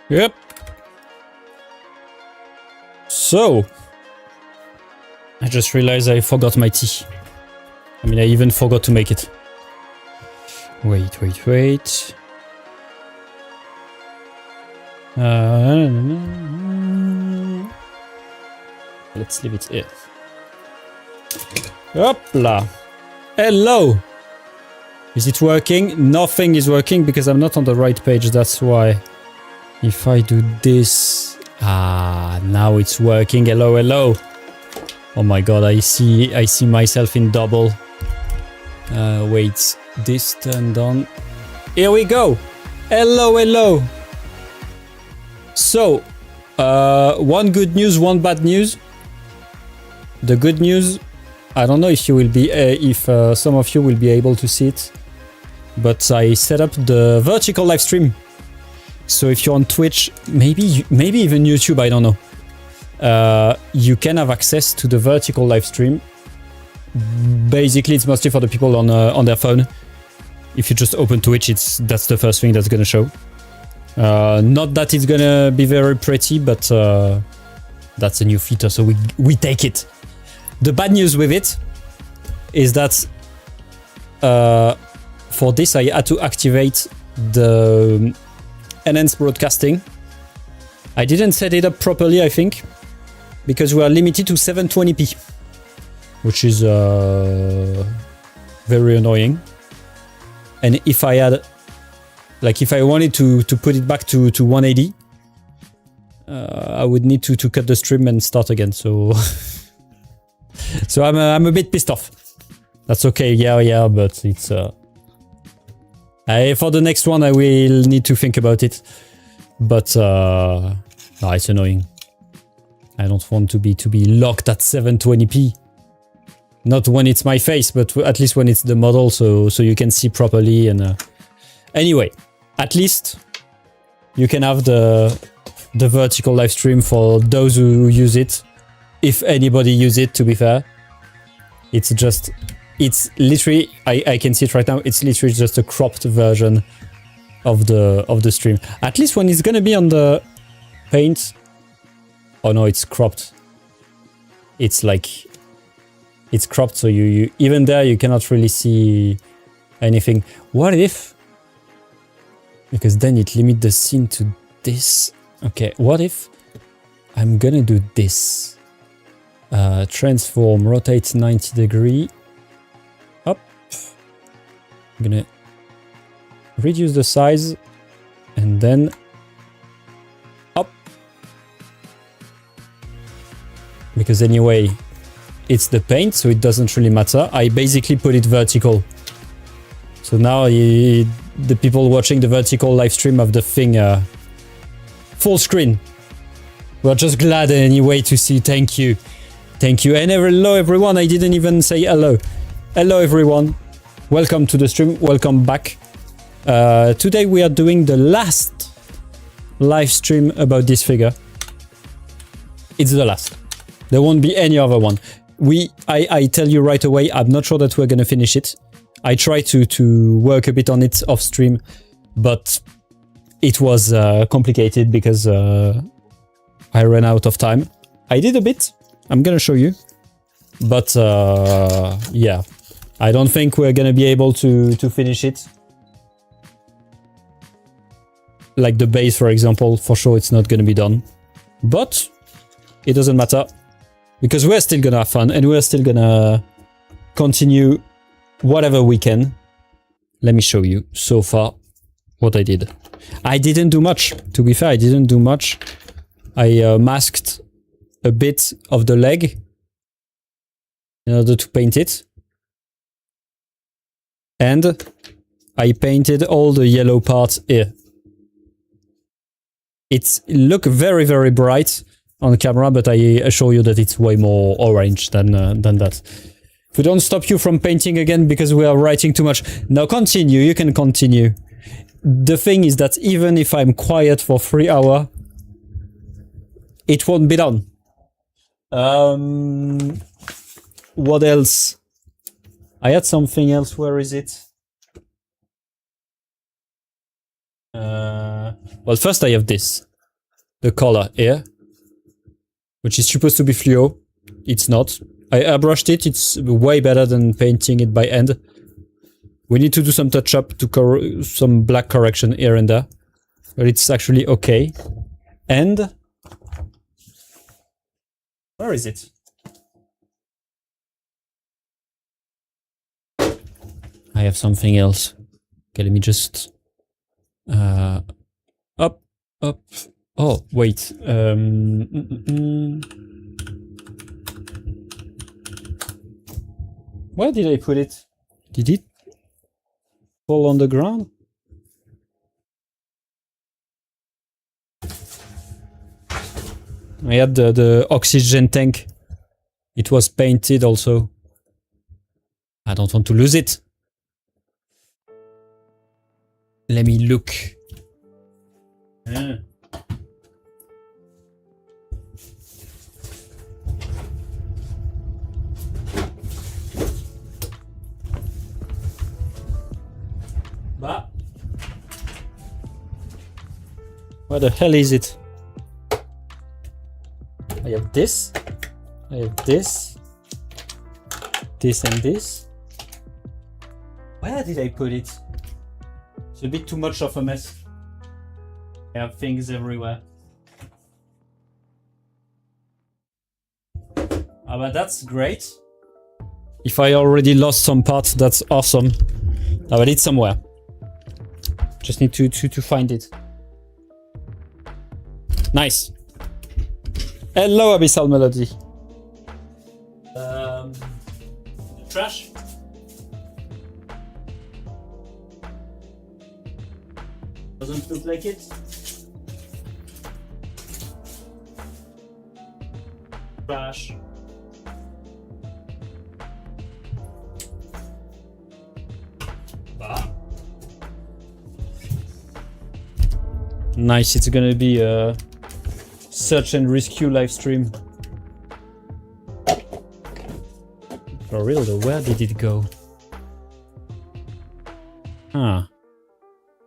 Yep. So, I just realized I forgot my tea. I mean, I even forgot to make it. Wait. Let's leave it here. Hopla. Hello. Is it working? Nothing is working because I'm not on the right page. That's why. If I do this, now it's working. Hello. Oh my god, I see myself in double. Wait, this turned on. Here we go. Hello. So, one good news, one bad news. The good news, I don't know if you will be, some of you will be able to see it, but I set up the vertical live stream. So if you're on Twitch, maybe even YouTube, I don't know. You can have access to the vertical live stream. Basically, it's mostly for the people on their phone. If you just open Twitch, that's the first thing that's gonna show. Not that it's gonna be very pretty, but that's a new feature, so we take it. The bad news with it is that for this I had to activate the enhanced broadcasting. I didn't set it up properly, I think, because we are limited to 720p, which is very annoying. And if I had, like, if I wanted to put it back to 180, I would need to cut the stream and start again. So, so I'm a bit pissed off. That's okay, yeah, but it's for the next one I will need to think about it. But no, it's annoying. I don't want to be locked at 720p. Not when it's my face, but at least when it's the model, so you can see properly. And anyway, at least you can have the vertical live stream for those who use it. If anybody use it, to be fair, it's literally, I can see it right now. It's literally just a cropped version of the stream. At least when it's gonna be on the paint. Oh no, it's cropped. It's like, it's cropped, so you even there you cannot really see anything. What if? Because then it limits the scene to this. Okay, what if I'm gonna do this? Transform, rotate 90 degree. Up. I'm gonna reduce the size and then up. Because anyway, it's the paint, so it doesn't really matter. I basically put it vertical. So now the people watching the vertical live stream of the thing full screen. We're just glad anyway to see. Thank you. And hello everyone, I didn't even say hello. Hello everyone. Welcome to the stream, welcome back. Today we are doing the last live stream about this figure. It's the last. There won't be any other one. I tell you right away, I'm not sure that we're gonna finish it. I tried to work a bit on it off stream, but it was complicated because I ran out of time. I did a bit. I'm gonna show you, but yeah, I don't think we're gonna be able to finish it. Like the base, for example, for sure it's not gonna be done, but it doesn't matter because we're still gonna have fun and we're still gonna continue whatever we can. Let me show you so far what I did. I didn't do much, to be fair. I didn't do much. I masked a bit of the leg in order to paint it, and I painted all the yellow parts here. It's look very, very bright on camera, but I assure you that it's way more orange than that. If we don't stop you from painting again because we are writing too much. Now continue, you can continue. The thing is that even if I'm quiet for 3 hours, it won't be done. What else? I had something else. Where is it? Well, first I have this. the color here, which is supposed to be fluo. It's not. I airbrushed it. It's way better than painting it by hand. We need to do some touch up to some black correction here and there, but it's actually okay. And where is it? I have something else. Okay, let me just up. Oh, wait. Where did I put it? Did it fall on the ground? I had the oxygen tank. It was painted also. I don't want to lose it. Let me look. Bah. Where the hell is it? I have this. I have this. This and this. Where did I put it? It's a bit too much of a mess. I have things everywhere. Ah, but that's great. If I already lost some parts, that's awesome. Ah, but it's somewhere. Just need to find it. Nice. Hello, Abyssal Melody. Trash. Doesn't look like it. Trash. Bah. Nice, it's gonna be a search and rescue live stream. For real though, where did it go? Ah.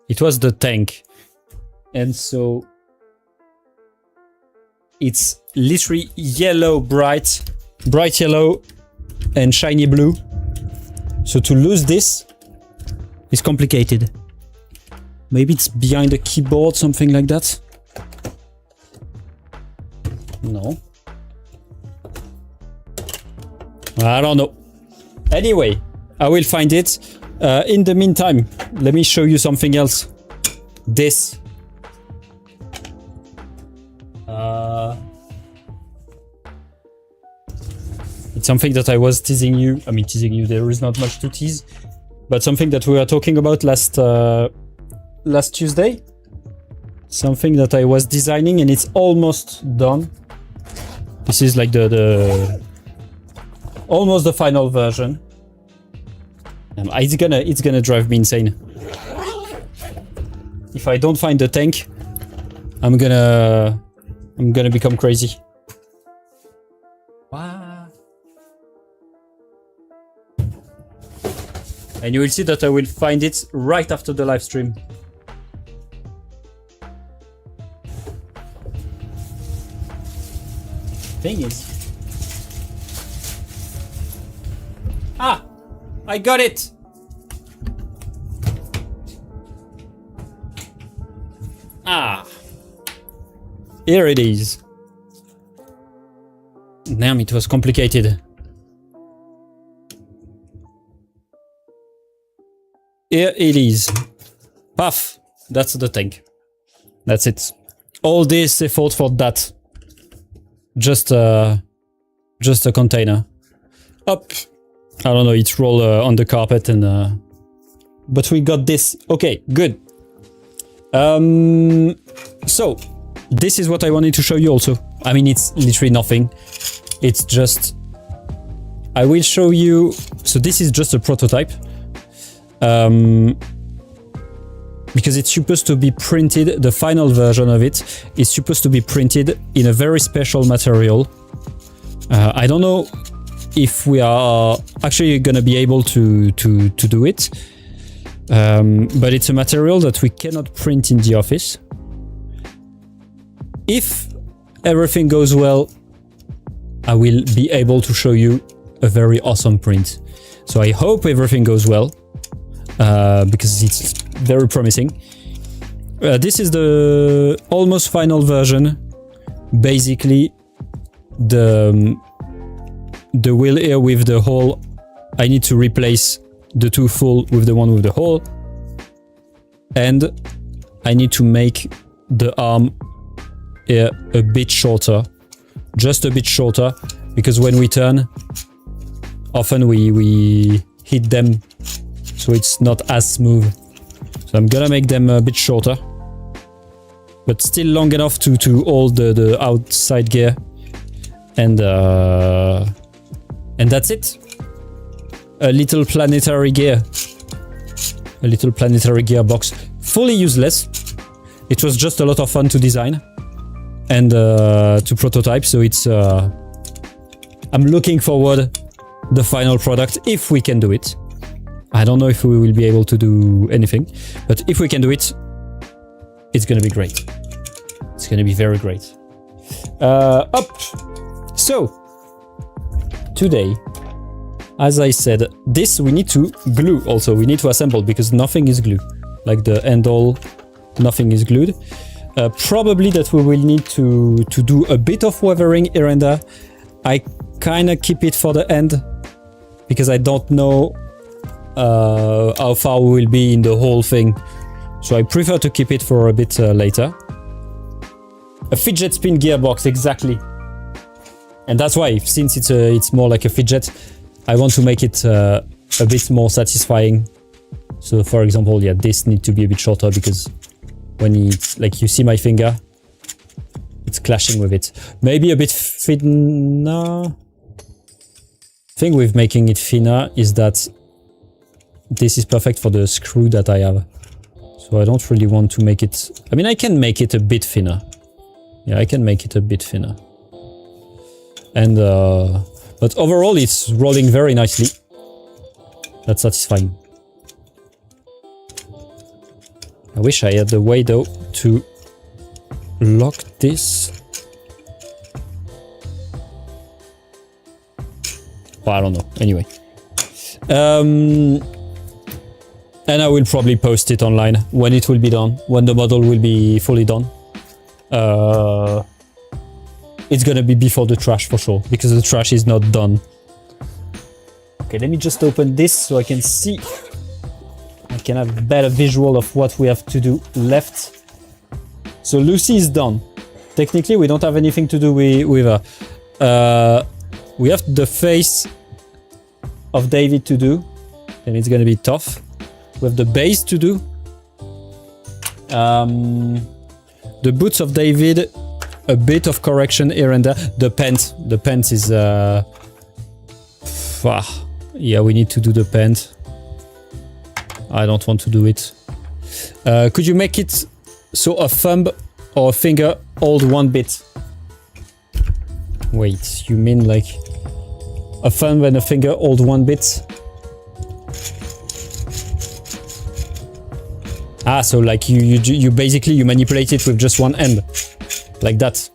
It was the tank. And so it's literally yellow, bright yellow and shiny blue. So to lose this is complicated. Maybe it's behind the keyboard, something like that. No. I don't know. Anyway, I will find it. In the meantime, let me show you something else. This. It's something that I was teasing you. I mean, teasing you, there is not much to tease. But something that we were talking about last Tuesday. Something that I was designing and it's almost done. This is like the almost the final version. It's gonna drive me insane. If I don't find the tank, I'm gonna become crazy. Wow. And you will see that I will find it right after the live stream. Thing is, I got it. Here it is. Damn, it was complicated. Here it is. Paf, that's the tank. That's it. All this effort for that. Just a container. Up. I don't know, it's rolled on the carpet and but we got this. Okay, good. So this is what I wanted to show you also. I mean, it's literally nothing. It's just, I will show you. So this is just a prototype. Because it's supposed to be printed, the final version of it is supposed to be printed in a very special material. I don't know if we are actually gonna be able to do it, but it's a material that we cannot print in the office. if everything goes well, I will be able to show you a very awesome print. So I hope everything goes well, because it's very promising. This is the almost final version. Basically, the wheel here with the hole, I need to replace the two full with the one with the hole, and I need to make the arm here a bit shorter, just a bit shorter, because when we turn, often we hit them, so it's not as smooth. So I'm gonna make them a bit shorter, but still long enough to hold the outside gear, and that's it. A little planetary gear, a little planetary gearbox, fully useless. It was just a lot of fun to design and to prototype. So it's I'm looking forward the final product, if we can do it. I don't know if we will be able to do anything, but if we can do it, it's gonna be great. It's gonna be very great. So today, as I said, this we need to glue also. We need to assemble because nothing is glued. Like the handle, nothing is glued. Probably that we will need to do a bit of weathering here and there. I kind of keep it for the end because I don't know how far we will be in the whole thing. So I prefer to keep it for a bit later. A fidget spin gearbox, exactly. And that's why, since it's more like a fidget, I want to make it a bit more satisfying. So for example, yeah, this needs to be a bit shorter because when it's like you see my finger, it's clashing with it. Maybe a bit thinner. Thing with making it thinner is that this is perfect for the screw that I have. So I don't really want to make it... I mean, I can make it a bit thinner. Yeah, I can make it a bit thinner. And but overall it's rolling very nicely. That's satisfying. I wish I had a way though to lock this. Well, I don't know. Anyway. And I will probably post it online when it will be done, when the model will be fully done. It's gonna be before the trash for sure, because the trash is not done. Okay, let me just open this so I can see. I can have a better visual of what we have to do left. So Lucy is done. Technically, we don't have anything to do with her. We have the face of David to do, and it's gonna be tough. We have the base to do. The boots of David, a bit of correction here and there. The pants is... yeah, we need to do the pant. I don't want to do it. Could you make it so a thumb or a finger hold one bit? Wait, you mean like a thumb and a finger hold one bit? Ah, so like you basically you manipulate it with just one hand, like that.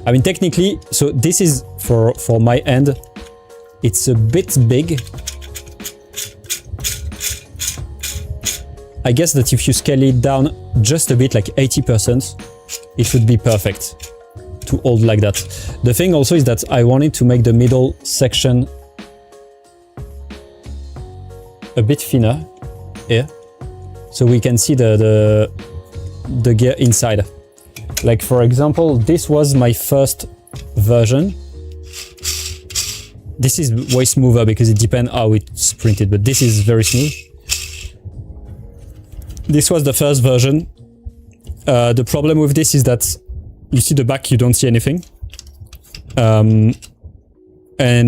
I mean, technically, so this is for my hand. It's a bit big. I guess that if you scale it down just a bit, like 80%, it should be perfect to hold like that. The thing also is that I wanted to make the middle section a bit thinner here, so we can see the gear inside. Like for example, this was my first version. This is way smoother because it depends how it's printed, but this is very smooth. This was the first version. The problem with this is that you see the back, you don't see anything. And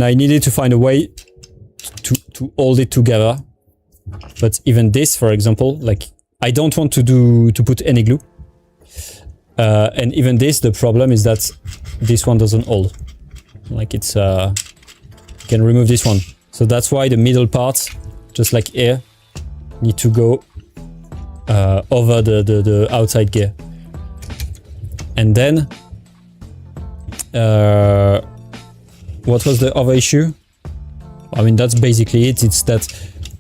I needed to find a way to hold it together. But even this, for example, like I don't want to put any glue. And even this, the problem is that this one doesn't hold. Like it's, can remove this one. So that's why the middle part, just like here, need to go over the outside gear. And then, what was the other issue? I mean, that's basically it. It's that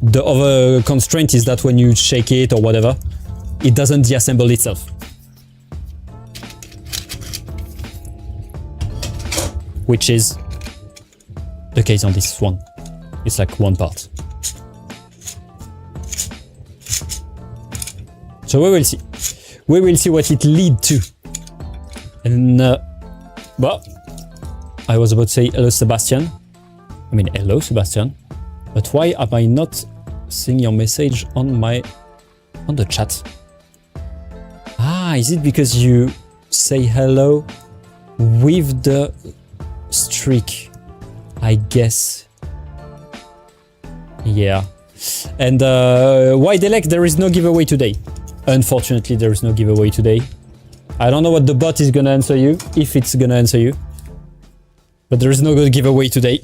the other constraint is that when you shake it or whatever, it doesn't deassemble itself. Which is the case on this one. It's like one part. So we will see. We will see what it leads to. And, well, I was about to say hello, Sebastian. I mean, hello, Sebastian. But why am I not seeing your message on the chat? Ah, is it because you say hello with the streak? I guess. Yeah. And why Delec? There is no giveaway today. Unfortunately, there is no giveaway today. I don't know what the bot is gonna answer you, if it's gonna answer you. But there is no good giveaway today.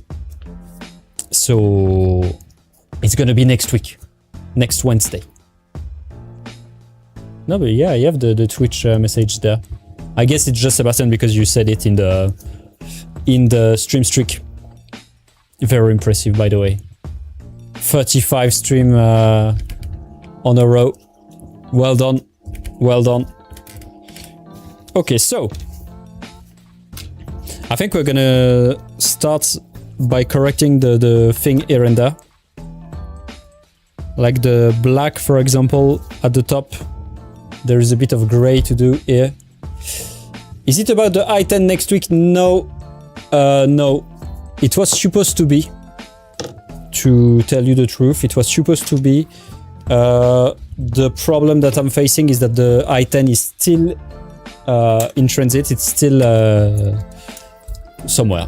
So it's gonna be next week. Next Wednesday. No, but yeah, you have the Twitch message there. I guess it's just Sebastian because you said it in the stream streak. Very impressive, by the way. 35 stream on a row. Well done. Well done. Okay, so I think we're gonna start by correcting the thing here and there. Like the black, for example, at the top. There is a bit of gray to do here. Is it about the i10 next week? No. No. It was supposed to be. To tell you the truth, it was supposed to be. The problem that I'm facing is that the i10 is still in transit. It's still somewhere.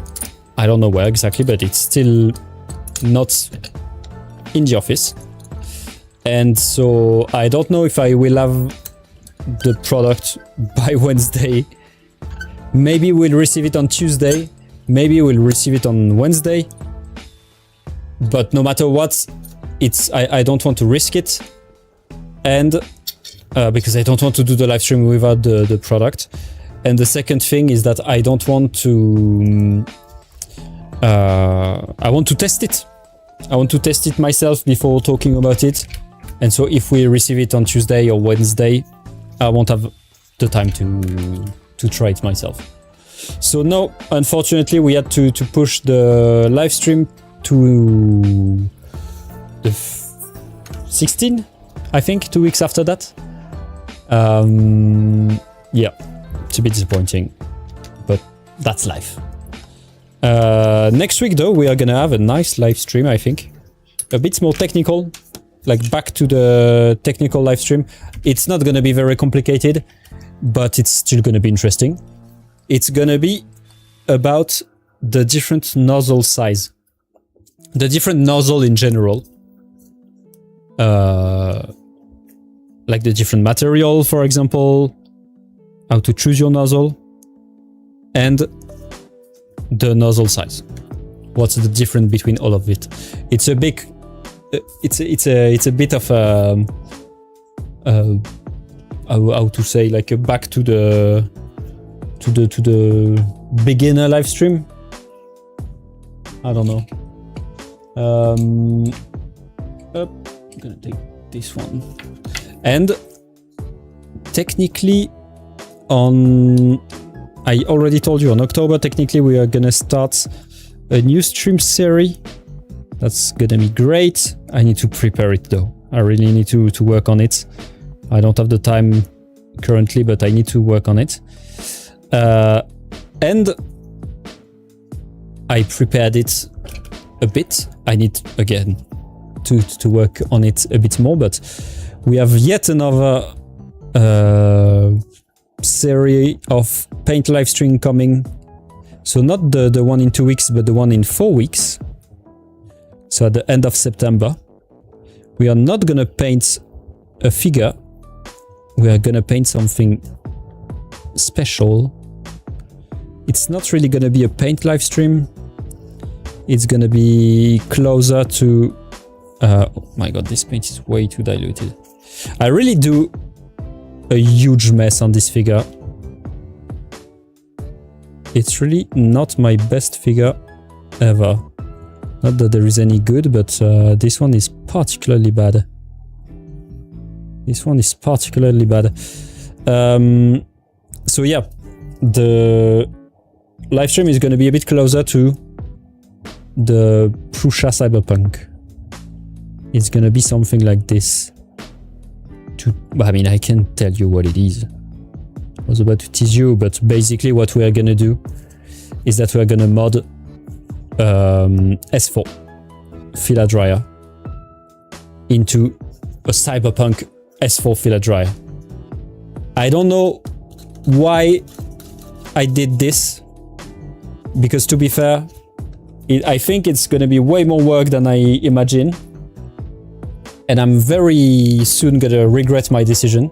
I don't know where exactly, but it's still not in the office. And so I don't know if I will have the product by Wednesday. Maybe we'll receive it on Tuesday. Maybe we'll receive it on Wednesday. But no matter what, I don't want to risk it. And because I don't want to do the live stream without the product. And the second thing is that I don't want to... I want to test it. I want to test it myself before talking about it. And so if we receive it on Tuesday or Wednesday, I won't have the time to try it myself. So no, unfortunately, we had to push the live stream to the 16th, I think, 2 weeks after that. Yeah, it's a bit disappointing, but that's life. Next week, though, we are gonna have a nice live stream, I think. A bit more technical, like back to the technical live stream. It's not gonna be very complicated, but it's still gonna be interesting. It's gonna be about the different nozzle size. The different nozzle in general. Like the different material, for example. How to choose your nozzle. And the nozzle size. What's the difference between all of it? It's a big... It's a bit of a... how to say, like a back to the beginner live stream. I don't know. I'm gonna take this one. And technically, I already told you on October. Technically, we are gonna start a new stream series. That's gonna be great. I need to prepare it though. I really need to work on it. I don't have the time currently, but I need to work on it. And I prepared it a bit. I need, again, to work on it a bit more, but we have yet another series of paint live stream coming. So not the one in 2 weeks, but the one in 4 weeks. So at the end of September, we are not gonna paint a figure. We are gonna paint something special. It's not really gonna be a paint live stream. It's gonna be closer to... oh my god, this paint is way too diluted. I really do a huge mess on this figure. it's really not my best figure ever. Not that there is any good, but this one is particularly bad. This one is particularly bad. So yeah, the live stream is going to be a bit closer to the Prussia Cyberpunk. It's going to be something like this. I mean, I can't tell you what it is. I was about to tease you, but basically what we are going to do is that we are going to mod S4 filler dryer into a Cyberpunk S4 filler dryer. I don't know why I did this, because to be fair, I think it's going to be way more work than I imagine, and I'm very soon going to regret my decision.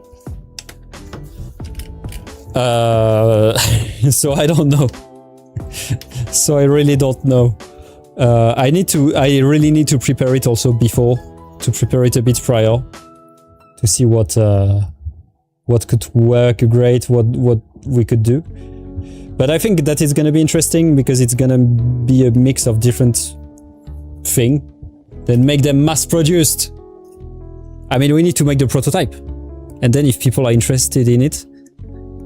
So I don't know. So I really don't know. I really need to prepare it also before, to prepare it a bit prior, to see what could work great, what we could do. But I think that it's going to be interesting because it's going to be a mix of different things, then make them mass-produced. I mean, we need to make the prototype, and then if people are interested in it,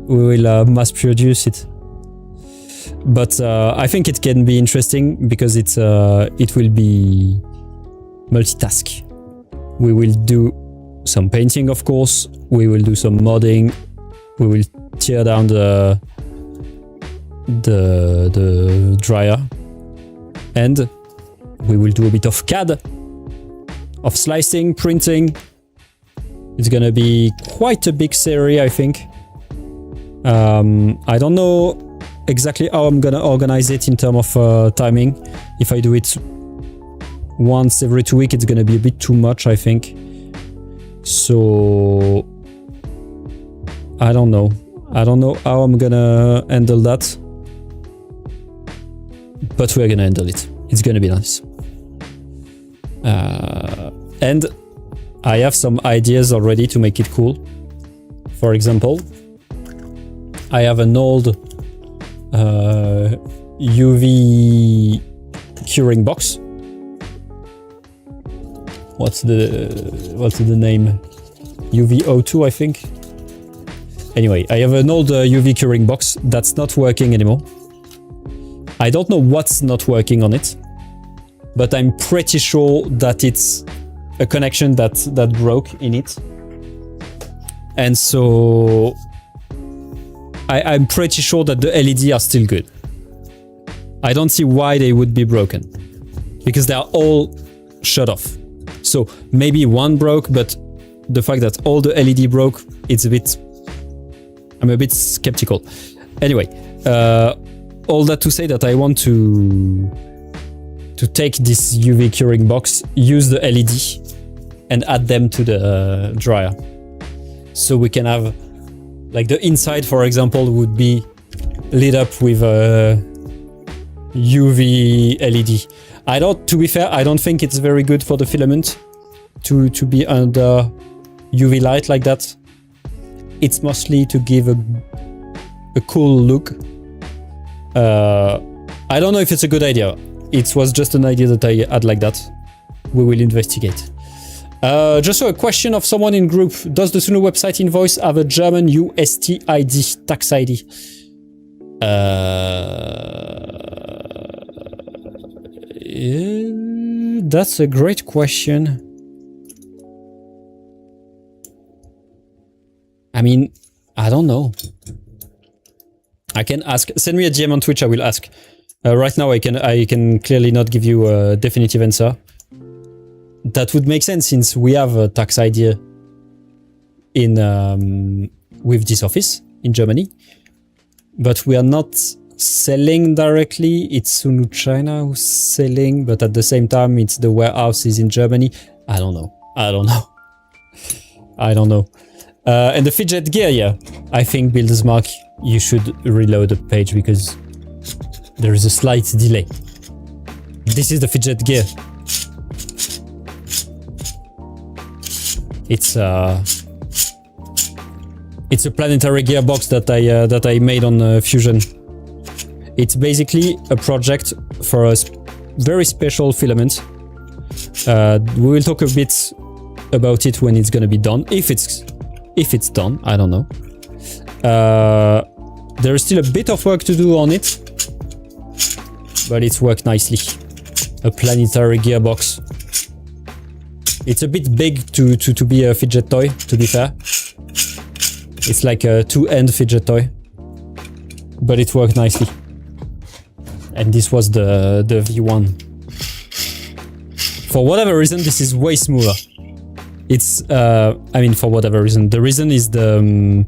we will mass-produce it. But I think it can be interesting because it will be multitask. We will do some painting, of course. We will do some modding. We will tear down the dryer, and we will do a bit of CAD, of slicing, printing. It's gonna be quite a big series, I think. I don't know exactly how I'm gonna organize it in terms of timing. If I do it once every 2 weeks, it's gonna be a bit too much, I think. So I don't know. I don't know how I'm gonna handle that, but we're gonna handle it. It's gonna be nice. And I have some ideas already to make it cool. For example, I have an old UV curing box. What's the name? UV02, I think. Anyway, I have an old UV curing box that's not working anymore. I don't know what's not working on it, but I'm pretty sure that it's a connection that broke in it. And so I'm pretty sure that the LED are still good. I don't see why they would be broken, because they are all shut off. So maybe one broke, but the fact that all the LED broke, I'm a bit skeptical. Anyway, all that to say that I want to take this UV curing box, use the LED, and add them to the dryer. So we can have, like, the inside, for example, would be lit up with a UV LED. To be fair, I don't think it's very good for the filament to be under UV light like that. It's mostly to give a cool look. I don't know if it's a good idea. It was just an idea that I had like that. We will investigate. Just a question of someone in group. Does the SUNLU website invoice have a German UST ID, tax ID? That's a great question. I mean, I don't know. I can ask. Send me a DM on Twitch, I will ask. Right now I can clearly not give you a definitive answer. That would make sense since we have a tax ID in with this office in Germany, but we are not selling directly. It's SUNLU China who's selling, but at the same time it's the warehouses in Germany. I don't know. And the fidget gear, yeah. I think Builder's Mark, you should reload the page because there is a slight delay. This is the fidget gear. It's a planetary gearbox that I made on Fusion. It's basically a project for a very special filament. We will talk a bit about it when it's gonna be done. If it's done, I don't know. There is still a bit of work to do on it, but it's worked nicely. A planetary gearbox. It's a bit big to be a fidget toy, to be fair. It's like a two-end fidget toy, but it worked nicely. And this was the V1. For whatever reason, this is way smoother. It's, I mean, for whatever reason. The reason is the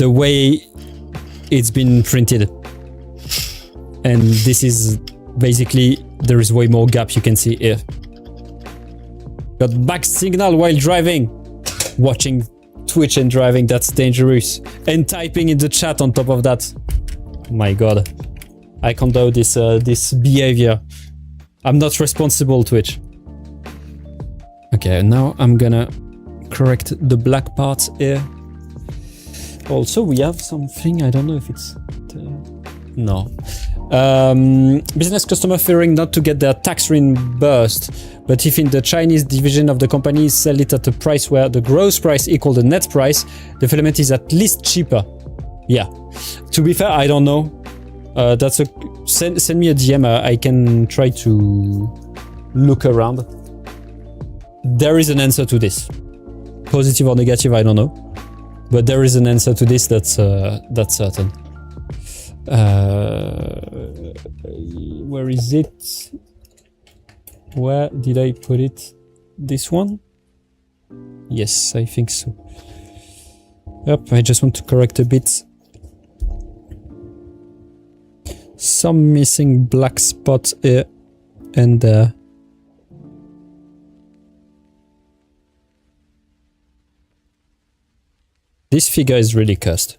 way it's been printed. And this is basically, there is way more gap you can see here. Got back signal while driving. Watching Twitch and driving, that's dangerous. And typing in the chat on top of that. My god. I condone this this behavior. I'm not responsible, Twitch. Okay, now I'm gonna correct the black parts here. Also, we have something, I don't know if it's... no. Business customer fearing not to get their tax reimbursed, but if in the Chinese division of the company sell it at a price where the gross price equals the net price, the filament is at least cheaper. Yeah. To be fair, I don't know. That's a... Send me a DM, I can try to look around. There is an answer to this. Positive or negative, I don't know. But there is an answer to this, that's certain. Where is it? Where did I put it? This one? Yes, I think so. Yep, I just want to correct a bit. Some missing black spots here and there. This figure is really cursed.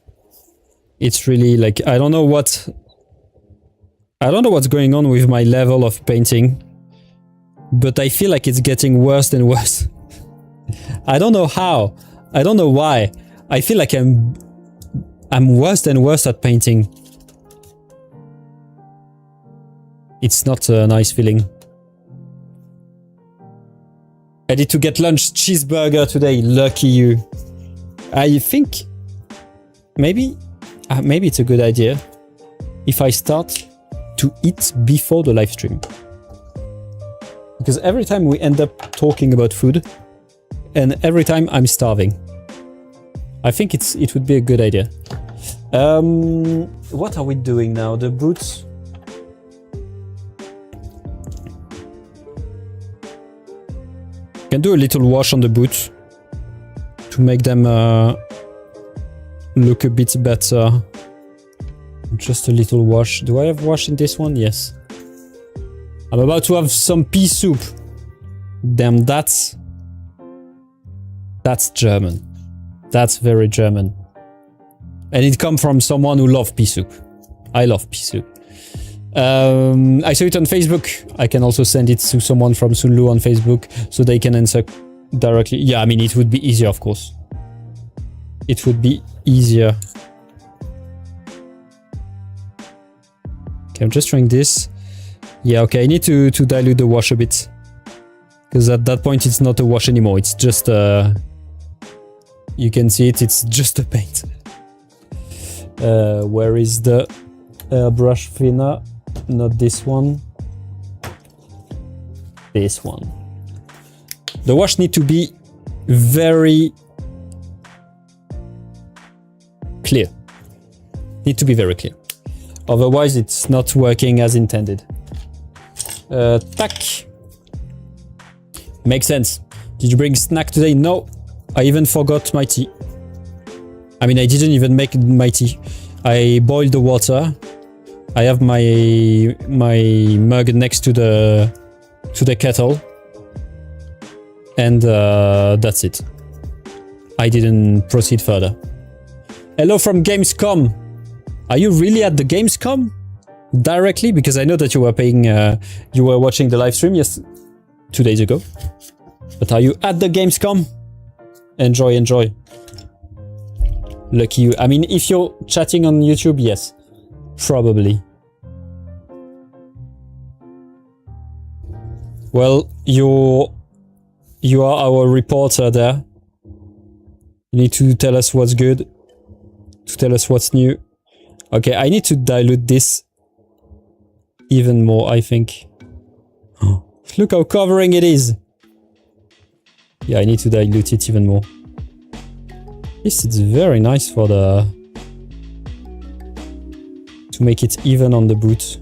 It's really like, I don't know what's going on with my level of painting, but I feel like it's getting worse and worse. I don't know how. I don't know why. I feel like I'm worse and worse at painting. It's not a nice feeling. Ready to get lunch, cheeseburger today. Lucky you. I think maybe it's a good idea if I start to eat before the live stream. Because every time we end up talking about food, and every time I'm starving. I think it would be a good idea. What are we doing now? The boots. Can do a little wash on the boots to make them look a bit better. Just a little wash. Do I have wash in this one? Yes. I'm about to have some pea soup. Damn, that's German. That's very German. And it comes from someone who loves pea soup. I love pea soup. I saw it on Facebook. I can also send it to someone from SUNLU on Facebook so they can answer directly. Yeah, I mean, it would be easier, of course. It would be easier. Okay, I'm just trying this. Yeah, okay, I need to dilute the wash a bit. Because at that point, it's not a wash anymore. It's just you can see it, it's just a paint. Where is the airbrush thinner? Not this one. This one. The wash needs to be very clear. Need to be very clear. Otherwise, it's not working as intended. Tack. Makes sense. Did you bring snack today? No. I even forgot my tea. I mean, I didn't even make my tea. I boiled the water. I have my mug next to the kettle. And that's it. I didn't proceed further. Hello from Gamescom. Are you really at the Gamescom? Directly? Because I know that you were paying, you were watching the live stream 2 days ago. But are you at the Gamescom? Enjoy, enjoy. Lucky you. I mean, if you're chatting on YouTube, yes. Probably. Well, you are our reporter there. You need to tell us what's good, to tell us what's new. Okay, I need to dilute this even more, I think. Look how covering it is. Yeah, I need to dilute it even more. This is very nice for the... to make it even on the boot.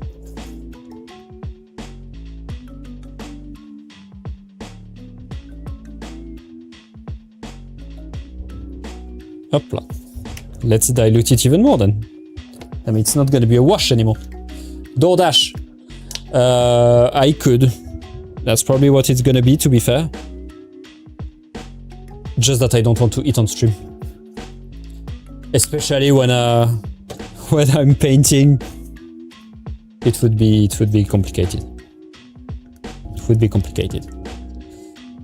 Hopla. Let's dilute it even more then. I mean, it's not going to be a wash anymore. DoorDash. I could. That's probably what it's going to be, to be fair. Just that I don't want to eat on stream. Especially when I'm painting. It would be complicated. It would be complicated.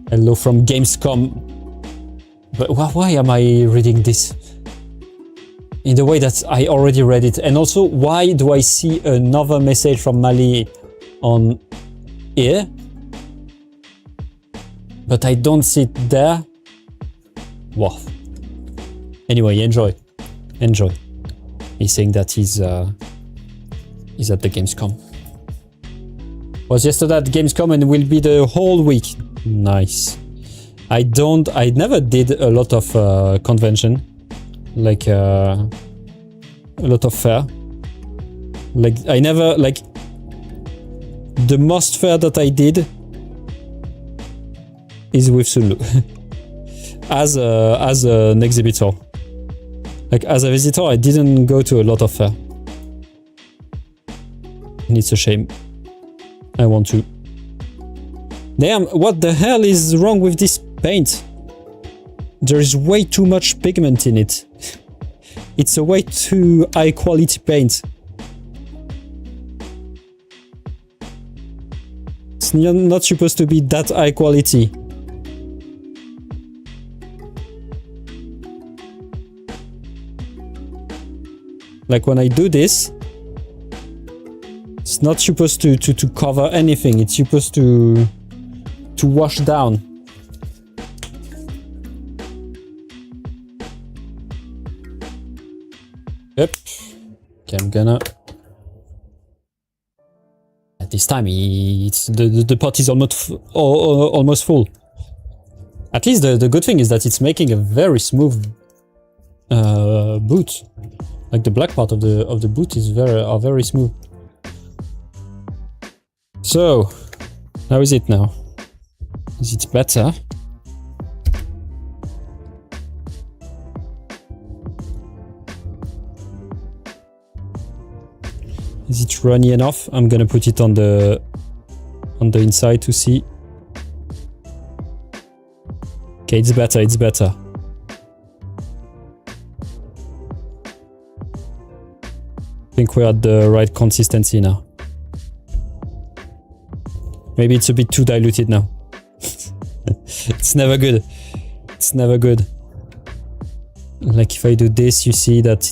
Hello from Gamescom. But why am I reading this? In the way that I already read it. And also, why do I see another message from Mali on here? But I don't see it there. Wow. Anyway, enjoy. Enjoy. He's saying that he's at the Gamescom. Was yesterday at Gamescom and will be the whole week. Nice. I never did a lot of convention, like a lot of fair. Like I never, like the most fair that I did is with SUNLU as an exhibitor. Like as a visitor, I didn't go to a lot of fair. And it's a shame. I want to. Damn, what the hell is wrong with this paint? There is way too much pigment in it. It's a way too high quality paint. It's not supposed to be that high quality. Like when I do this, it's not supposed to cover anything. It's supposed to wash down. Yep. Okay, I'm gonna... At this time, it's the pot is almost full. At least the good thing is that it's making a very smooth boot. Like the black part of the boot is very smooth. So, how is it now? Is it better? Is it runny enough? I'm gonna put it on the inside to see. Okay, it's better, it's better. I think we're at the right consistency now. Maybe it's a bit too diluted now. It's never good. It's never good. Like if I do this, you see that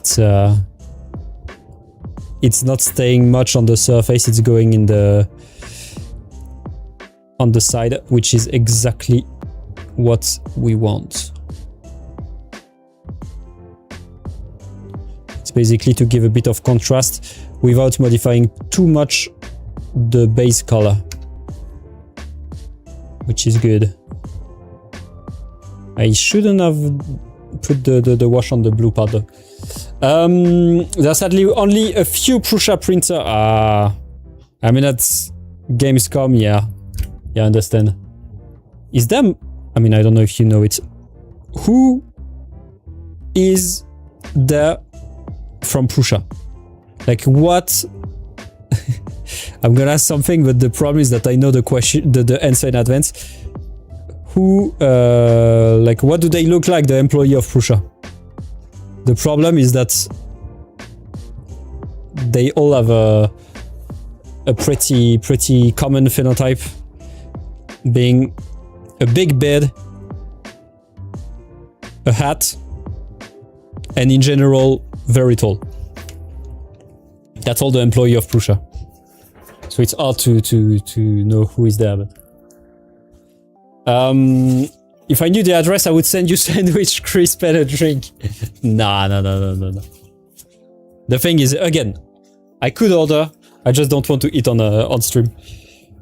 it's not staying much on the surface. It's going in on the side, which is exactly what we want. It's basically to give a bit of contrast without modifying too much the base color, which is good. I shouldn't have put the wash on the blue part though. There's sadly only a few Prusa printer. I mean that's Gamescom, yeah. Yeah, I understand. Is them? I mean, I don't know if you know it. Who is there from Prusa? Like what? I'm gonna ask something, but the problem is that I know the question, the answer in advance. Who, like, what do they look like, the employee of Prusa? The problem is that they all have a pretty common phenotype, being a big beard, a hat, and in general, very tall. That's all the employee of Prussia. So it's hard to know who is there. But if I knew the address, I would send you sandwich, crisp, and a drink. Nah. The thing is, again, I could order. I just don't want to eat on stream.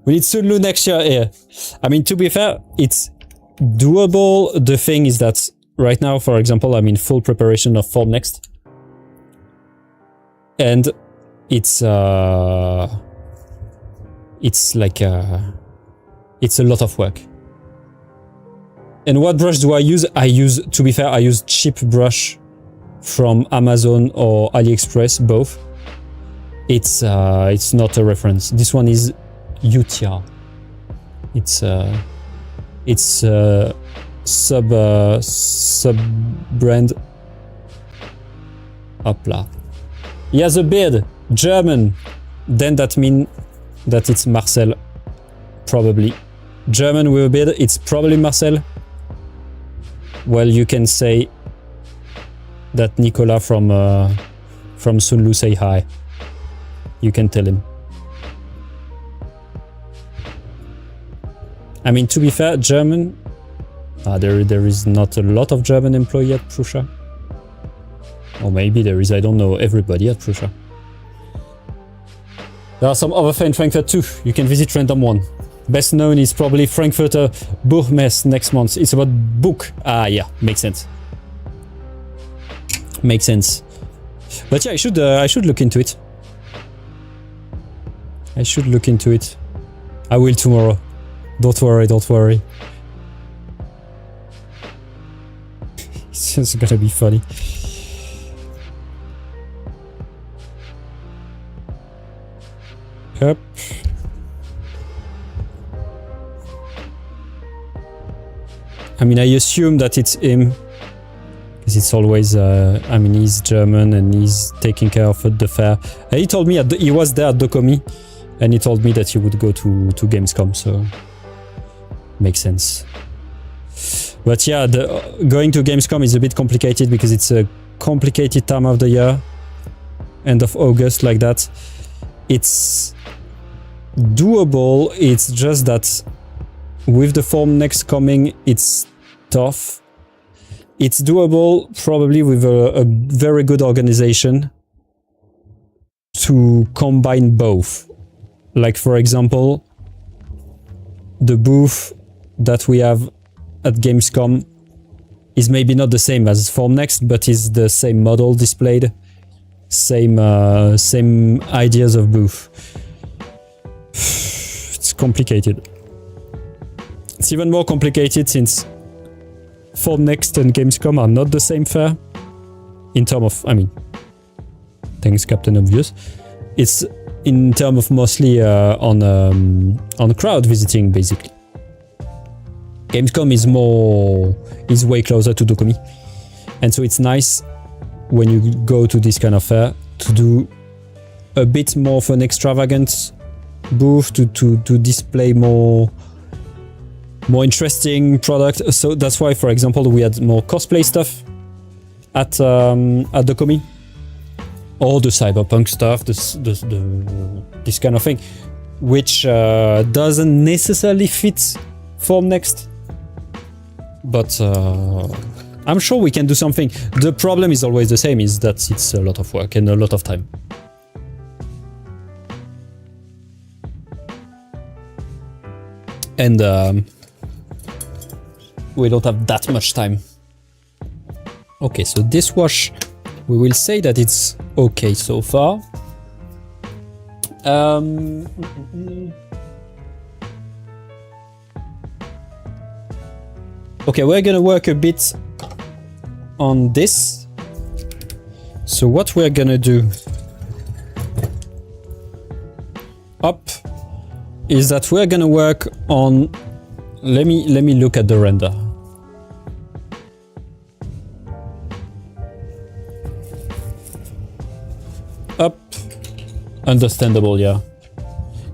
We need SUNLU next year here. I mean, to be fair, it's doable. The thing is that right now, for example, I'm in full preparation of Form Next. And it's like it's a lot of work. And what brush do I use? To be fair, I use cheap brush from Amazon or AliExpress, both. It's not a reference. This one is UTR. It's sub brand. Hopla. He has a beard. German. Then that means that it's Marcel. Probably. German with a beard, it's probably Marcel. Well, you can say that Nicola from SUNLU say hi. You can tell him. I mean, to be fair, German... there is not a lot of German employee at Prussia. Or maybe there is, I don't know, everybody at Prussia. There are some other fairs in Frankfurt too. You can visit random one. Best known is probably Frankfurter Buchmesse next month. It's about book. Ah, yeah, makes sense. Makes sense. But yeah, I should look into it. I should look into it. I will tomorrow. Don't worry. It's just gonna be funny. Yep. I mean, I assume that it's him. Because it's always, I mean, he's German and he's taking care of the fair. And he told me, he was there at Docomi. And he told me that he would go to Gamescom, so... Makes sense. But yeah, going to Gamescom is a bit complicated because it's a complicated time of the year. End of August, like that. It's doable, it's just that with the Form Next coming, it's tough. It's doable probably with a very good organization to combine both. Like, for example, the booth that we have at Gamescom is maybe not the same as Form Next, but is the same model displayed, same ideas of booth. It's complicated. It's even more complicated since Form Next and Gamescom are not the same fair in terms of, I mean, thanks Captain Obvious. It's in terms of mostly on crowd visiting, basically. Gamescom is way closer to Docomi, and so it's nice when you go to this kind of fair to do a bit more of an extravagant booth, to display more interesting product. So that's why, for example, we had more cosplay stuff at Docomi, or the Cyberpunk stuff, this kind of thing, which doesn't necessarily fit Form Next. But I'm sure we can do something. The problem is always the same, is that it's a lot of work and a lot of time. And we don't have that much time. Okay, so this wash, we will say that it's okay so far. Okay, we're gonna work a bit on this. So what we're gonna do up is that we're gonna work on, let me look at the render. Up, understandable, yeah.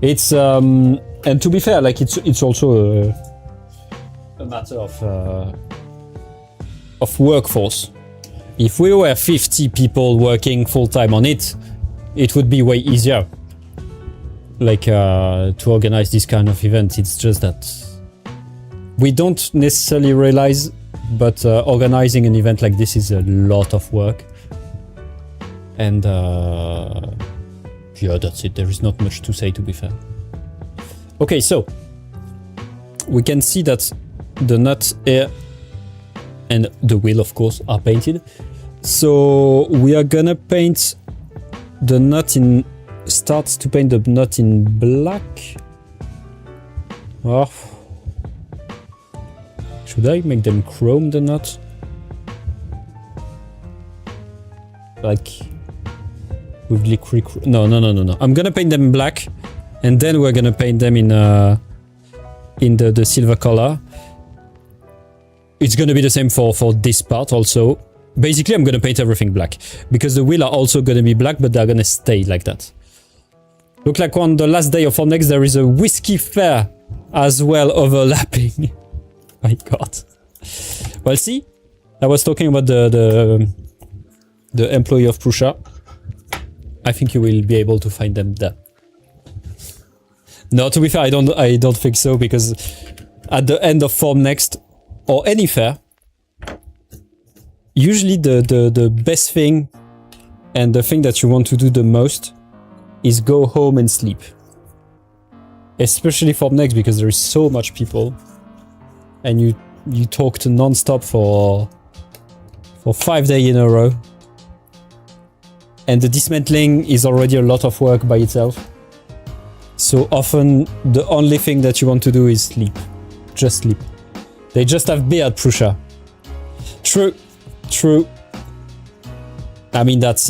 It's and to be fair, like it's also a matter of workforce. If we were 50 people working full time on it, it would be way easier, like to organize this kind of event. It's just that we don't necessarily realize, but organizing an event like this is a lot of work. And yeah, that's it. There is not much to say, to be fair. Okay, so we can see that the nut here and the wheel, of course, are painted. So we are gonna paint the nut in, start to paint the nut in black. Oh. Should I make them chrome, the nut? Like with liquid? No. I'm gonna paint them black, and then we're gonna paint them in the silver color. It's gonna be the same for this part also. Basically, I'm gonna paint everything black because the wheels are also gonna be black, but they're gonna stay like that. Look like on the last day of Formnext, there is a whiskey fair as well overlapping. My God. Well, see, I was talking about the employee of Prussia. I think you will be able to find them there. No, to be fair, I don't think so, because at the end of Formnext or any fair, usually the best thing and the thing that you want to do the most is go home and sleep. Especially Formnext, because there is so much people, and you talked non-stop for 5 days in a row. And the dismantling is already a lot of work by itself. So often, the only thing that you want to do is sleep. Just sleep. They just have beer at Prussia. True. I mean, that's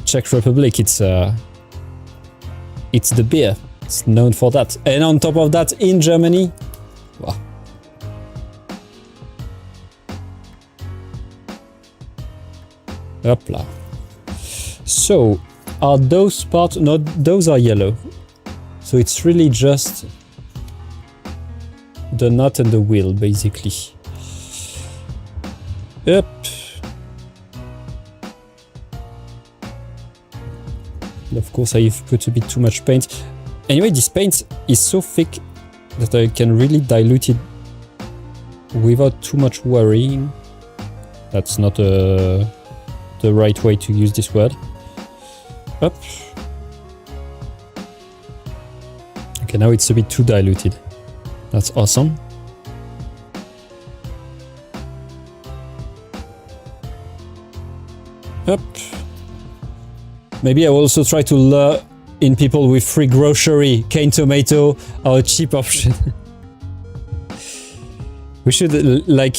Czech Republic. It's the beer. It's known for that. And on top of that, in Germany, wow. Hopla. So, are those parts? No, those are yellow. So it's really just the nut and the wheel, basically. Yep. And of course, I've put a bit too much paint. Anyway, this paint is so thick that I can really dilute it without too much worrying. That's not the right way to use this word. Up. Okay, now it's a bit too diluted. That's awesome. Up. Maybe I will also try to lure in people with free grocery, canned tomato, or a cheap option. We should, like,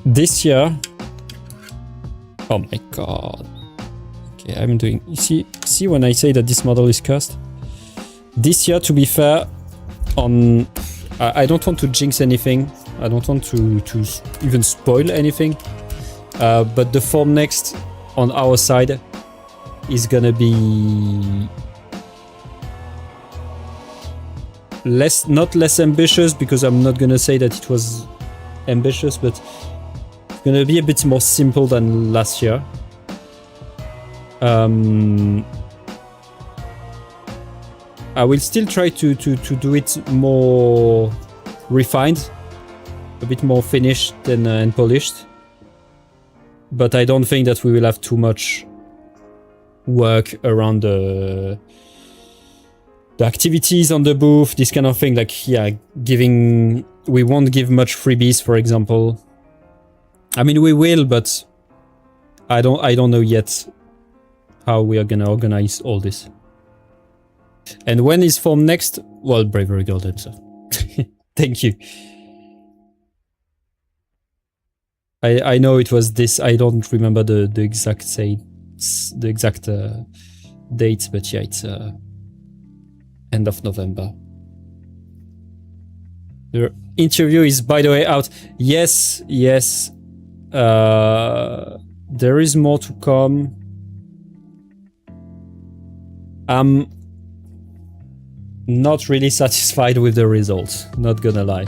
this year. Oh my God. Okay, I'm doing. You see when I say that this model is cursed? This year, to be fair, I don't want to jinx anything. I don't want to even spoil anything. But the Formnext on our side is gonna be not less ambitious, because I'm not gonna say that it was ambitious, but it's gonna be a bit more simple than last year. I will still try to do it more refined, a bit more finished and polished, but I don't think that we will have too much work around the activities on the booth, this kind of thing. Like, yeah, we won't give much freebies, for example. I mean, we will, but I don't know yet how we are gonna organize all this. And when is Formnext? Well, Bravery Golden, so thank you. I know it was this. I don't remember the exact dates, but yeah, it's end of November. The interview is, by the way, out. Yes. There is more to come. I'm not really satisfied with the results, not gonna lie.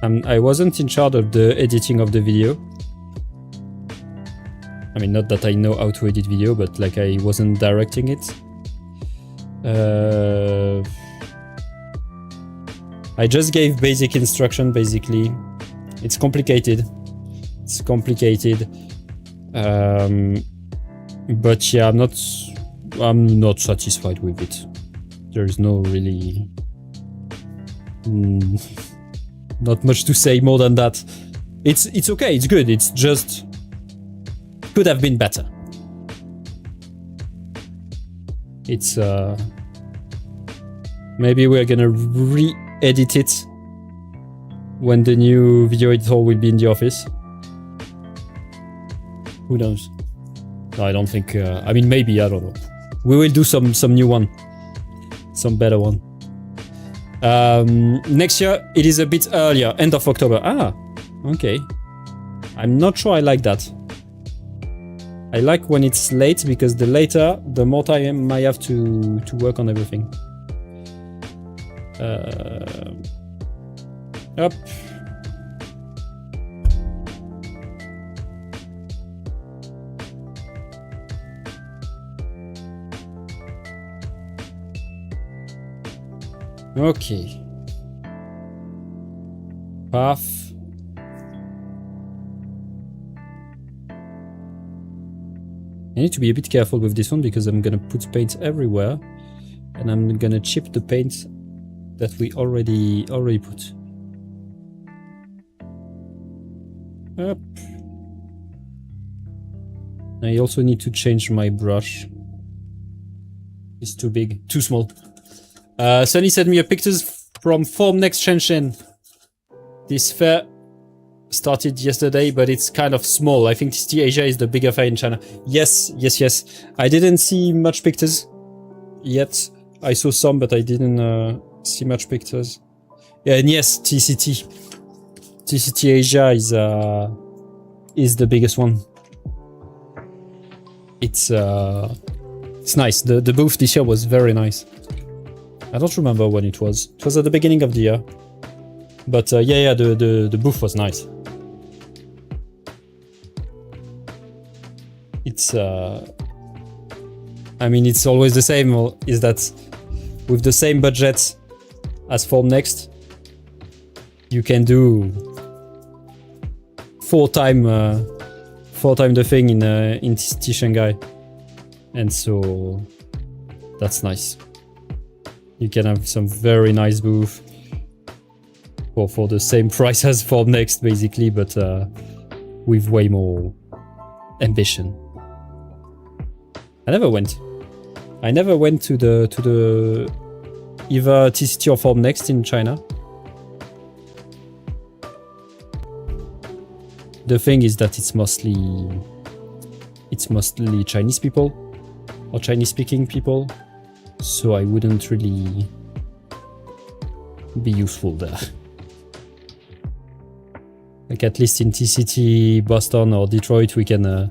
I wasn't in charge of the editing of the video. I mean, not that I know how to edit video, but like I wasn't directing it. I just gave basic instruction, basically. It's complicated. It's complicated. But yeah, I'm not satisfied with it. There's no really... not much to say more than that. It's okay, it's good, it's just... could have been better. It's maybe we're gonna re-edit it when the new video editor will be in the office. Who knows? No, I don't think, I mean maybe, I don't know. We will do some new one. Some better one. Next year it is a bit earlier, end of October. Ah, okay. I'm not sure I like that. I like when it's late, because the later, the more time I have to work on everything. Up. Okay. Path. I need to be a bit careful with this one because I'm gonna put paint everywhere, and I'm gonna chip the paint that we already put. Up. I also need to change my brush. It's too big, too small. Sunny sent me a pictures from Form Next Shenzhen. This fair started yesterday, but it's kind of small. I think TCT Asia is the bigger fair in China. Yes. I didn't see much pictures yet. I saw some, but I didn't see much pictures. Yeah, and yes, TCT Asia is the biggest one. It's nice. The booth this year was very nice. I don't remember when it was. It was at the beginning of the year. But yeah, the booth was nice. It's I mean, it's always the same, is that with the same budget as Form Next, you can do four time the thing in TCT Shanghai, and so that's nice. You can have some very nice booth for the same price as Form Next, basically, but with way more ambition. I never went to the either TCT or Form Next in China. The thing is that it's mostly Chinese people or Chinese speaking people, so I wouldn't really be useful there. Like at least in TCT Boston or Detroit, we can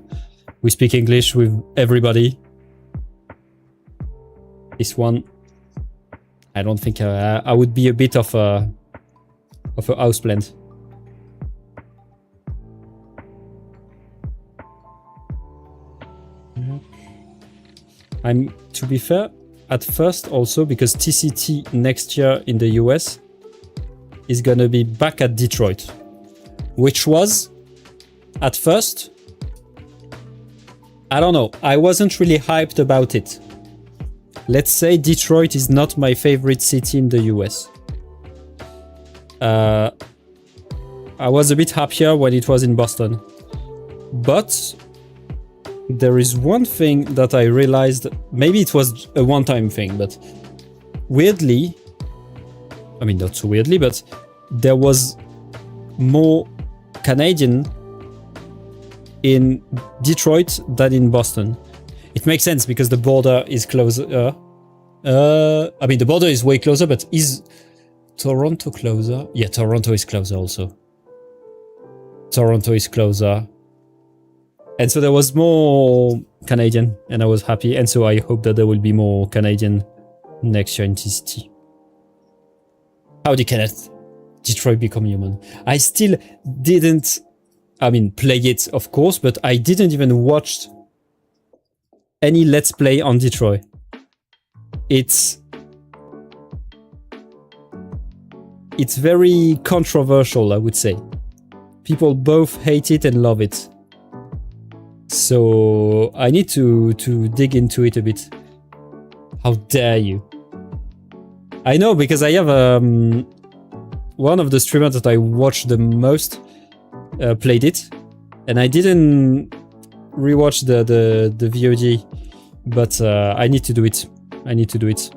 we speak English with everybody. This one, I don't think I would be a bit of a houseplant. I'm, to be fair, at first also, because TCT next year in the US is gonna be back at Detroit, which was, at first, I don't know, I wasn't really hyped about it. Let's say Detroit is not my favorite city in the US. I was a bit happier when it was in Boston. But there is one thing that I realized, maybe it was a one-time thing, but weirdly, I mean not so weirdly, but there was more Canadian in Detroit than in Boston. It makes sense because the border is closer. I mean, the border is way closer, but is Toronto closer? Yeah, Toronto is closer also. Toronto is closer. And so there was more Canadian, and I was happy. And so I hope that there will be more Canadian next year in TCT. Howdy, Kenneth. Detroit Become Human. I still didn't, I mean, play it, of course, but I didn't even watch any Let's Play on Detroit. It's very controversial, I would say. People both hate it and love it. So I need to dig into it a bit. How dare you? I know, because I have one of the streamers that I watch the most played it, and I didn't rewatch the VOD, but I need to do it. I need to do it.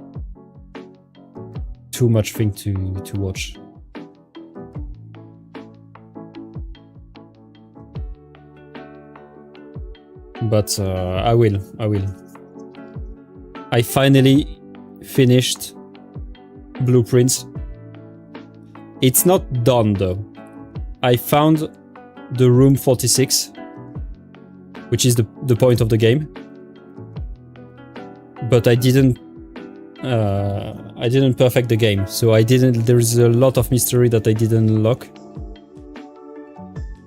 Too much thing to watch. But I will. I finally finished Blueprints. It's not done though. I found the room 46, which is the point of the game. But I didn't perfect the game, so there's a lot of mystery that I didn't unlock.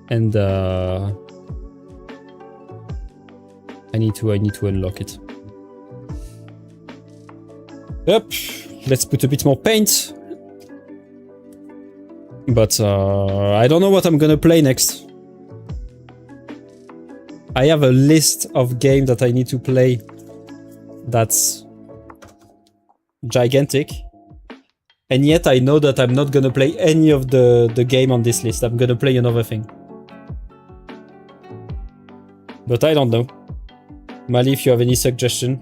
And I need to unlock it. Yep, let's put a bit more paint. But I don't know what I'm gonna play next. I have a list of games that I need to play that's gigantic. And yet I know that I'm not gonna play any of the game on this list. I'm gonna play another thing. But I don't know. Mali, if you have any suggestion.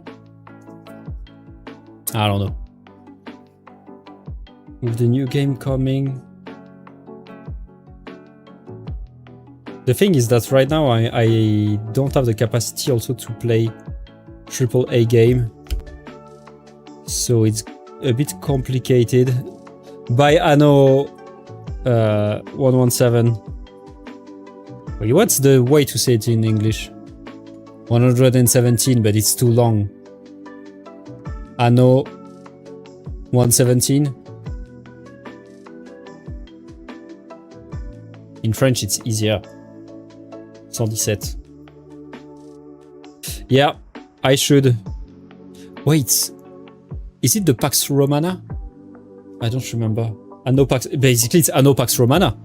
I don't know. With the new game coming. The thing is that right now I don't have the capacity also to play AAA game. So it's a bit complicated. By Anno 117. Wait, what's the way to say it in English? 117, but it's too long. Anno 117. In French, it's easier. 117. Yeah, I should. Wait, is it the Pax Romana? I don't remember. Anno Pax. Basically, it's Anno Pax Romana.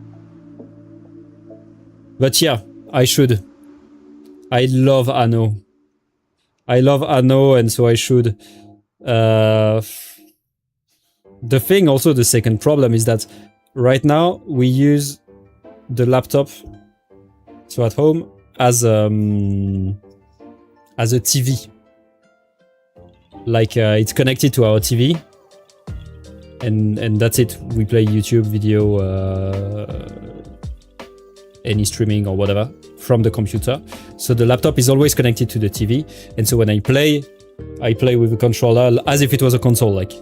But yeah, I should. I love Anno. I love Anno, and so I should. The thing, also, the second problem is that right now we use the laptop, so at home, as a TV. Like it's connected to our TV, and that's it. We play YouTube video, any streaming or whatever from the computer. So the laptop is always connected to the TV, and so when I play with a controller as if it was a console. Like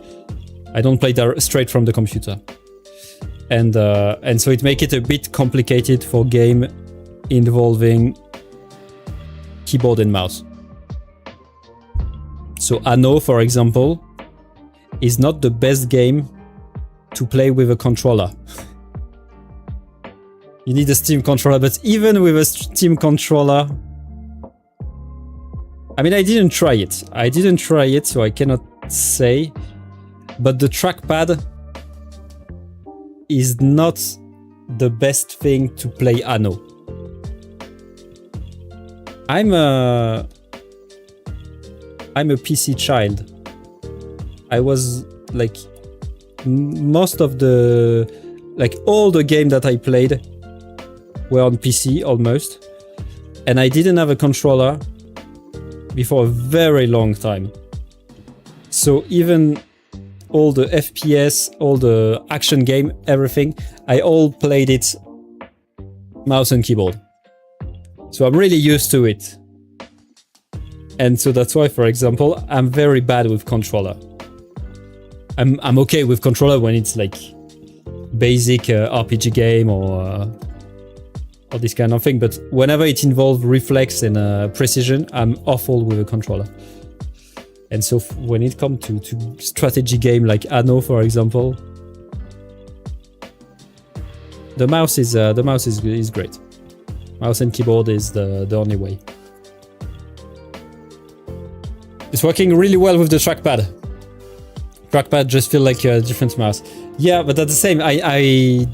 I don't play straight from the computer, and so it makes it a bit complicated for game involving keyboard and mouse. So Anno, for example, is not the best game to play with a controller. You need a Steam controller, but even with a Steam controller... I mean, I didn't try it, so I cannot say. But the trackpad is not the best thing to play Anno. I'm a PC child. I was like most of all the games that I played were on PC almost, and I didn't have a controller before a very long time. So even all the FPS, all the action game, everything, I all played it mouse and keyboard. So I'm really used to it. And so that's why, for example, I'm very bad with controller. I'm okay with controller when it's like basic RPG game or this kind of thing, but whenever it involves reflex and precision, I'm awful with a controller. And so when it comes to strategy game like Anno, for example, The mouse is great. Mouse and keyboard is the only way. It's working really well with the trackpad. Trackpad just feel like a different mouse. Yeah, but at the same, I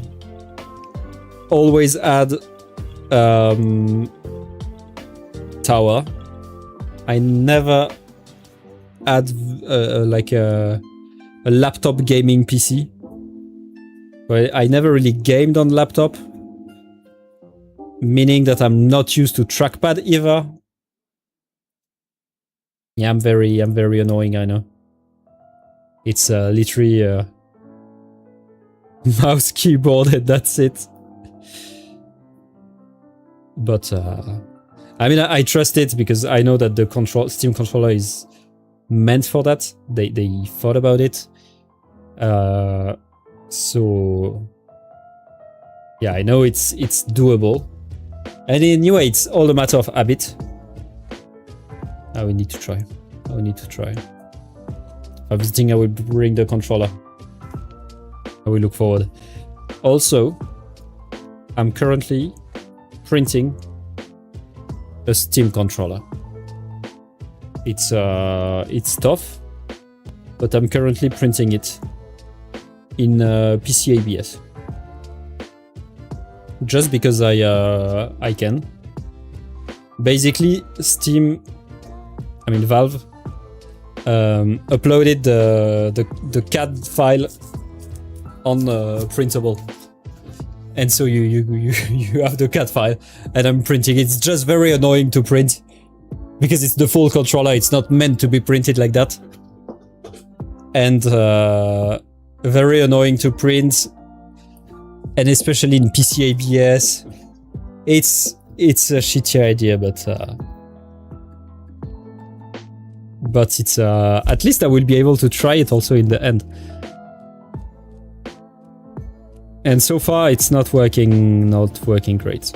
always add tower. I never add like a laptop gaming PC. But I never really gamed on laptop, meaning that I'm not used to trackpad either. Yeah, I'm very annoying, I know. It's literally mouse, keyboard, and that's it. But I mean, I trust it because I know that the Steam controller is meant for that. They thought about it. So yeah, I know it's doable. And anyway, it's all a matter of habit. Now we need to try. I'm visiting, I will bring the controller. I will look forward. Also, I'm currently printing a Steam controller. It's tough, but I'm currently printing it in PC ABS. Just because I can. Basically, Valve uploaded the CAD file on printable, and so you have the CAD file, and I'm printing. It's just very annoying to print because it's the full controller. It's not meant to be printed like that, and very annoying to print, and especially in PC ABS. It's a shitty idea, but it's at least I will be able to try it also in the end. And so far it's not working great.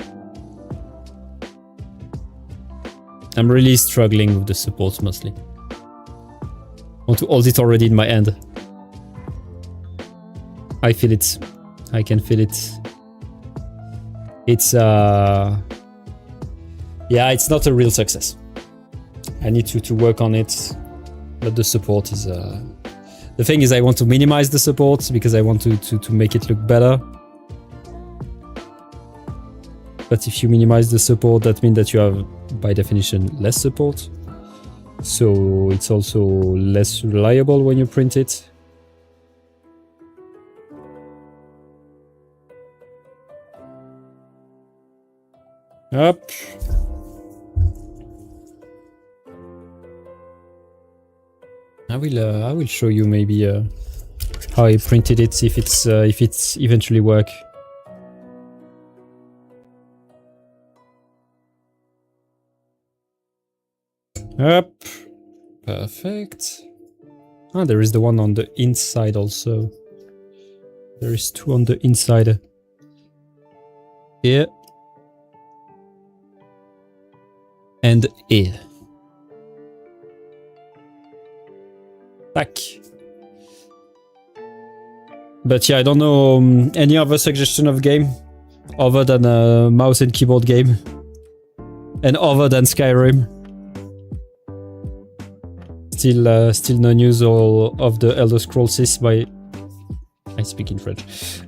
I'm really struggling with the support mostly. I want to hold it already in my hand. I feel it. I can feel it. It's yeah, it's not a real success. I need to work on it, but the support is the thing is I want to minimize the support because I want to make it look better. But if you minimize the support, that means that you have by definition less support. So it's also less reliable when you print it. Up. I will show you maybe how I printed it if it's eventually work. Up. Perfect. Ah, there is the one on the inside also. There is two on the inside. Here. And here. Back. But yeah, I don't know any other suggestion of game other than a mouse and keyboard game and other than Skyrim. Still no news of the Elder Scrolls 6 by... I speak in French.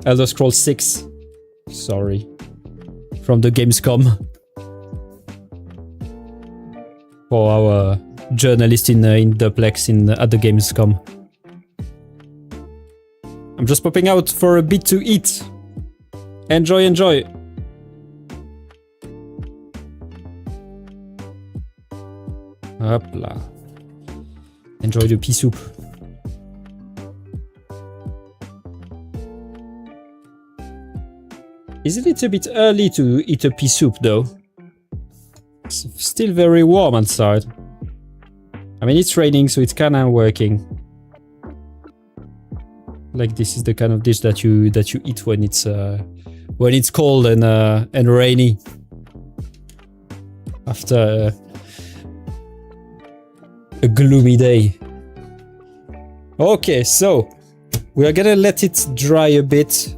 Elder Scrolls 6. Sorry. From the Gamescom. For our journalist in Duplex at the Gamescom. I'm just popping out for a bit to eat. Enjoy, enjoy. Hopla. Enjoy the pea soup. Isn't it a bit early to eat a pea soup though? It's still very warm outside. I mean, it's raining, so it's kind of working. Like this is the kind of dish that you eat when it's cold and rainy. After a gloomy day. Okay, so we are gonna let it dry a bit,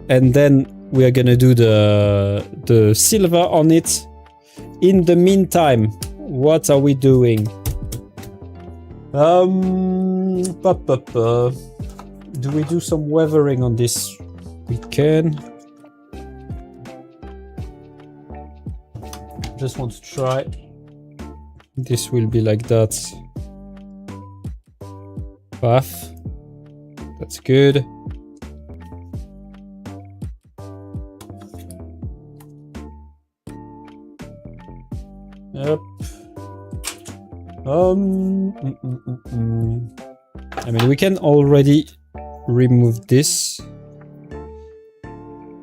and then we are gonna do the silver on it. In the meantime, what are we doing? Do we do some weathering on this? We can. Just want to try. This will be like that. Path. That's good. Yep. I mean, we can already remove this.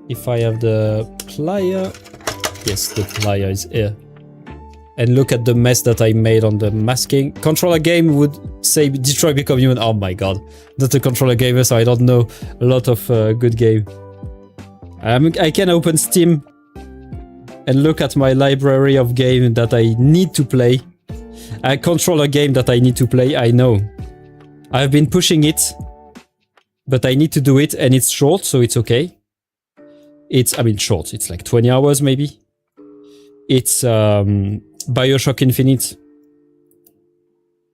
If I have the plier. Yes, the plier is here. And look at the mess that I made on the masking. Controller game would say Detroit Become Human. Oh my god. Not a controller gamer, so I don't know a lot of good game. I can open Steam and look at my library of games that I need to play. A controller game that I need to play, I know. I've been pushing it, but I need to do it, and it's short, so it's okay. I mean short, it's like 20 hours maybe. It's Bioshock Infinite.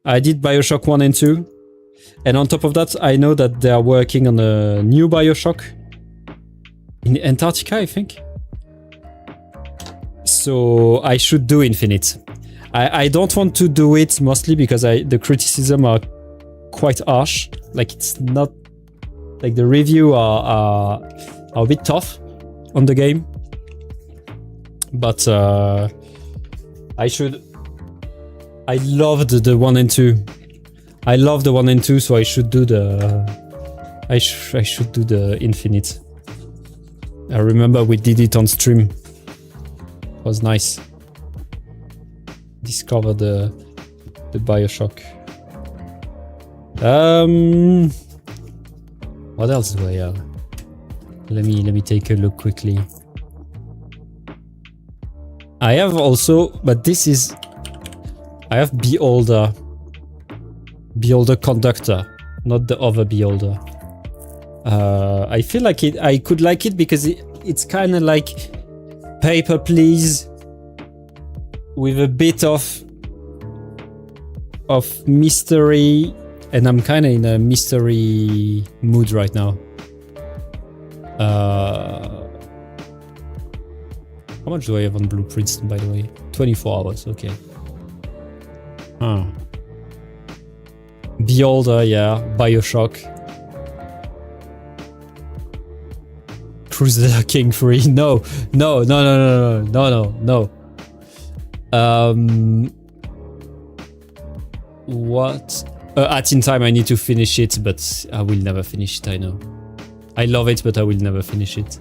I did Bioshock 1 and 2. And on top of that, I know that they are working on a new Bioshock. In Antarctica, I think. So I should do Infinite. I don't want to do it mostly because the criticism are quite harsh. Like it's not... Like the review are a bit tough on the game. But I should... I loved the 1 and 2. I love the 1 and 2, so I should do the... I should do the Infinite. I remember we did it on stream. It was nice. Discover the Bioshock. What else do I have? Let me take a look quickly. I have also, but this is... I have Beholder. Beholder Conductor, not the other Beholder. I feel like I could like it because it's kind of like Paper Please with a bit of mystery, and I'm kind of in a mystery mood right now. How much do I have on blueprints, by the way? 24 hours, okay. Huh. Beholder, yeah. Bioshock. Crusader King 3. No. What? At In Time, I need to finish it, but I will never finish it, I know. I love it, but I will never finish it.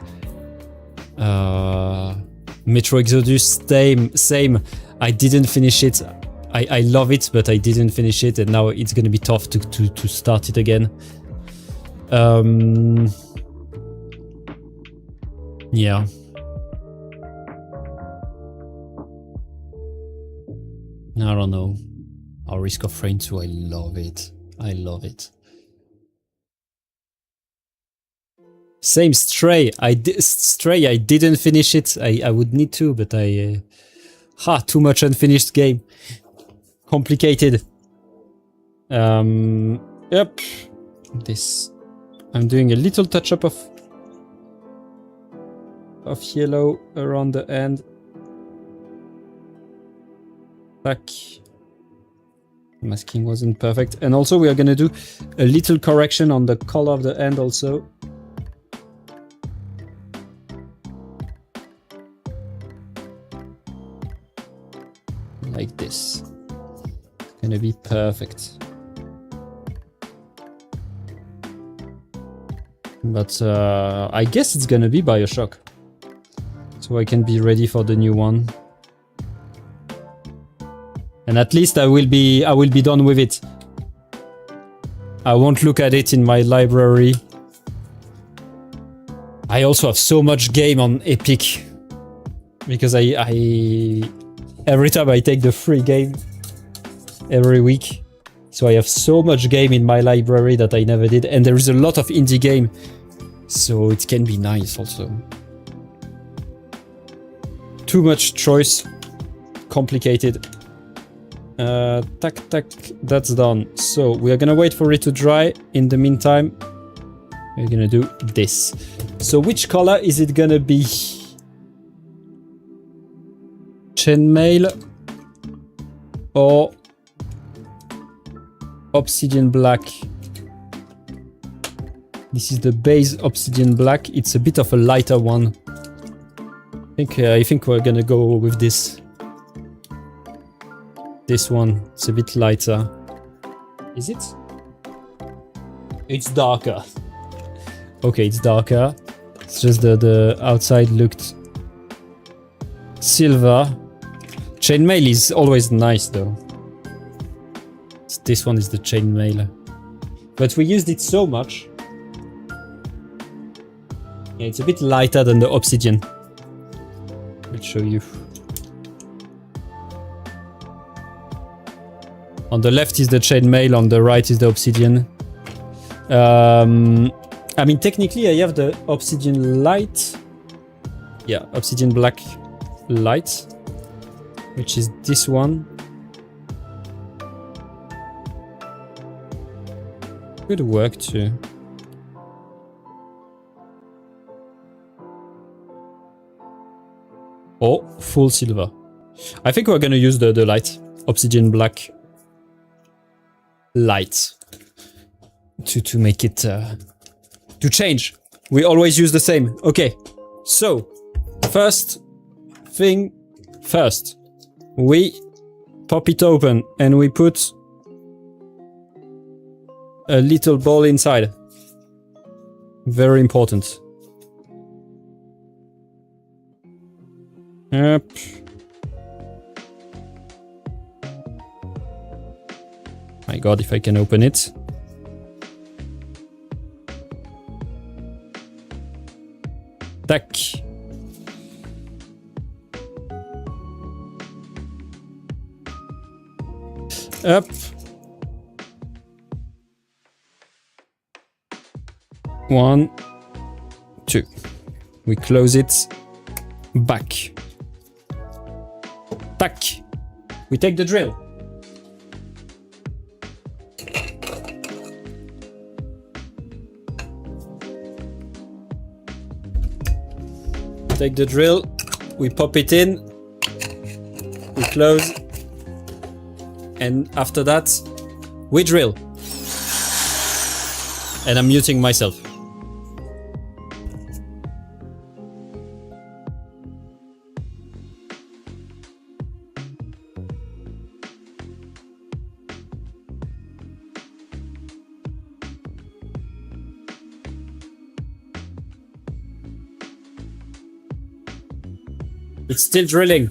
Metro Exodus, same. I didn't finish it. I love it, but I didn't finish it, and now it's gonna be tough to start it again. Yeah. I don't know. Our Risk of Rain 2, I love it. I love it. Same Stray. Stray, I didn't finish it. I would need to, but too much unfinished game. Complicated. Yep. This. I'm doing a little touch-up of yellow around the end. Back. Masking wasn't perfect. And also we are gonna do a little correction on the color of the end also. Like this. It's gonna be perfect. But I guess it's gonna be Bioshock. So I can be ready for the new one. And at least I will be done with it. I won't look at it in my library. I also have so much game on Epic. Because every time I take the free game every week. So I have so much game in my library that I never did. And there is a lot of indie game. So it can be nice also. too much choice. Complicated. Tack, tack, that's done. So we are gonna wait for it to dry. In the meantime, we're gonna do this. So which color is it gonna be? Chainmail or obsidian black? This is the base obsidian black. It's a bit of a lighter one. I think we're gonna go with this. This one, it's a bit lighter. Is it? It's darker. Okay, it's darker. It's just the outside looked silver. Chainmail is always nice though. This one is the chainmail. But we used it so much. Yeah, it's a bit lighter than the obsidian. I'll show you. On the left is the chainmail, on the right is the obsidian. I mean, technically I have the obsidian light. Yeah, obsidian black light, which is this one. Could work too. Or full silver. I think we're gonna use the light. Obsidian black light. To make it... to change. We always use the same. Okay. So, first thing first. We pop it open and we put a little ball inside. Very important. Yep. My god, if I can open it. Tack. Up. One, two. We close it. Back. Tack. We take the drill. Take the drill. We pop it in. We close. And after that, we drill. And I'm muting myself. It's still drilling.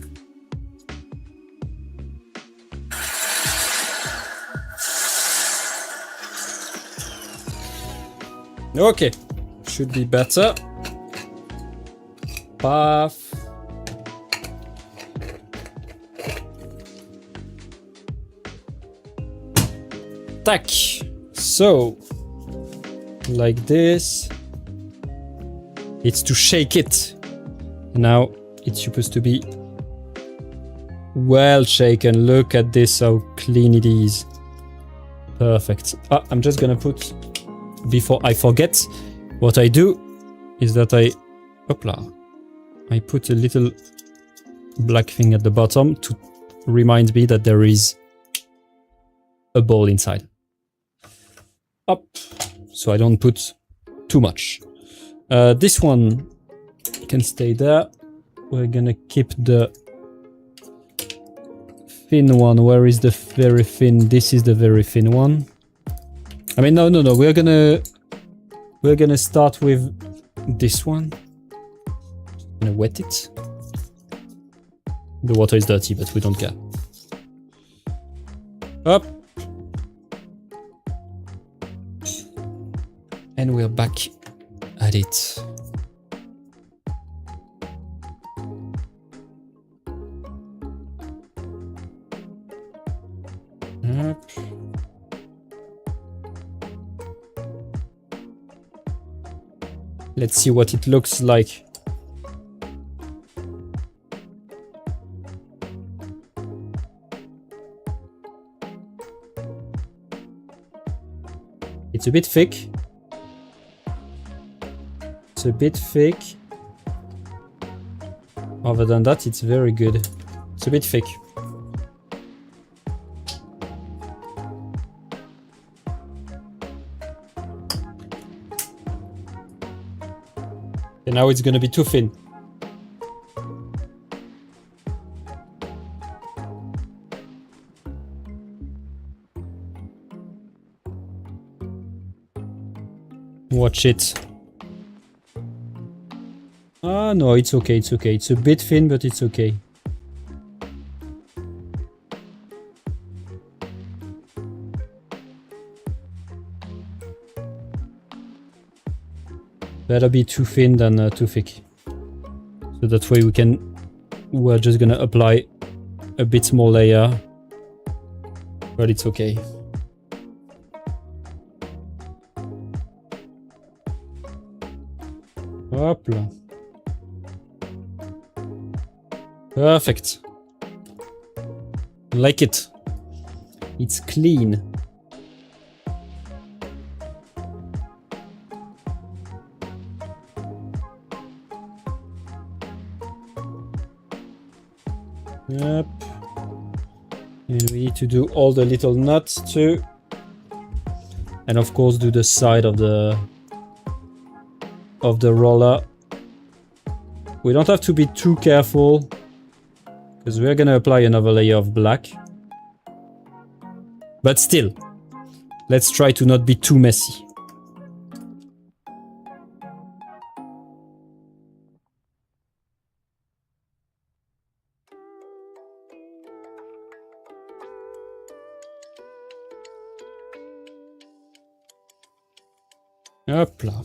Okay, should be better. Path. Tack. So, like this. It's to shake it. Now it's supposed to be well shaken. Look at this, how clean it is. Perfect. I'm just gonna put, before I forget, what I do is that I put a little black thing at the bottom to remind me that there is a ball inside. Up, so I don't put too much. This one can stay there. We're gonna keep the thin one. Where is the very thin? This is the very thin one. I mean, no. We're gonna start with this one. I'm gonna wet it. The water is dirty, but we don't care. Up. And we're back at it. Up. Let's see what it looks like. it's a bit thick. It's a bit thick. Other than that, it's very good. It's a bit thick. And now it's gonna be too thin. Watch it. Ah, no, it's okay, it's okay. It's a bit thin, but it's okay. Better be too thin than too thick. So that way we're just gonna apply a bit more layer, but it's okay. Hopla. Perfect. Like it. It's clean. Yep. And we need to do all the little nuts too. And of course do the side of the roller. We don't have to be too careful because we're gonna apply another layer of black. But still, let's try to not be too messy. Hopla.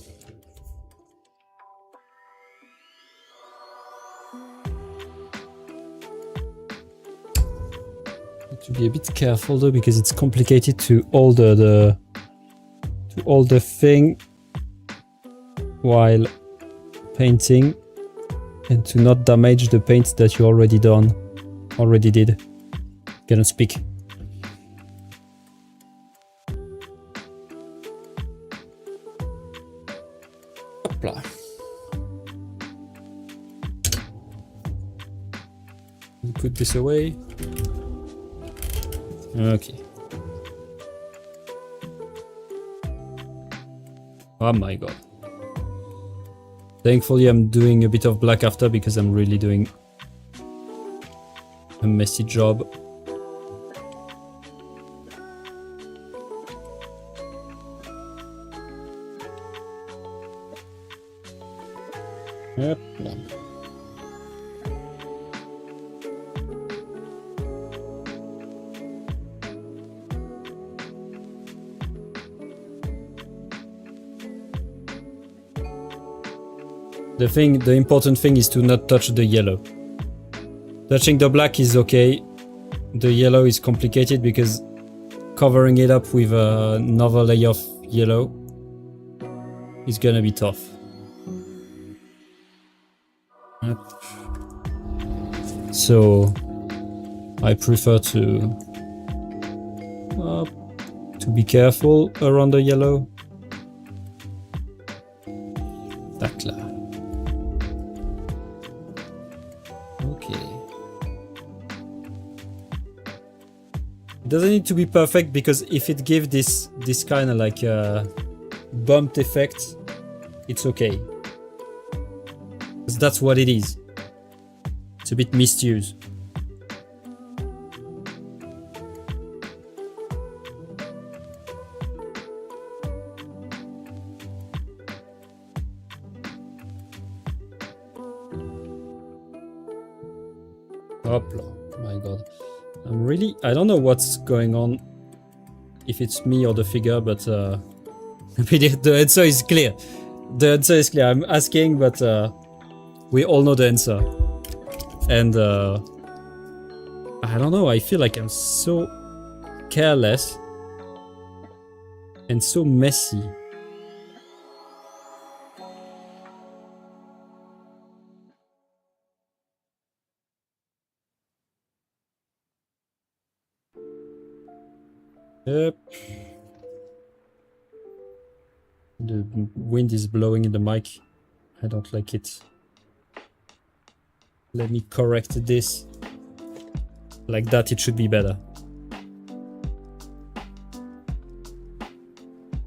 Need to be a bit careful though, because it's complicated to alter the thing while painting, and to not damage the paint that you already did. Cannot speak. Hopla. Put this away. Okay. Oh my god. Thankfully I'm doing a bit of black after, because I'm really doing a messy job. Yep. The important thing is to not touch the yellow. Touching the black is okay. The yellow is complicated because covering it up with another layer of yellow is gonna be tough. Yep. So I prefer to be careful around the yellow. Tac là. Okay. It doesn't need to be perfect, because if it gives this kind of like bumped effect, it's okay. Because that's what it is. It's a bit misuse. Hopla. My god. I don't know what's going on, if it's me or the figure, but the answer is clear. The answer is clear. I'm asking, but we all know the answer. And I don't know, I feel like I'm so careless and so messy. Yep. The wind is blowing in the mic. I don't like it. Let me correct this. Like that, it should be better.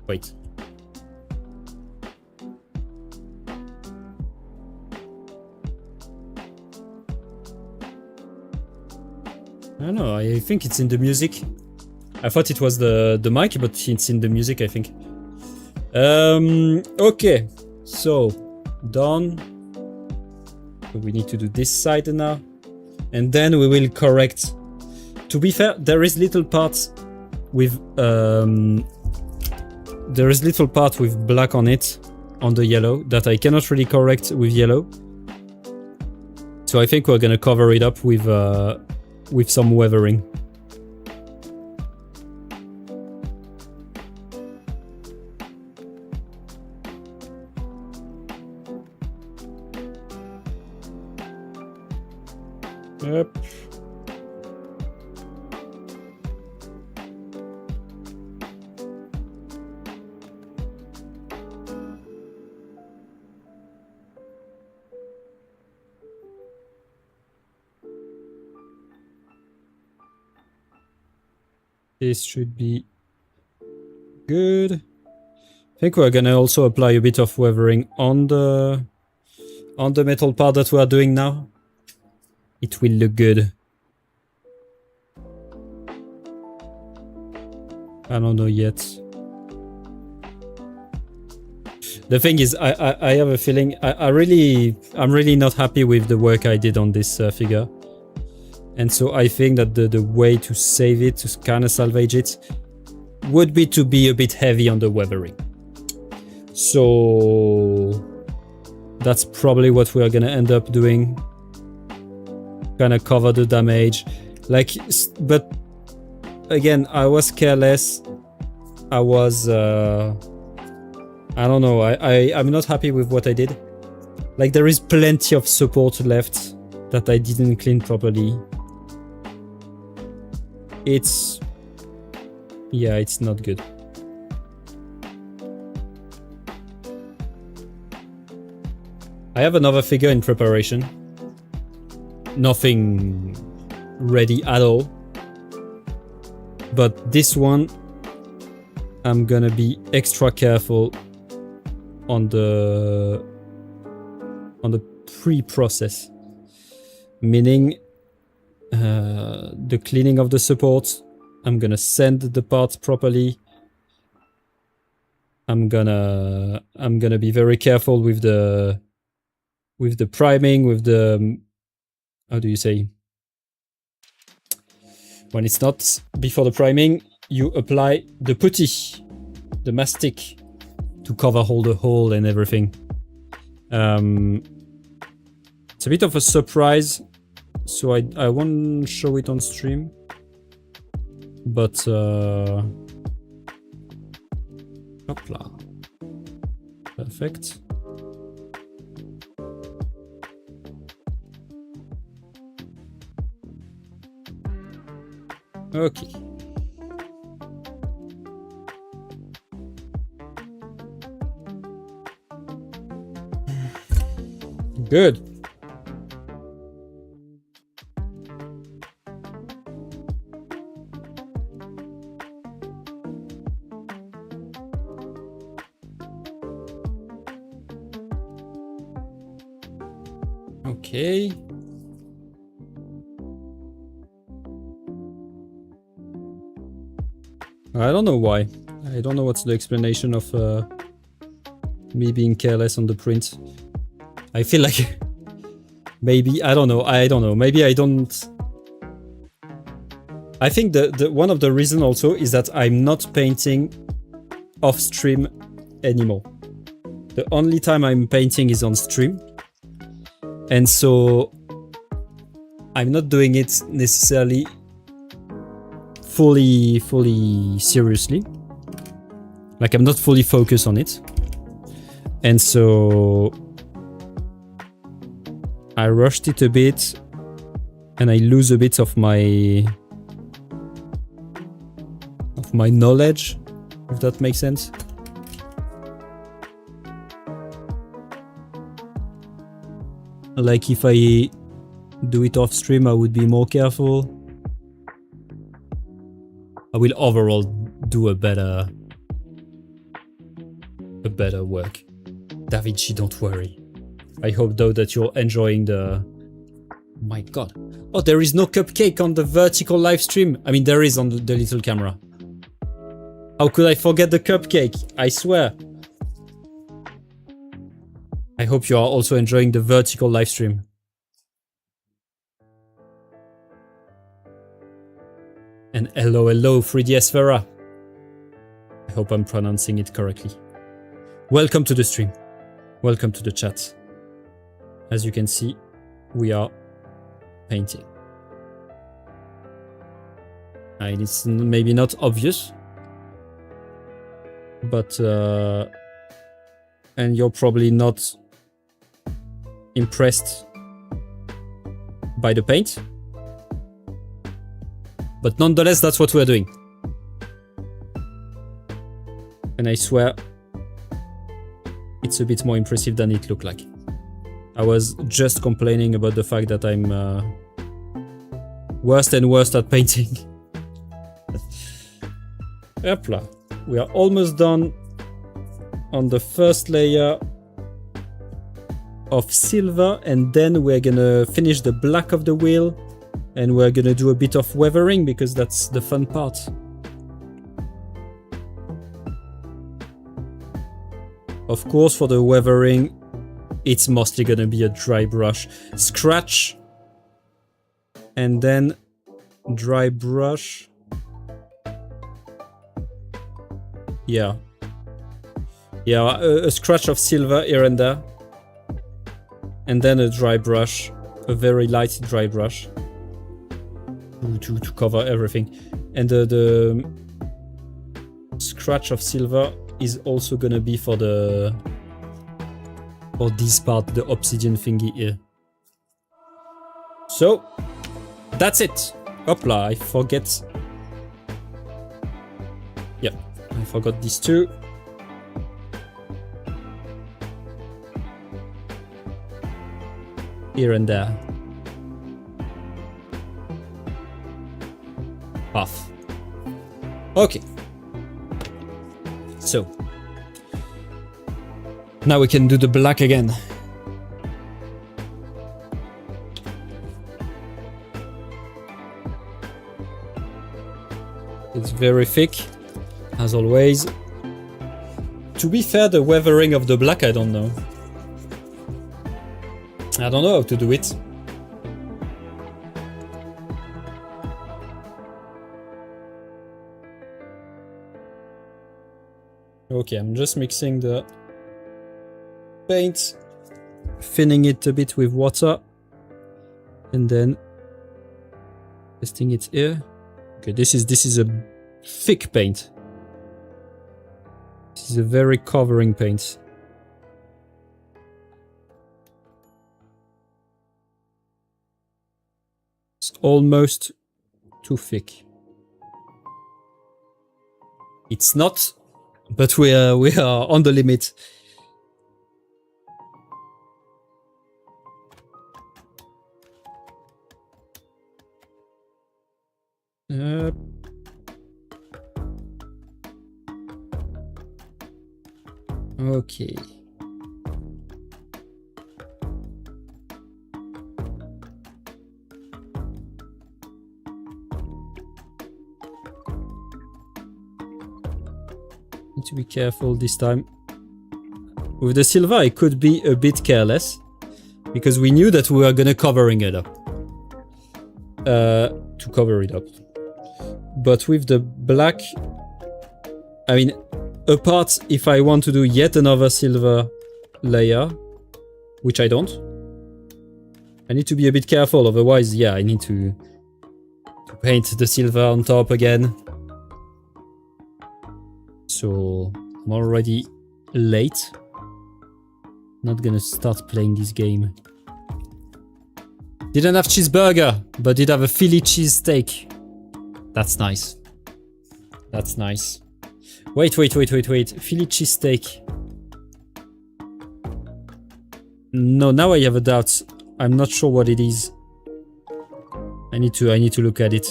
Wait. I don't know, I think it's in the music. I thought it was the mic, but it's in the music, I think. Okay, so done. We need to do this side now, and then we will correct. To be fair, there is little parts with black on it, on the yellow, that I cannot really correct with yellow. So I think we're gonna cover it up with some weathering. Yep. This should be good. I think we're gonna also apply a bit of weathering on the metal part that we are doing now. It will look good. I don't know yet. The thing is, I have a feeling I'm really not happy with the work I did on this figure. And so I think that the way to save it, to kind of salvage it, would be to be a bit heavy on the weathering. So that's probably what we are gonna end up doing. Kind of cover the damage. Like, but again, I was careless. I was, I don't know, I'm not happy with what I did. Like, there is plenty of support left that I didn't clean properly. Yeah, it's not good. I have another figure in preparation. Nothing ready at all. But this one, I'm gonna be extra careful on the pre-process. Meaning, the cleaning of the support, I'm gonna sand the parts properly. I'm gonna be very careful with the priming, with the, how do you say? When it's not before the priming, you apply the putty, the mastic, to cover all the hole and everything. It's a bit of a surprise, so I won't show it on stream. But hopla. Perfect. Okay. Good. Okay. I don't know why. I don't know what's the explanation of me being careless on the print. I feel like maybe, I don't know, maybe I don't. I think the one of the reasons also is that I'm not painting off stream anymore. The only time I'm painting is on stream. And so I'm not doing it necessarily fully seriously. Like, I'm not fully focused on it. And so I rushed it a bit and I lose a bit of my knowledge, if that makes sense. Like if I do it off stream, I would be more careful. I will overall do a better work. Davichi, don't worry. I hope though that you're enjoying the... My god. Oh, there is no cupcake on the vertical live stream. I mean, there is on the little camera. How could I forget the cupcake? I swear. I hope you are also enjoying the vertical live stream. And hello, 3DS Vera. I hope I'm pronouncing it correctly. Welcome to the stream. Welcome to the chat. As you can see, we are painting. And it's maybe not obvious, but and you're probably not impressed by the paint, but nonetheless, that's what we're doing. And I swear, it's a bit more impressive than it looked like. I was just complaining about the fact that I'm worse and worse at painting. Hopla. We are almost done on the first layer of silver, and then we're gonna finish the black of the wheel, and we're gonna do a bit of weathering because that's the fun part. Of course, for the weathering, it's mostly gonna be a dry brush. Scratch, and then dry brush. Yeah. Yeah, a scratch of silver here and there. And then a dry brush, a very light dry brush to cover everything. And the scratch of silver is also gonna be for this part, the obsidian thingy here. So that's it. Hopla, I forget. Yeah, I forgot these two. Here and there. Off. Okay. So. Now we can do the black again. It's very thick, as always. To be fair, the weathering of the black, I don't know. I don't know how to do it. Okay, I'm just mixing the paint, thinning it a bit with water, and then testing it here. Okay, this is a thick paint. This is a very covering paint. It's almost too thick. It's not, but we are on the limit. Okay. Need to be careful this time. With the silver, I could be a bit careless because we knew that we were gonna covering it up. To cover it up. But with the black, I mean, apart if I want to do yet another silver layer, which I don't, I need to be a bit careful, otherwise, yeah, I need to paint the silver on top again. So, I'm already late. Not gonna start playing this game. Didn't have cheeseburger, but did have a Philly cheesesteak. That's nice. That's nice. Wait. Philly cheesesteak. No, now I have a doubt. I'm not sure what it is. I need to look at it.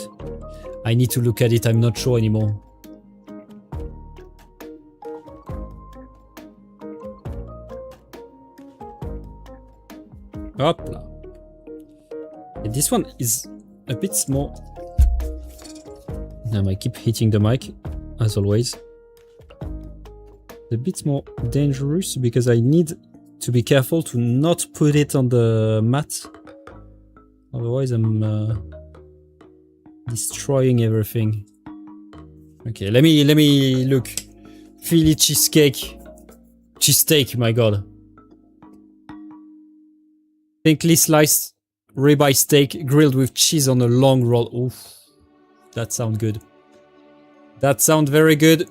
I need to look at it. I'm not sure anymore. Hopla. And this one is a bit small. I keep hitting the mic, as always. A bit more dangerous because I need to be careful to not put it on the mat. Otherwise, I'm destroying everything. Okay, let me look. Philly cheesesteak, my god. Thickly sliced ribeye steak grilled with cheese on a long roll. Oof, that sounds good. That sounds very good.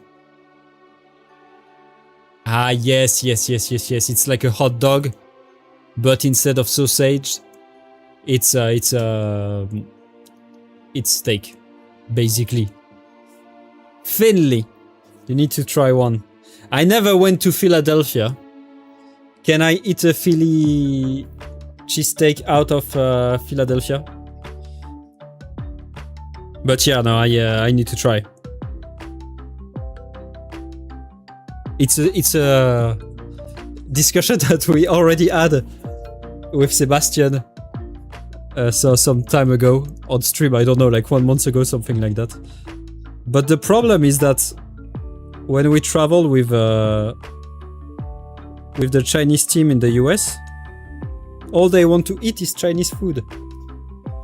Ah, yes. It's like a hot dog, but instead of sausage, it's steak, basically. Finley, you need to try one. I never went to Philadelphia. Can I eat a Philly cheesesteak out of Philadelphia? But yeah, no, I need to try. It's a discussion that we already had with Sebastian so some time ago on stream. I don't know, like 1 month ago, something like that. But the problem is that when we travel with the Chinese team in the US, all they want to eat is Chinese food.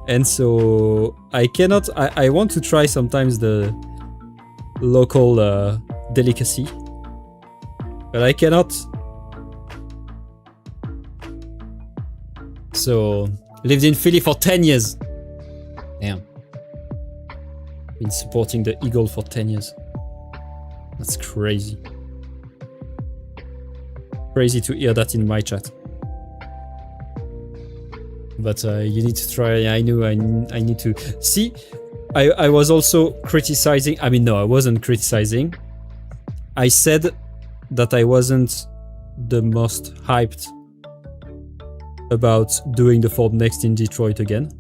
And so I cannot, I want to try sometimes the local delicacy, but I cannot. So, lived in Philly for 10 years. Damn. Been supporting the Eagle for 10 years. That's crazy. Crazy to hear that in my chat. But you need to try. I knew I need to. See, I was also criticizing. I mean, no, I wasn't criticizing. I said that I wasn't the most hyped about doing the Ford Next in Detroit again.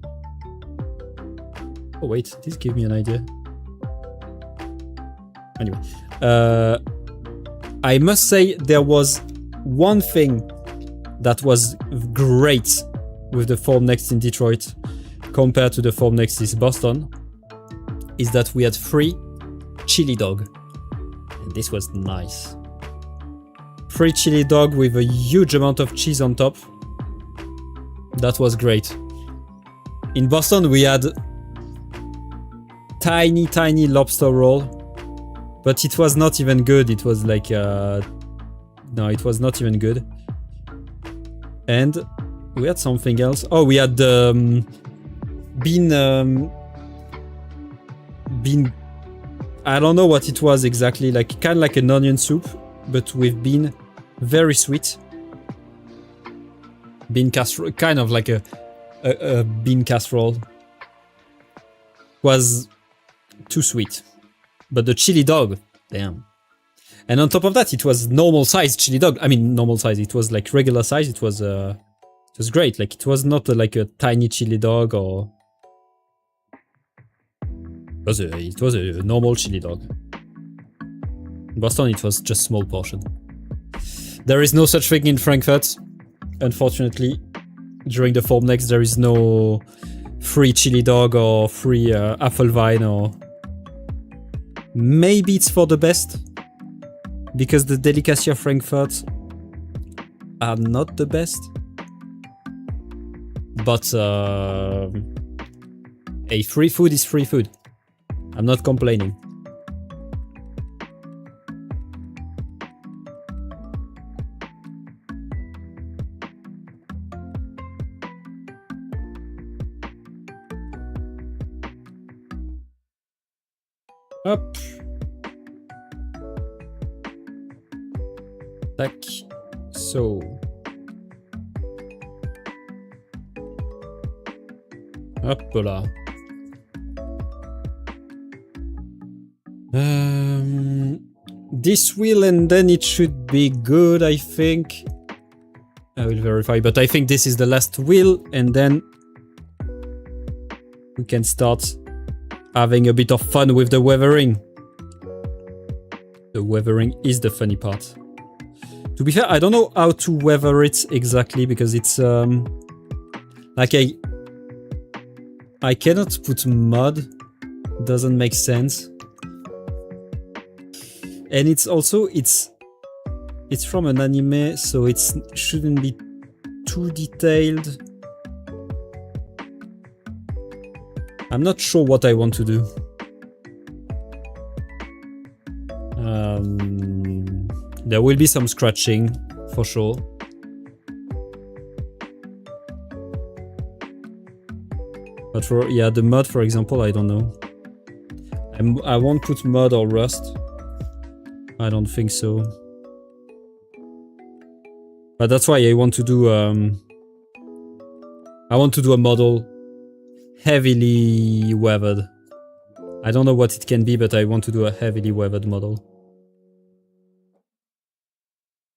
Oh wait, this gave me an idea. Anyway, I must say there was one thing that was great with the Ford Next in Detroit compared to the Ford Next in Boston, is that we had free chili dog. And this was nice. Free chili dog with a huge amount of cheese on top. That was great. In Boston we had tiny lobster roll, but it was not even good. It was like no, it was not even good. And we had something else. Oh, we had bean. I don't know what it was exactly. Like kind of like an onion soup, but with bean, very sweet. Bean casserole, kind of like a bean casserole. Was too sweet, but the chili dog, damn. And on top of that, it was normal size chili dog. I mean, normal size. It was like regular size. It was great. Like it was not like a tiny chili dog or. It was a normal chili dog. In Boston, it was just small portion. There is no such thing in Frankfurt, unfortunately. During the Ford Next, there is no free chili dog or free apple vine, or maybe it's for the best, because the delicacy of Frankfurt are not the best. But hey, free food is free food. I'm not complaining. Hop. Tac. So. Hop là. This will, and then it should be good, I think. I will verify, but I think this is the last wheel, and then we can start having a bit of fun with the weathering. The weathering is the funny part. To be fair, I don't know how to weather it exactly, because it's like I cannot put mud. Doesn't make sense. And it's also it's from an anime, so it shouldn't be too detailed. I'm not sure what I want to do. There will be some scratching for sure. But for the mud, for example, I don't know. I won't put mud or rust. I don't think so. But that's why I want to do a model heavily weathered. I don't know what it can be, but I want to do a heavily weathered model.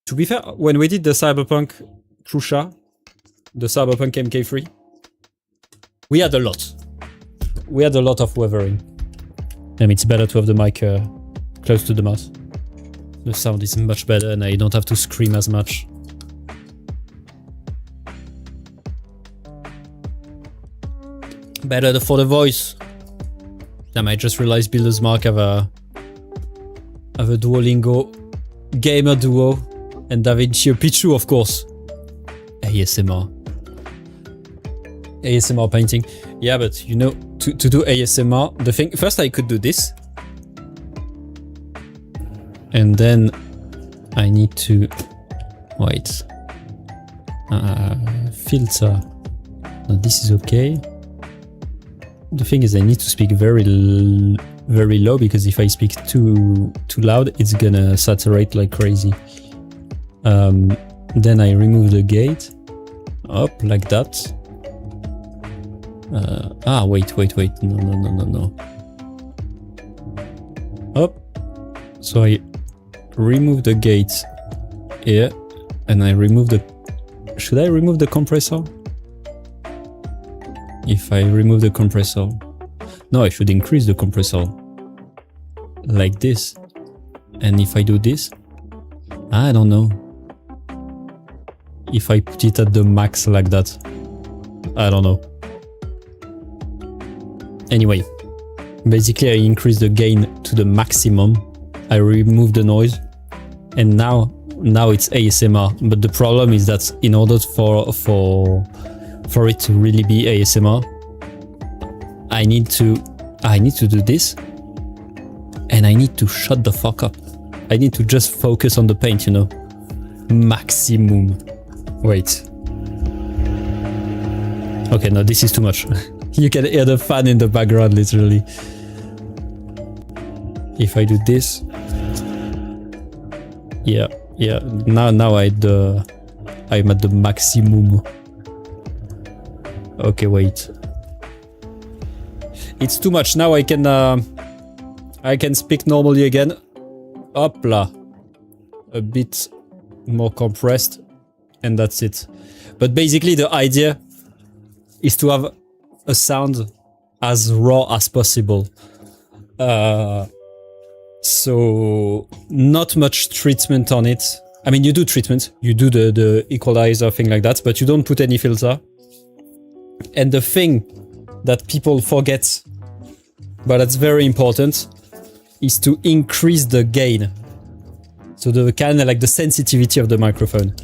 To be fair, when we did the Cyberpunk Krusha, the Cyberpunk MK3, we had a lot. We had a lot of weathering. And it's better to have the mic close to the mouth. The sound is much better and I don't have to scream as much. Better for the voice. Damn, I just realized Builder's Mark have a Duolingo gamer duo and DaVinci Pichu, of course. ASMR painting. Yeah, but you know, to do ASMR, the thing first I could do this, and then I need to wait. Filter. Now this is okay. The thing is, I need to speak very low, because if I speak too loud, it's gonna saturate like crazy. Then I remove the gate, up like that. Wait, no. Up. So I remove the gate here, and I remove the... Should I remove the compressor? If I remove the compressor... No, I should increase the compressor. Like this. And if I do this... I don't know. If I put it at the max like that. I don't know. Anyway. Basically I increase the gain to the maximum. I remove the noise. And now it's ASMR. But the problem is that in order for it to really be ASMR, I need to do this, and I need to shut the fuck up. I need to just focus on the paint, you know. Maximum. Wait. Okay, no, this is too much. You can hear the fan in the background, literally. If I do this, yeah. Now I'm at the maximum. Okay, wait. It's too much. Now I can speak normally again. Hopla. A bit more compressed, and that's it. But basically the idea is to have a sound as raw as possible. So not much treatment on it. I mean, you do treatment, you do the equalizer thing like that, but you don't put any filter. And the thing that people forget, but that's very important, is to increase the gain. So the kind of like the sensitivity of the microphone.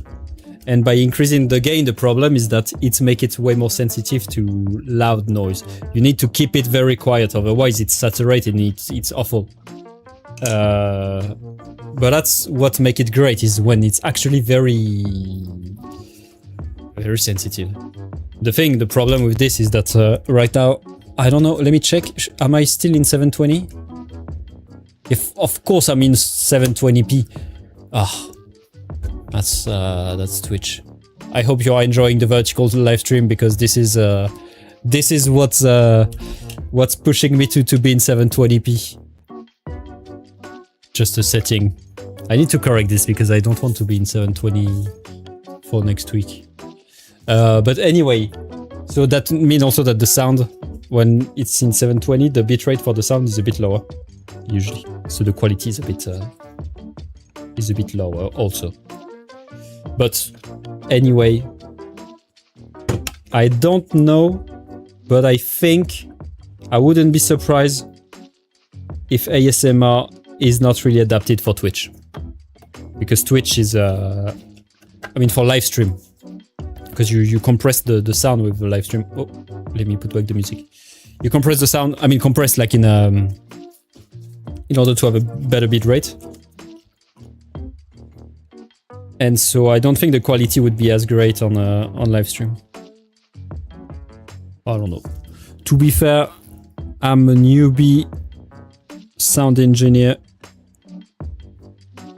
And by increasing the gain, the problem is that it makes it way more sensitive to loud noise. You need to keep it very quiet, otherwise it's saturated and it's awful. But that's what makes it great, is when it's actually very sensitive. The problem with this is that right now, I don't know, let me check. Am I still in 720? If of course I'm in 720p. That's Twitch. I hope you are enjoying the vertical live stream, because this is what's pushing me to be in 720p. Just a setting. I need to correct this because I don't want to be in 720 for next week. But anyway, so that means also that the sound, when it's in 720, the bitrate for the sound is a bit lower, usually. So the quality is a bit lower also. But anyway, I don't know, but I think I wouldn't be surprised if ASMR is not really adapted for Twitch. Because Twitch is, I mean, for live stream. Because you compress the sound with the live stream. Oh, let me put back the music. You compress the sound, I mean compress like in order to have a better bit rate. And so I don't think the quality would be as great on live stream. I don't know. To be fair, I'm a newbie sound engineer.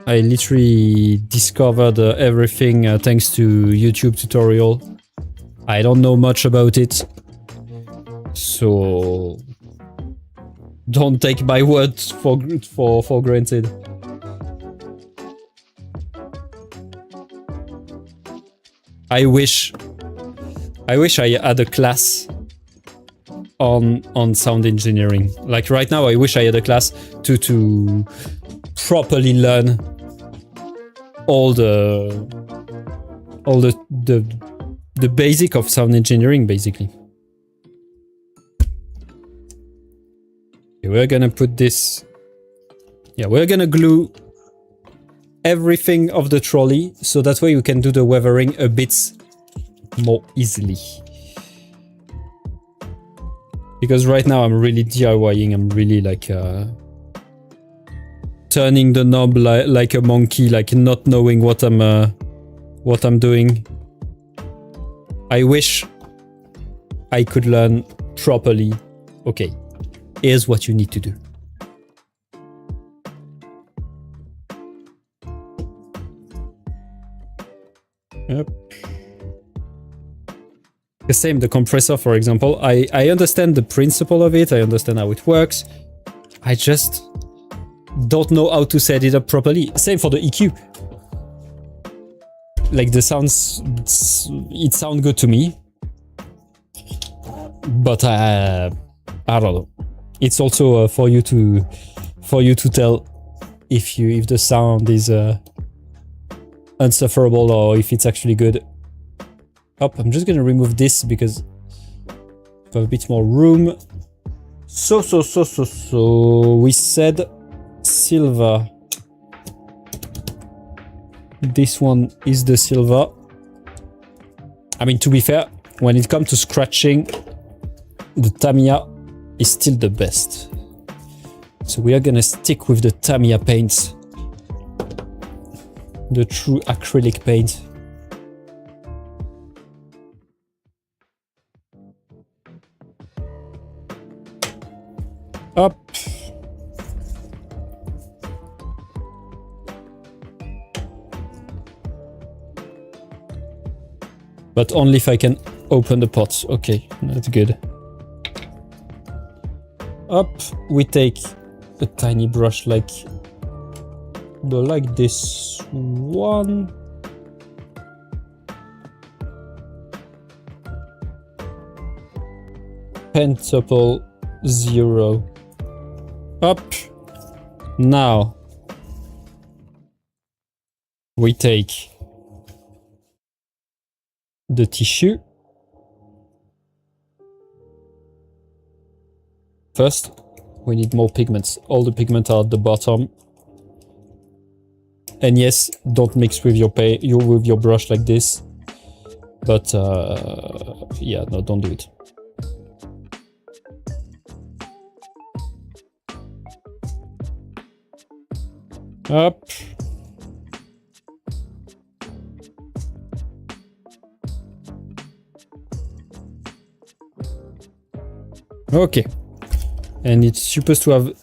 I literally discovered everything thanks to YouTube tutorial. I don't know much about it, so don't take my word for granted. I wish I had a class on sound engineering. Like right now, I wish I had a class to properly learn all the basic of sound engineering, basically. Okay, we're gonna put this. Yeah, we're gonna glue everything of the trolley, so that way you can do the weathering a bit more easily. Because right now I'm really DIYing, I'm really like turning the knob like a monkey, like not knowing what I'm doing. I wish I could learn properly. Okay, here's what you need to do. Yep. The same, the compressor, for example. I understand the principle of it, I understand how it works. I just don't know how to set it up properly. Same for the EQ. Like the sounds, it sounds good to me, but I don't know. It's also for you to tell if the sound is unsufferable or if it's actually good. Oh, I'm just gonna remove this because I have a bit more room. So we said silver. This one is the silver. I mean, to be fair, when it comes to scratching, the Tamiya is still the best. So we are gonna stick with the Tamiya paints, the true acrylic paint. Up. But only if I can open the pots. Okay, that's good. Up, we take a tiny brush like this one. Pentacle 0. Up. Now we take the tissue. First, we need more pigments. All the pigments are at the bottom. And yes, don't mix with your brush like this. But yeah, no, don't do it. Up. Okay. And it's supposed to have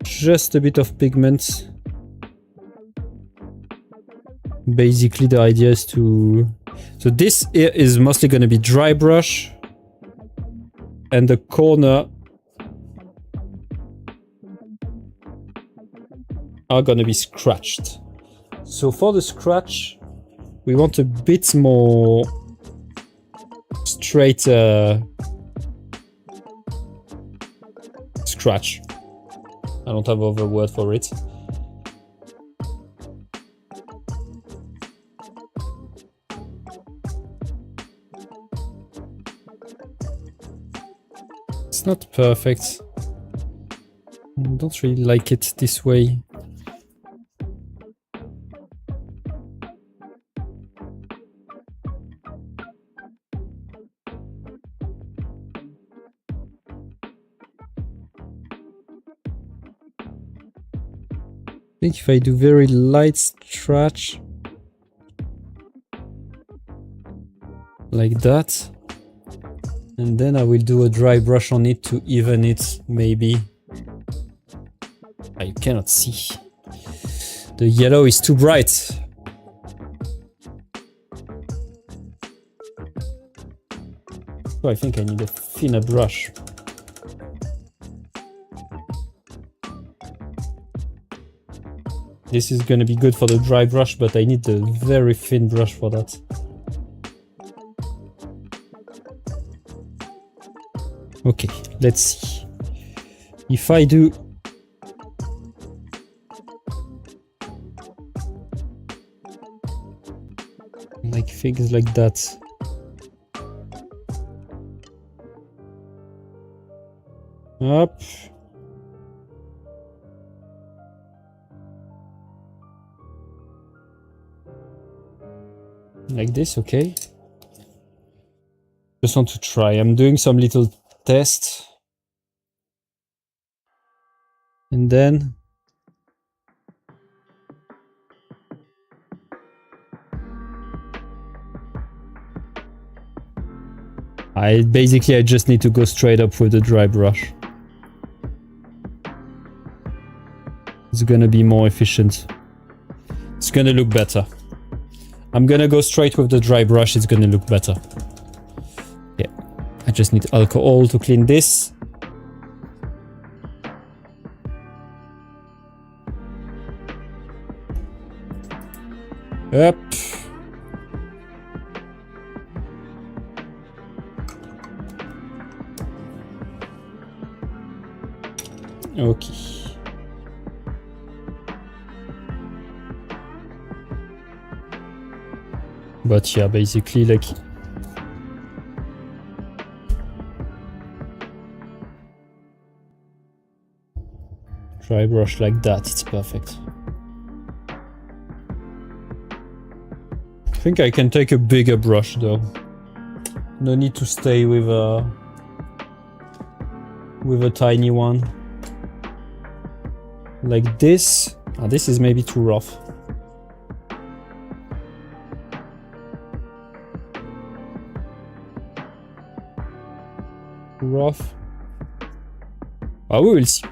just a bit of pigment. Basically, the idea is to... So this here is mostly going to be dry brush. And the corner are going to be scratched. So for the scratch, We want a bit more straight scratch. I don't have other word for it. It's not perfect. I don't really like it this way. I think if I do very light scratch like that, and then I will do a dry brush on it to even it, maybe. I cannot see. The yellow is too bright. So I think I need a thinner brush. This is gonna be good for the dry brush, but I need a very thin brush for that. Okay, let's see. If I do like things like that. Up. Like this, okay. Just want to try. I'm doing some little tests. And then I just need to go straight up with the dry brush. It's gonna be more efficient. It's gonna look better. I'm gonna go straight with the dry brush, it's gonna look better. Yeah, I just need alcohol to clean this. Up. Okay. But yeah, basically like dry brush like that, it's perfect. I think I can take a bigger brush though. No need to stay with a tiny one. Like this. Ah, this is maybe too rough. Rough. Oh, we will see.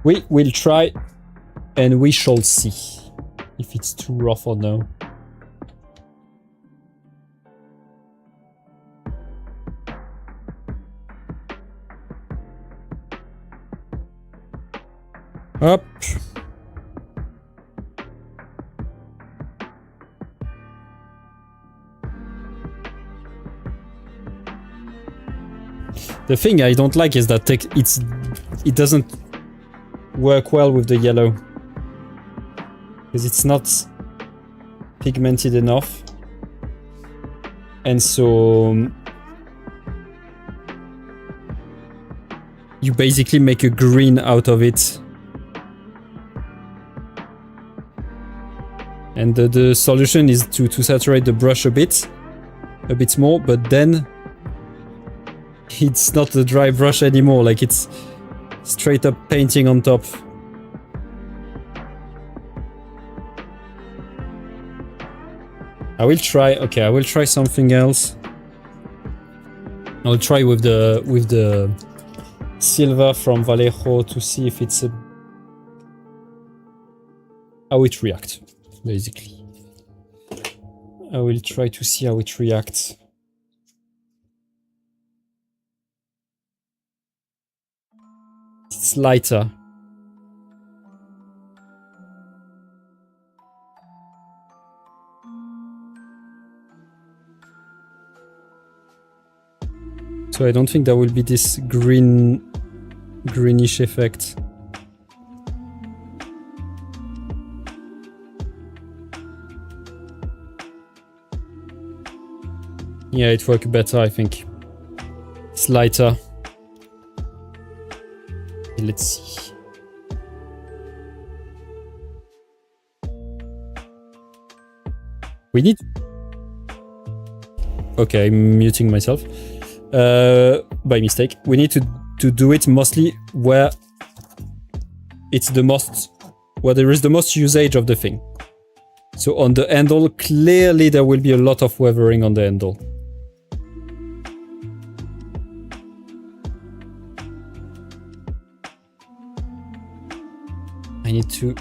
We will try and we shall see if it's too rough or no. Up. The thing I don't like is that it doesn't work well with the yellow because it's not pigmented enough, and so you basically make a green out of it. And the solution is to saturate the brush a bit more, but then it's not a dry brush anymore, like it's straight up painting on top. I will try something else. I'll try with the silver from Vallejo to see if it's how it reacts. Basically, I will try to see how it reacts. It's lighter. So I don't think there will be this greenish effect. Yeah, it worked better, I think. It's lighter. Let's see. We need... Okay, I'm muting myself. By mistake. We need to do it mostly where it's the most... where there is the most usage of the thing. So on the handle, clearly there will be a lot of weathering on the handle. I need to...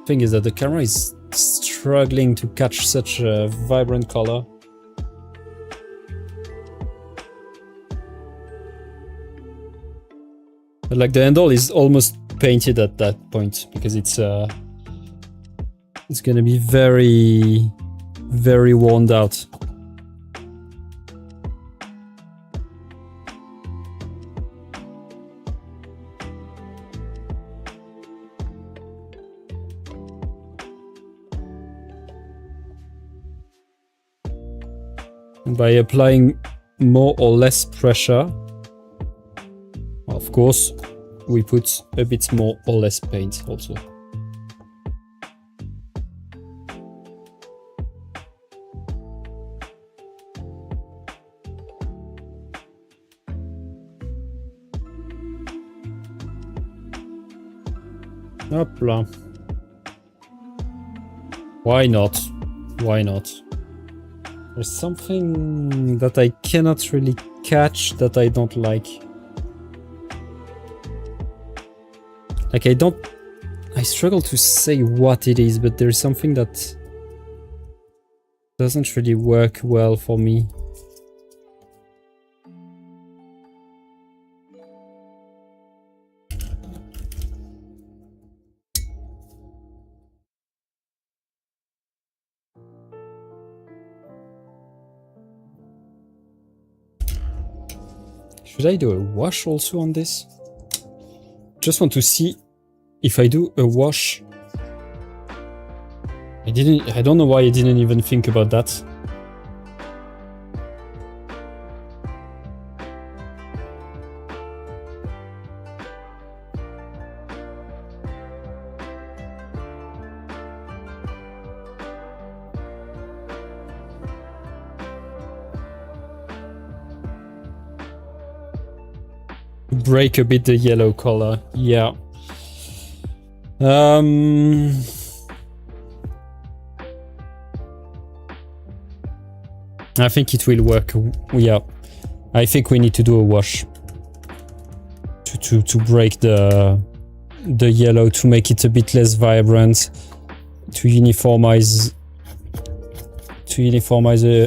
Thing is that the camera is struggling to catch such a vibrant color. But like the handle is almost painted at that point because it's gonna be very, very worn out. By applying more or less pressure, of course, we put a bit more or less paint also. Hopla. Why not? Why not? There's something that I cannot really catch that I don't like. Like I struggle to say what it is, but there's something that doesn't really work well for me. Should I do a wash also on this? Just want to see if I do a wash. I don't know why I didn't even think about that. Break a bit the yellow color, yeah. I think it will work, yeah. I think we need to do a wash to break the yellow, to make it a bit less vibrant, to uniformize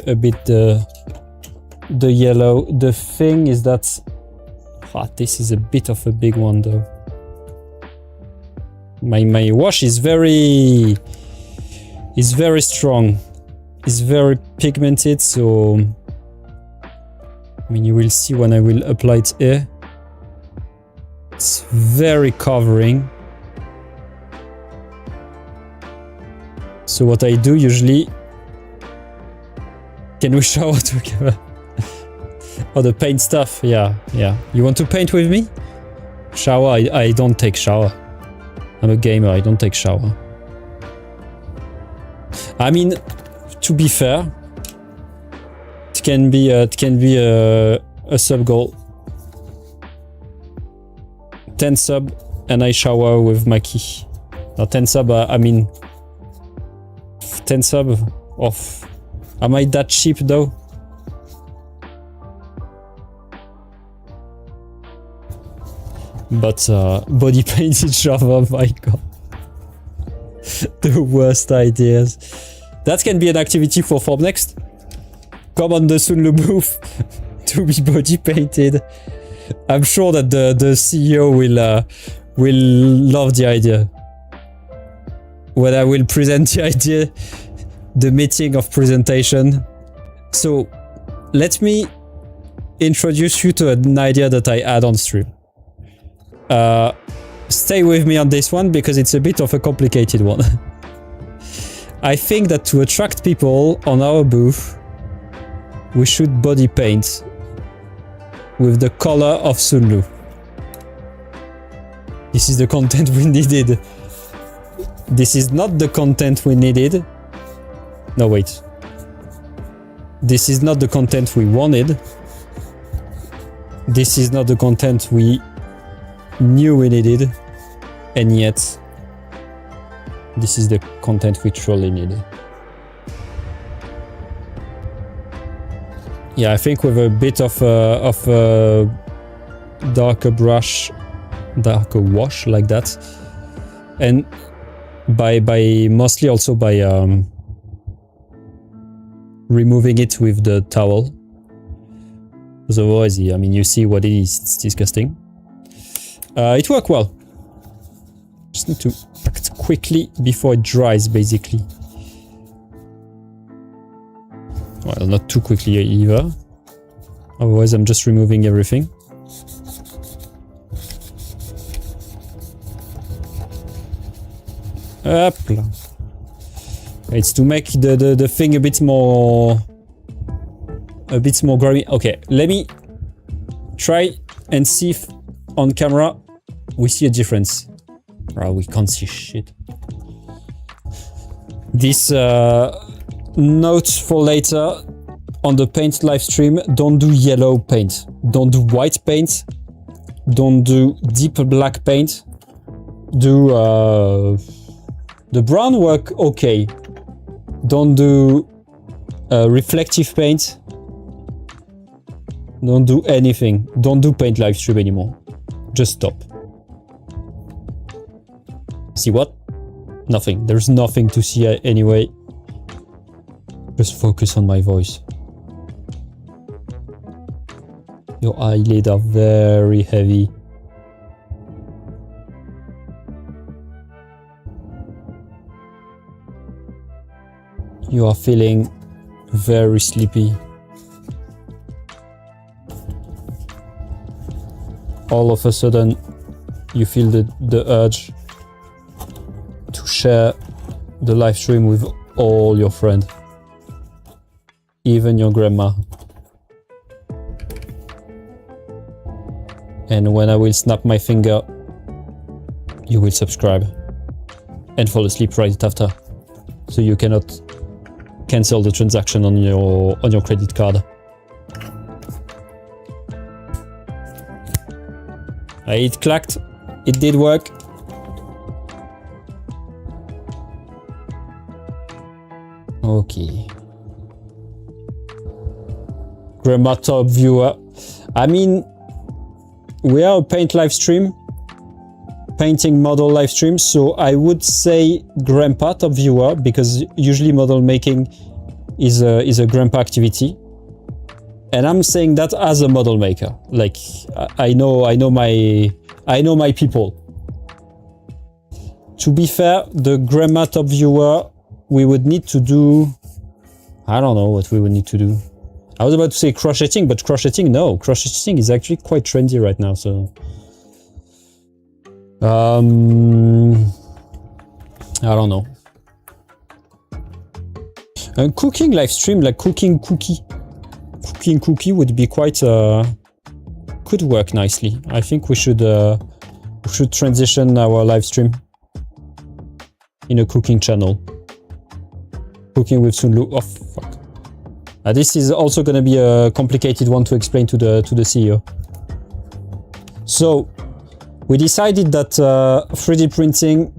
a bit the yellow. The thing is that this is a bit of a big one though. My wash is very strong. It's very pigmented, so I mean you will see when I will apply it here. It's very covering. So what I do usually... Can we shower together? Oh, the paint stuff, yeah. You want to paint with me? Shower, I don't take shower. I'm a gamer, I don't take shower. I mean, to be fair, it can be a sub goal. 10 sub and I shower with Maki. Now 10 sub, I mean 10 sub off. Am I that cheap though? But body painted shower, oh my god. The worst ideas. That can be an activity for Form Next. Come on the SUNLU booth to be body painted. I'm sure that the CEO will love the idea. When I will present the idea, the meeting of presentation. So let me introduce you to an idea that I had on stream. Stay with me on this one because it's a bit of a complicated one. I think that to attract people on our booth, we should body paint with the color of SUNLU. This is the content we needed. This is not the content we needed. No, wait. This is not the content we wanted. This is not the content we knew we needed. And yet, this is the content we truly needed. Yeah, I think with a bit of a darker brush, darker wash like that, and by mostly also by removing it with the towel. Otherwise, I mean, you see what it is. It's disgusting. It worked well. Just need to act quickly before it dries, basically. Well, not too quickly either. Otherwise, I'm just removing everything. Hopla. It's to make the thing a bit more grimy. Okay, let me try and see if on camera we see a difference. Oh, we can't see shit. This note for later on the paint live stream: don't do yellow paint, don't do white paint, don't do deep black paint. Do the brown work okay. Don't do reflective paint. Don't do anything. Don't do paint live stream anymore. Just stop. See what? Nothing. There's nothing to see anyway. Just focus on my voice. Your eyelids are very heavy. You are feeling very sleepy. All of a sudden, you feel the urge to share the live stream with all your friends, even your grandma. And when I will snap my finger, you will subscribe and fall asleep right after, so you cannot cancel the transaction on your credit card. It clacked. It did work. Okay. Grandma top viewer. I mean, we are a paint live stream, painting model live stream, so I would say grandpa top viewer, because usually model making is a grandpa activity. And I'm saying that as a model maker. Like, I know my people. To be fair, the grandma top viewer, we would need to do, I don't know what we would need to do. I was about to say crocheting, but crocheting, no. Crocheting is actually quite trendy right now, so. I don't know. A cooking live stream, like cooking cookie would be quite could work nicely. I think we should transition our live stream in a cooking channel. Cooking with SUNLU. Oh fuck. This is also going to be a complicated one to explain to the CEO. So we decided that 3D printing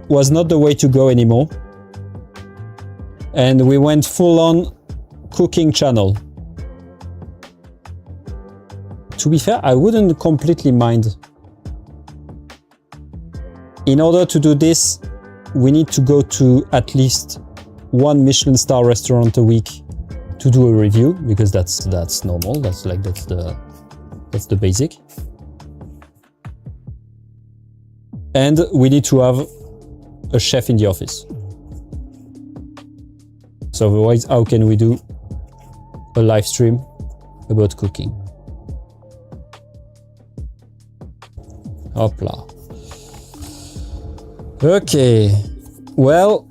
was not the way to go anymore, and we went full on cooking channel. To be fair, I wouldn't completely mind. In order to do this, we need to go to at least one Michelin star restaurant a week to do a review, because that's normal. That's the basic. And we need to have a chef in the office. So otherwise, how can we do a live stream about cooking? Hopla. Okay, well,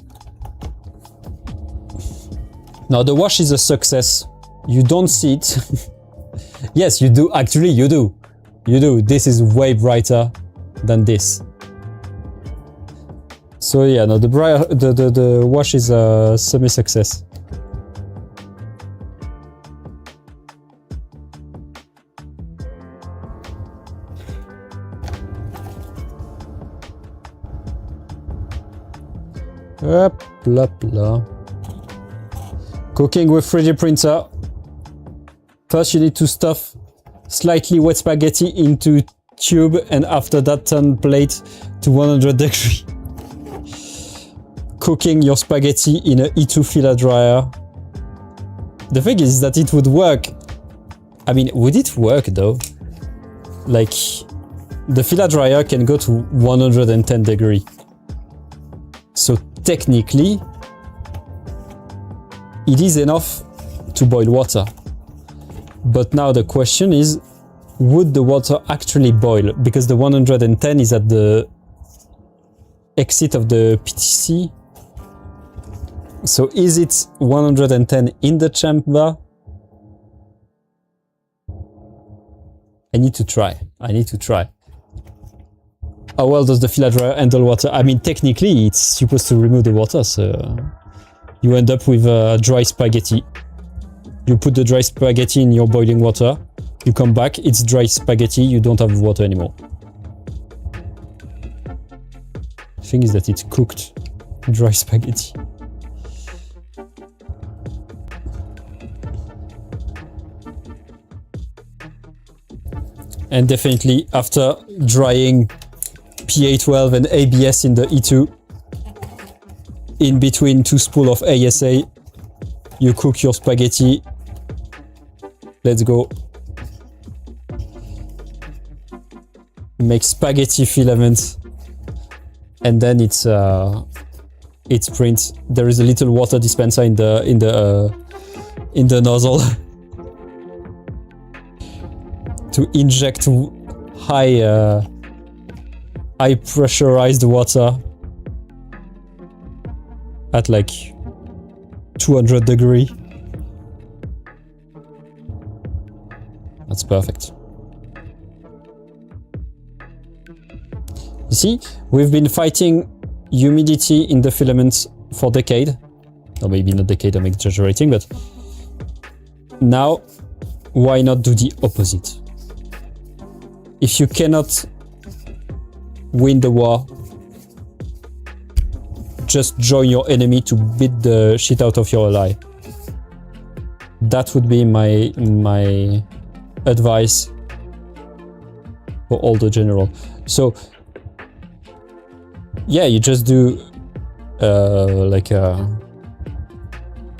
now the wash is a success. You don't see it. Yes, you do. Actually, you do. You do. This is way brighter than this. So yeah, no, the wash is a semi-success. Blah, blah. Cooking with 3D printer. First you need to stuff slightly wet spaghetti into tube and after that turn plate to 100 degrees. Cooking your spaghetti in a E2 filler dryer. The thing is that it would work. I mean, would it work though? Like, the filler dryer can go to 110 degrees. So technically, it is enough to boil water. But now the question is, would the water actually boil? Because the 110 is at the exit of the PTC. So is it 110 in the chamber? I need to try. How well does the filler dryer handle water? I mean, technically, it's supposed to remove the water, so you end up with dry spaghetti. You put the dry spaghetti in your boiling water, you come back, it's dry spaghetti, you don't have water anymore. The thing is that it's cooked dry spaghetti. And definitely after drying PA12 and ABS in the E2, in between 2 spools of ASA, you cook your spaghetti. Let's go. Make spaghetti filament, and then it's print. There is a little water dispenser in the nozzle to inject high pressurized water at like 200 degrees. That's perfect. You see, we've been fighting humidity in the filaments for decades. Or maybe not decade, I'm exaggerating, but now why not do the opposite? If you cannot win the war, just join your enemy to beat the shit out of your ally. That would be my advice for all the general. So yeah, you just do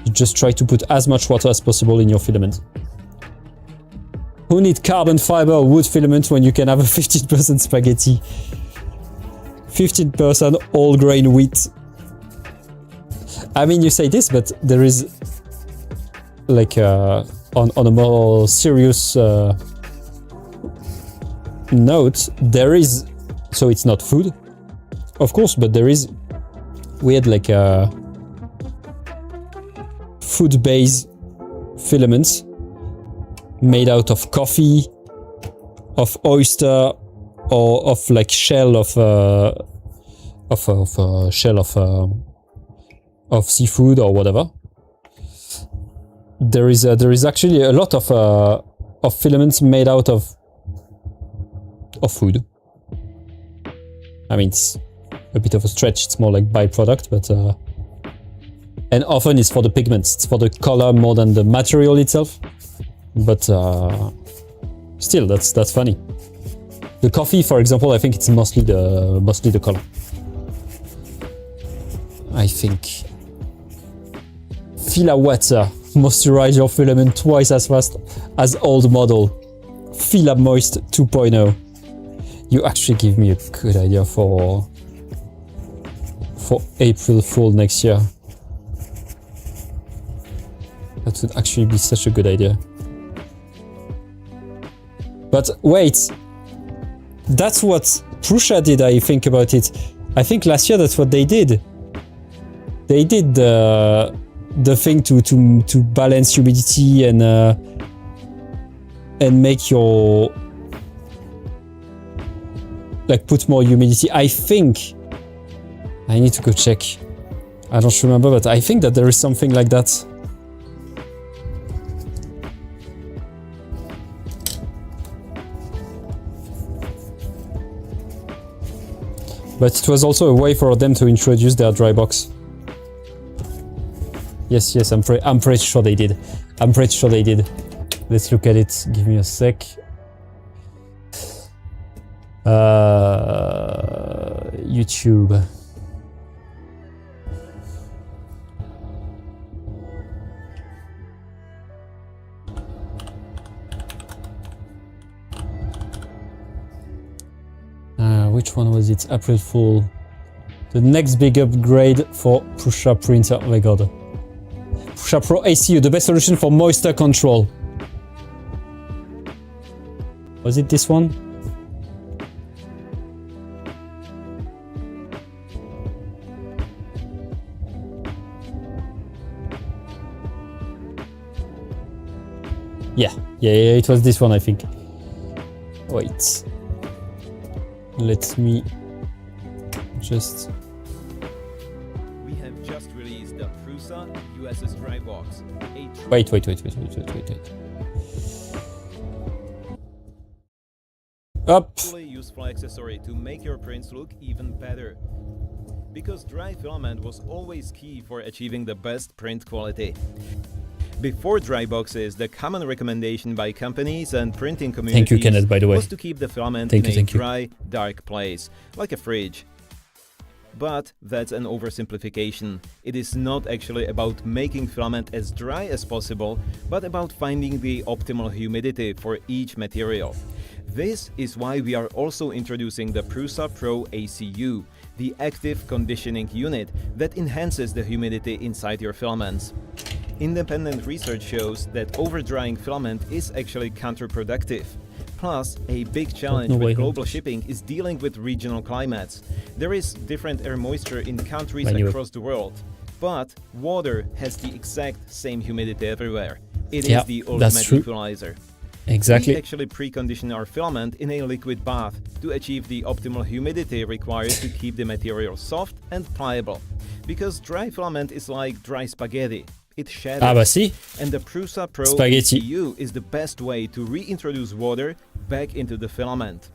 you just try to put as much water as possible in your filament. Who need carbon fiber or wood filament when you can have a 15% spaghetti? 15% all grain wheat. I mean, you say this, but there is like on a more serious note, there is, so it's not food, of course, but there is, we had like food-based filaments made out of coffee, of oyster, or of like shell of seafood or whatever. There is actually a lot of filaments made out of food. I mean, it's a bit of a stretch. It's more like byproduct, but and often it's for the pigments. It's for the color more than the material itself. But still, that's funny. The coffee, for example, I think it's mostly the color. I think Fila Water, moisturize your filament twice as fast as old model. Fila Moist 2.0. You actually give me a good idea for April Fool next year. That would actually be such a good idea. But wait, that's what Prusa did, I think about it. I think last year that's what they did. They did the thing to balance humidity and make your, like, put more humidity. I think I need to go check. I don't remember, but I think that there is something like that. But it was also a way for them to introduce their dry box. Yes, I'm pretty sure they did. I'm pretty sure they did. Let's look at it. Give me a sec. YouTube. Which one was it? April Fool. The next big upgrade for Prusa printer. Oh my god. Prusa Pro ACU, the best solution for moisture control. Was it this one? Yeah, it was this one, I think. Wait. Let me just... We have just released the Prusa USS Dry Box. Wait. Up. Fully useful accessory to make your prints look even better. Because dry filament was always key for achieving the best print quality. Before dry boxes, the common recommendation by companies and printing communities Thank you, Kenneth, by the way. was to keep the filament in a dry, dark place, like a fridge. But that's an oversimplification. It is not actually about making filament as dry as possible, but about finding the optimal humidity for each material. This is why we are also introducing the Prusa Pro ACU, the active conditioning unit that enhances the humidity inside your filaments. Independent research shows that over-drying filament is actually counterproductive. Plus, a big challenge with global shipping is dealing with regional climates. There is different air moisture in countries across the world, but water has the exact same humidity everywhere. It is the ultimate equalizer. Exactly. We actually precondition our filament in a liquid bath to achieve the optimal humidity required to keep the material soft and pliable. Because dry filament is like dry spaghetti. It shatters. And the Prusa Pro ACU is the best way to reintroduce water back into the filament.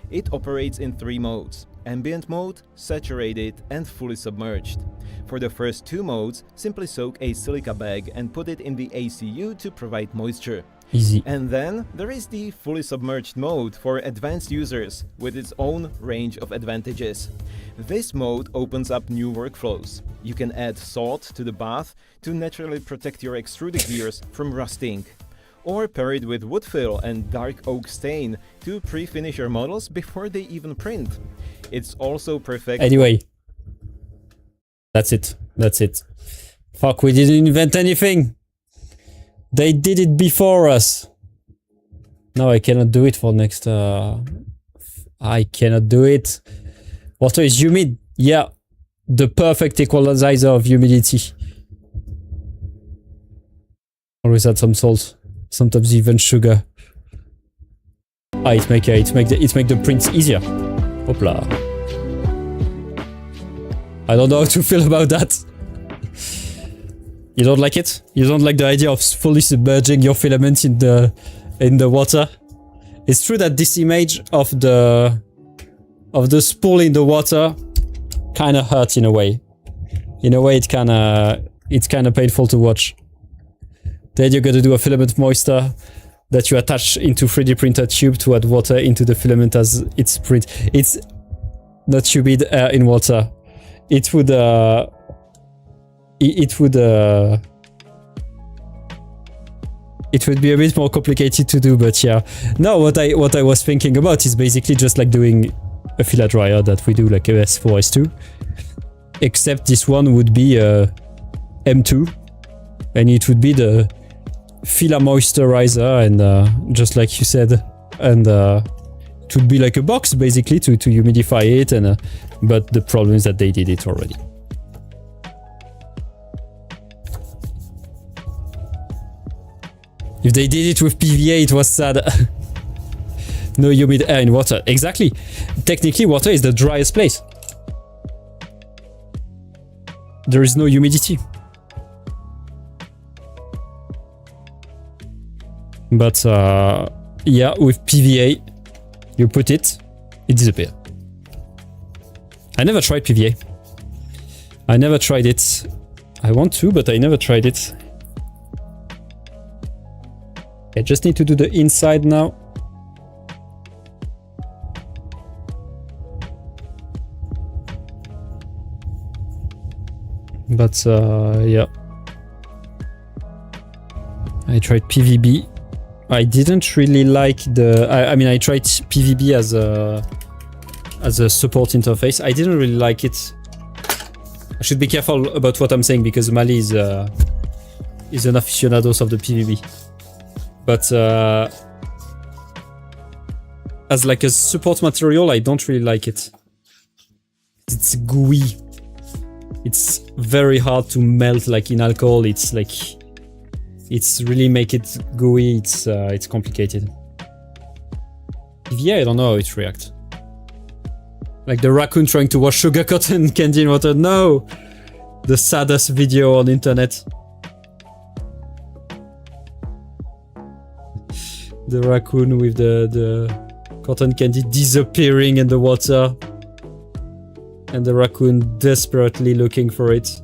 It operates in 3 modes: ambient mode, saturated, and fully submerged. For the first 2 modes, simply soak a silica bag and put it in the ACU to provide moisture. Easy. And then there is the fully submerged mode for advanced users with its own range of advantages. This mode opens up new workflows. You can add salt to the bath to naturally protect your extruded gears from rusting, or pair it with wood fill and dark oak stain to pre-finish your models before they even print. It's also perfect. Anyway, that's it. Fuck, we didn't invent anything. They did it before us. No, I cannot do it for next... I cannot do it. Water is humid. Yeah. The perfect equalizer of humidity. Always add some salt. Sometimes even sugar. It make the prints easier. Hopla. I don't know how to feel about that. You don't like it? You don't like the idea of fully submerging your filament in the water? It's true that this image of the spool in the water kind of hurt in a way. In a way, it's kind of painful to watch. Then you got to do a filament moisture that you attach into 3D printer tube to add water into the filament as its print. It's not humid air in water. It would be a bit more complicated to do, but yeah. No, what I was thinking about is basically just like doing a filler dryer that we do like a S4, S2. Except this one would be M2, and it would be the filler moisturizer, and just like you said, and it would be like a box basically to humidify it, and but the problem is that they did it already. If they did it with PVA, it was sad. No humid air in water. Exactly. Technically, water is the driest place. There is no humidity. But yeah, with PVA, you put it, it disappears. I never tried PVA. I never tried it. I want to, but I never tried it. I just need to do the inside now. But yeah. I tried PVB. I didn't really like the... I mean, I tried PVB as a support interface. I didn't really like it. I should be careful about what I'm saying because Mali is an aficionados of the PVB. But as like a support material, I don't really like it. It's gooey. It's very hard to melt like in alcohol. It's like... It's really make it gooey. It's complicated. Yeah, I don't know how it reacts. Like the raccoon trying to wash sugar cotton candy in water. No! The saddest video on internet. The raccoon with the cotton candy disappearing in the water. And the raccoon desperately looking for it.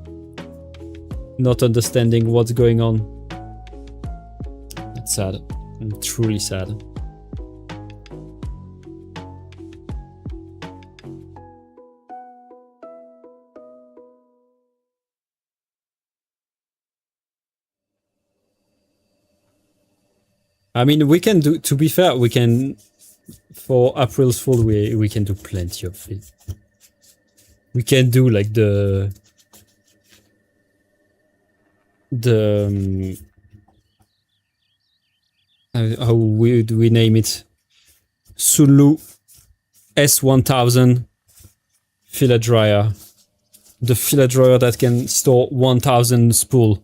Not understanding what's going on. It's sad. I'm truly sad. I mean, we can do, to be fair, we can, for April's Fool, we can do plenty of it. We can do like how would we name it? SUNLU S1000 filler dryer. The filler dryer that can store 1000 spool.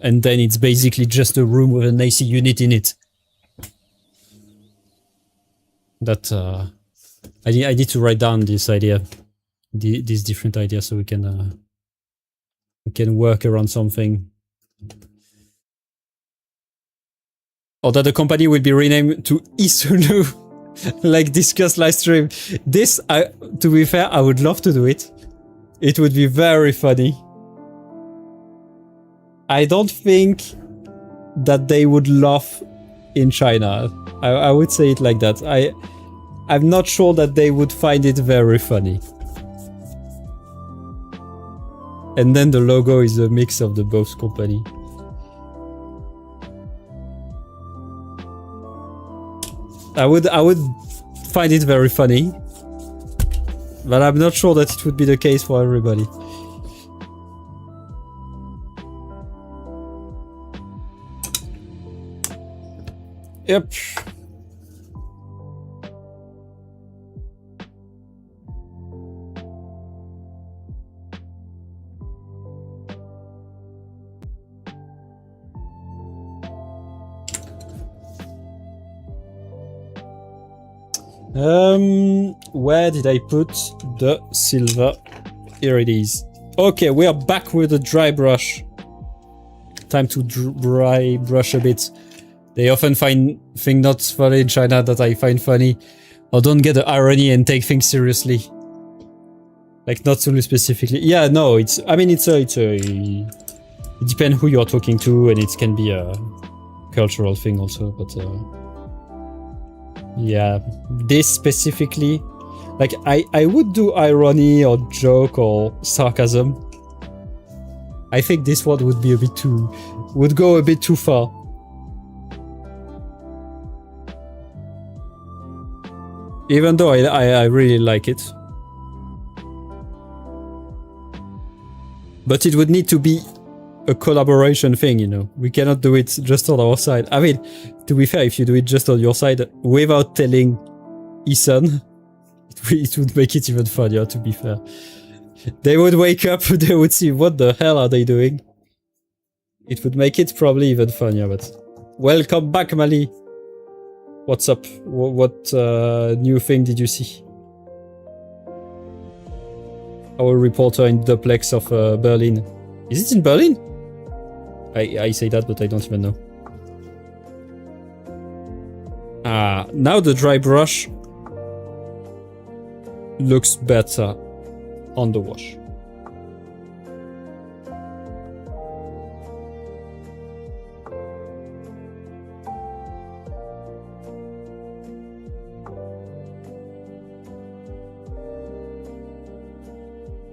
And then it's basically just a room with an AC unit in it. That I need to write down this idea, these different ideas, so we can work around something. Or that the company will be renamed to SUNLU, like discussed live stream. This, to be fair, I would love to do it. It would be very funny. I don't think that they would laugh in China. I would say it like that. I'm not sure that they would find it very funny. And then the logo is a mix of the both company. I would find it very funny, but I'm not sure that it would be the case for everybody. Yep. Where did I put the silver? Here it is. Okay, we are back with the dry brush. Time to dry brush a bit. They often find things not funny in China that I find funny, or don't get the irony and take things seriously. Like not SUNLU specifically. Yeah, no, it's. I mean, it depends who you're talking to, and it can be a cultural thing also. But yeah, this specifically, like I would do irony or joke or sarcasm. I think this one would be would go a bit too far. Even though I really like it. But it would need to be a collaboration thing, you know. We cannot do it just on our side. I mean, to be fair, if you do it just on your side without telling Ethan, it would make it even funnier, to be fair. They would wake up, they would see what the hell are they doing. It would make it probably even funnier, but... Welcome back, Mali! What's up? What new thing did you see? Our reporter in the duplex of Berlin. Is it in Berlin? I say that, but I don't even know. Ah, now the dry brush looks better on the wash.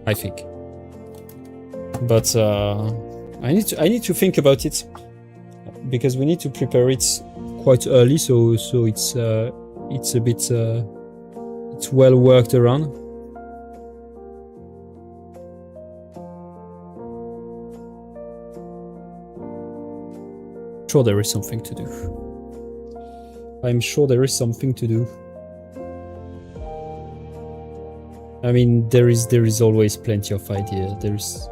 I think. But I need to think about it, because we need to prepare it quite early, so it's a bit it's well worked around. Sure, there is something to do. I'm sure there is something to do. I mean, there is always plenty of ideas.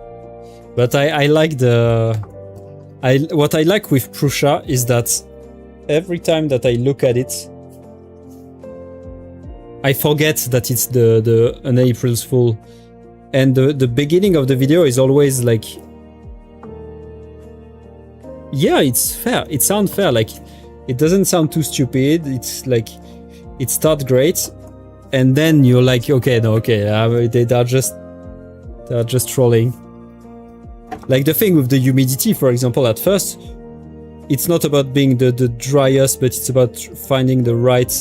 But I like what I like with Prussia is that every time that I look at it, I forget that it's an April's Fool, and the beginning of the video is always like, yeah, it's fair. It sounds fair. Like, it doesn't sound too stupid. It's like, it starts great. And then you're like, okay, no, okay, they're just trolling. Like the thing with the humidity, for example, at first, it's not about being the driest, but it's about finding the right...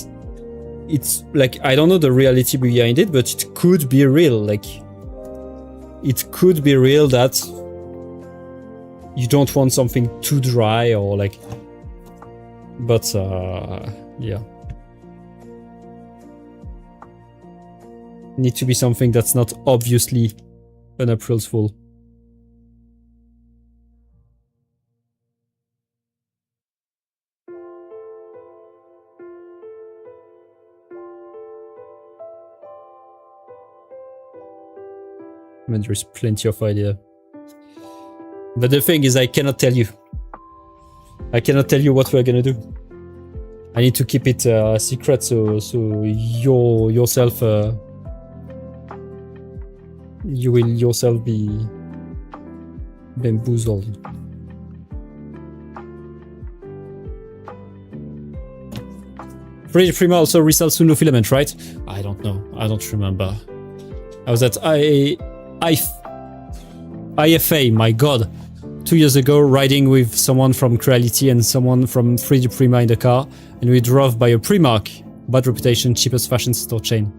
It's like, I don't know the reality behind it, but it could be real. Like, it could be real that you don't want something too dry or like... But, yeah. Need to be something that's not obviously an April's Fool. I mean, there's plenty of idea. But the thing is, I cannot tell you. I cannot tell you what we're gonna do. I need to keep it secret, so you yourself you will yourself be bamboozled. Prima also resells SUNLU filament, right? I don't know. I don't remember. I was at IFA, my god, 2 years ago, riding with someone from Creality and someone from 3D Prima in the car, and we drove by a Primark, bad reputation, cheapest fashion store chain.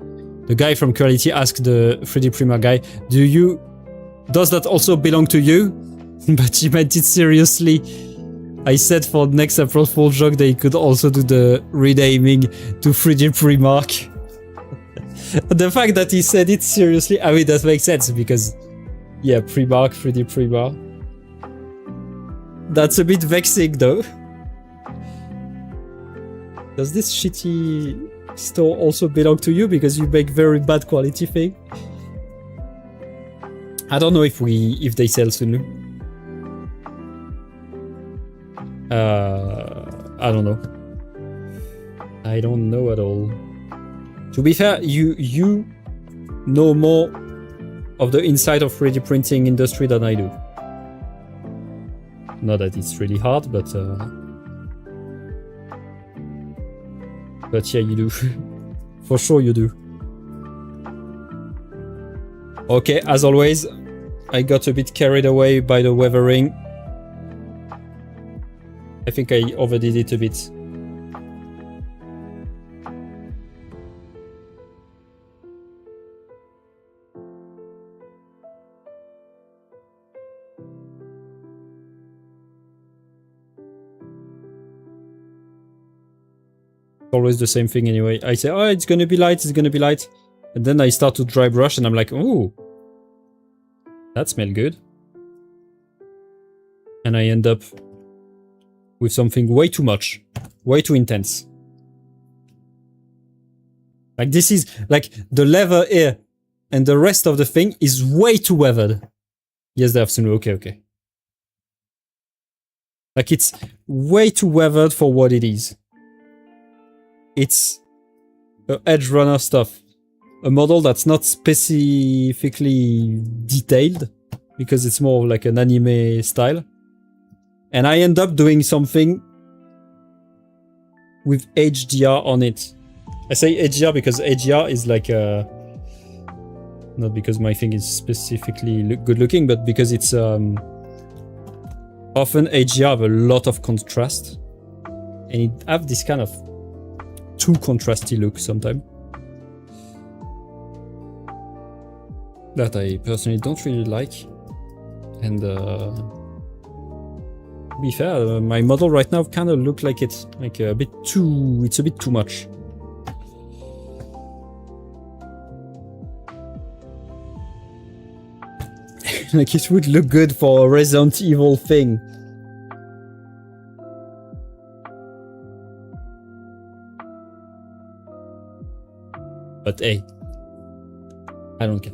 The guy from Creality asked the 3D Prima guy, does that also belong to you? But he meant it seriously. I said for next April Fool joke they could also do the renaming to 3D Primark. The fact that he said it seriously, I mean, that makes sense because, yeah, Primark, 3D Prima. That's a bit vexing though. Does this shitty store also belong to you because you make very bad quality thing? I don't know if they sell SUNLU. I don't know. I don't know at all. To be fair, you know more of the inside of 3D printing industry than I do. Not that it's really hard, but yeah, you do. For sure you do. Okay, as always, I got a bit carried away by the weathering. I think I overdid it a bit. Always the same thing anyway. I say, oh, it's gonna be light, it's gonna be light. And then I start to dry brush and I'm like, ooh, that smells good. and I end up with something way too much, way too intense. Like this is like the lever here and the rest of the thing is way too weathered. Yes, they have SUNLU. Okay. Like it's way too weathered for what it is. It's Edgerunner stuff. A model that's not specifically detailed because it's more like an anime style. And I end up doing something with HDR on it. I say HDR because HDR is like not because my thing is specifically good looking, but because it's often HDR have a lot of contrast and it have this kind of too contrasty look sometimes that I personally don't really like. And to be fair, my model right now kind of look like it's like a bit too, it's a bit too much. Like it would look good for a Resident Evil thing. But hey, I don't care.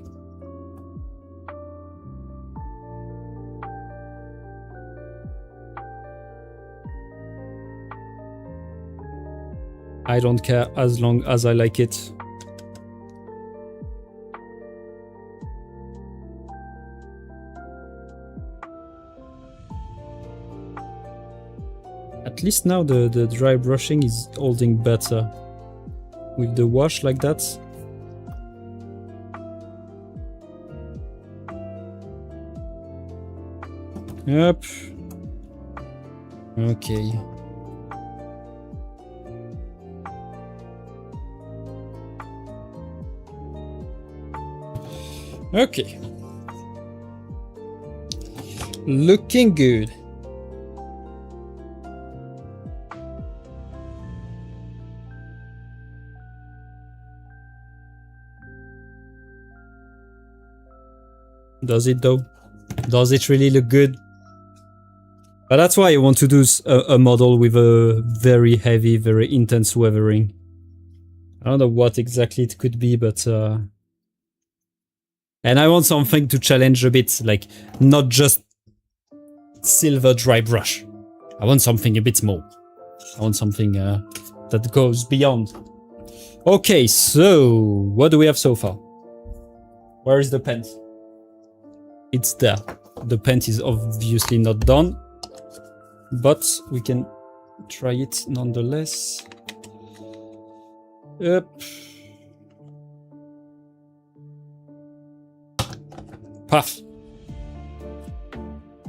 I don't care as long as I like it. At least now the dry brushing is holding better. With the wash like that. Yep. Okay. Okay. Looking good. Does it though? Does it really look good? But that's why I want to do a model with a very heavy, very intense weathering. I don't know what exactly it could be, but and I want something to challenge a bit, like not just silver dry brush. I want something a bit more. I want something that goes beyond. Okay, so what do we have so far? Where is the pen? It's there. The paint is obviously not done, but we can try it nonetheless. Up. Paf.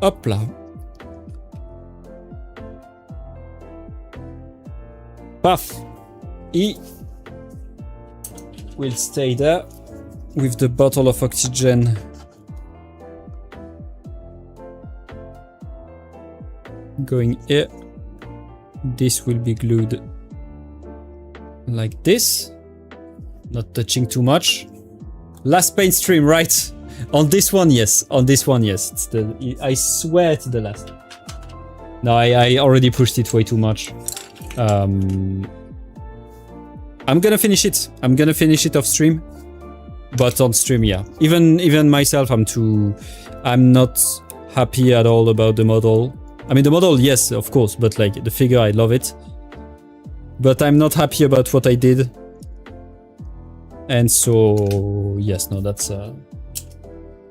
Hop là. Paf. E will stay there with the bottle of oxygen. Going here. This will be glued like this. Not touching too much. Last paint stream, right? On this one, yes. On this one, yes. It's the, I swear it's the last. No, I already pushed it way too much. I'm gonna finish it. I'm gonna finish it off stream. But on stream, yeah. Even myself, I'm not happy at all about the model. I mean, the model, yes, of course, but like the figure, I love it. But I'm not happy about what I did. And so, yes, no, that's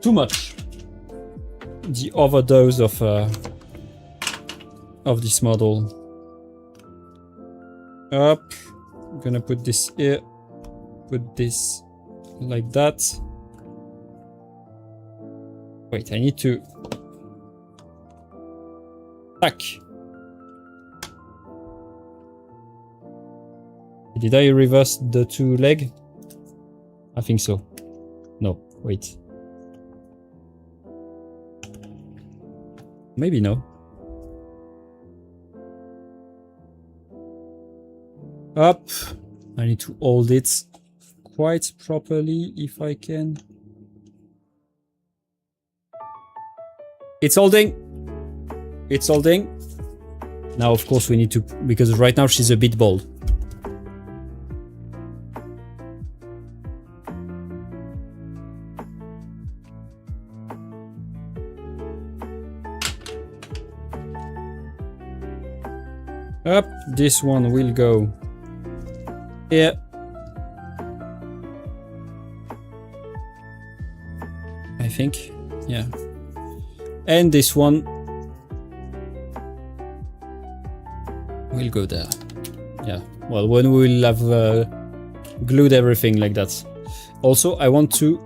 too much. The overdose of this model. Up. I'm gonna put this here. Put this like that. Wait, I need to... Tack. Did I reverse the two leg? I think so. No, wait. Maybe no. Up. I need to hold it quite properly if I can. It's holding. it's holding. Now, of course, we need to, because right now she's a bit bold. Up, this one will go here. I think, yeah. And this one will go there. Yeah, well, when we'll have glued everything like that. Also, I want to...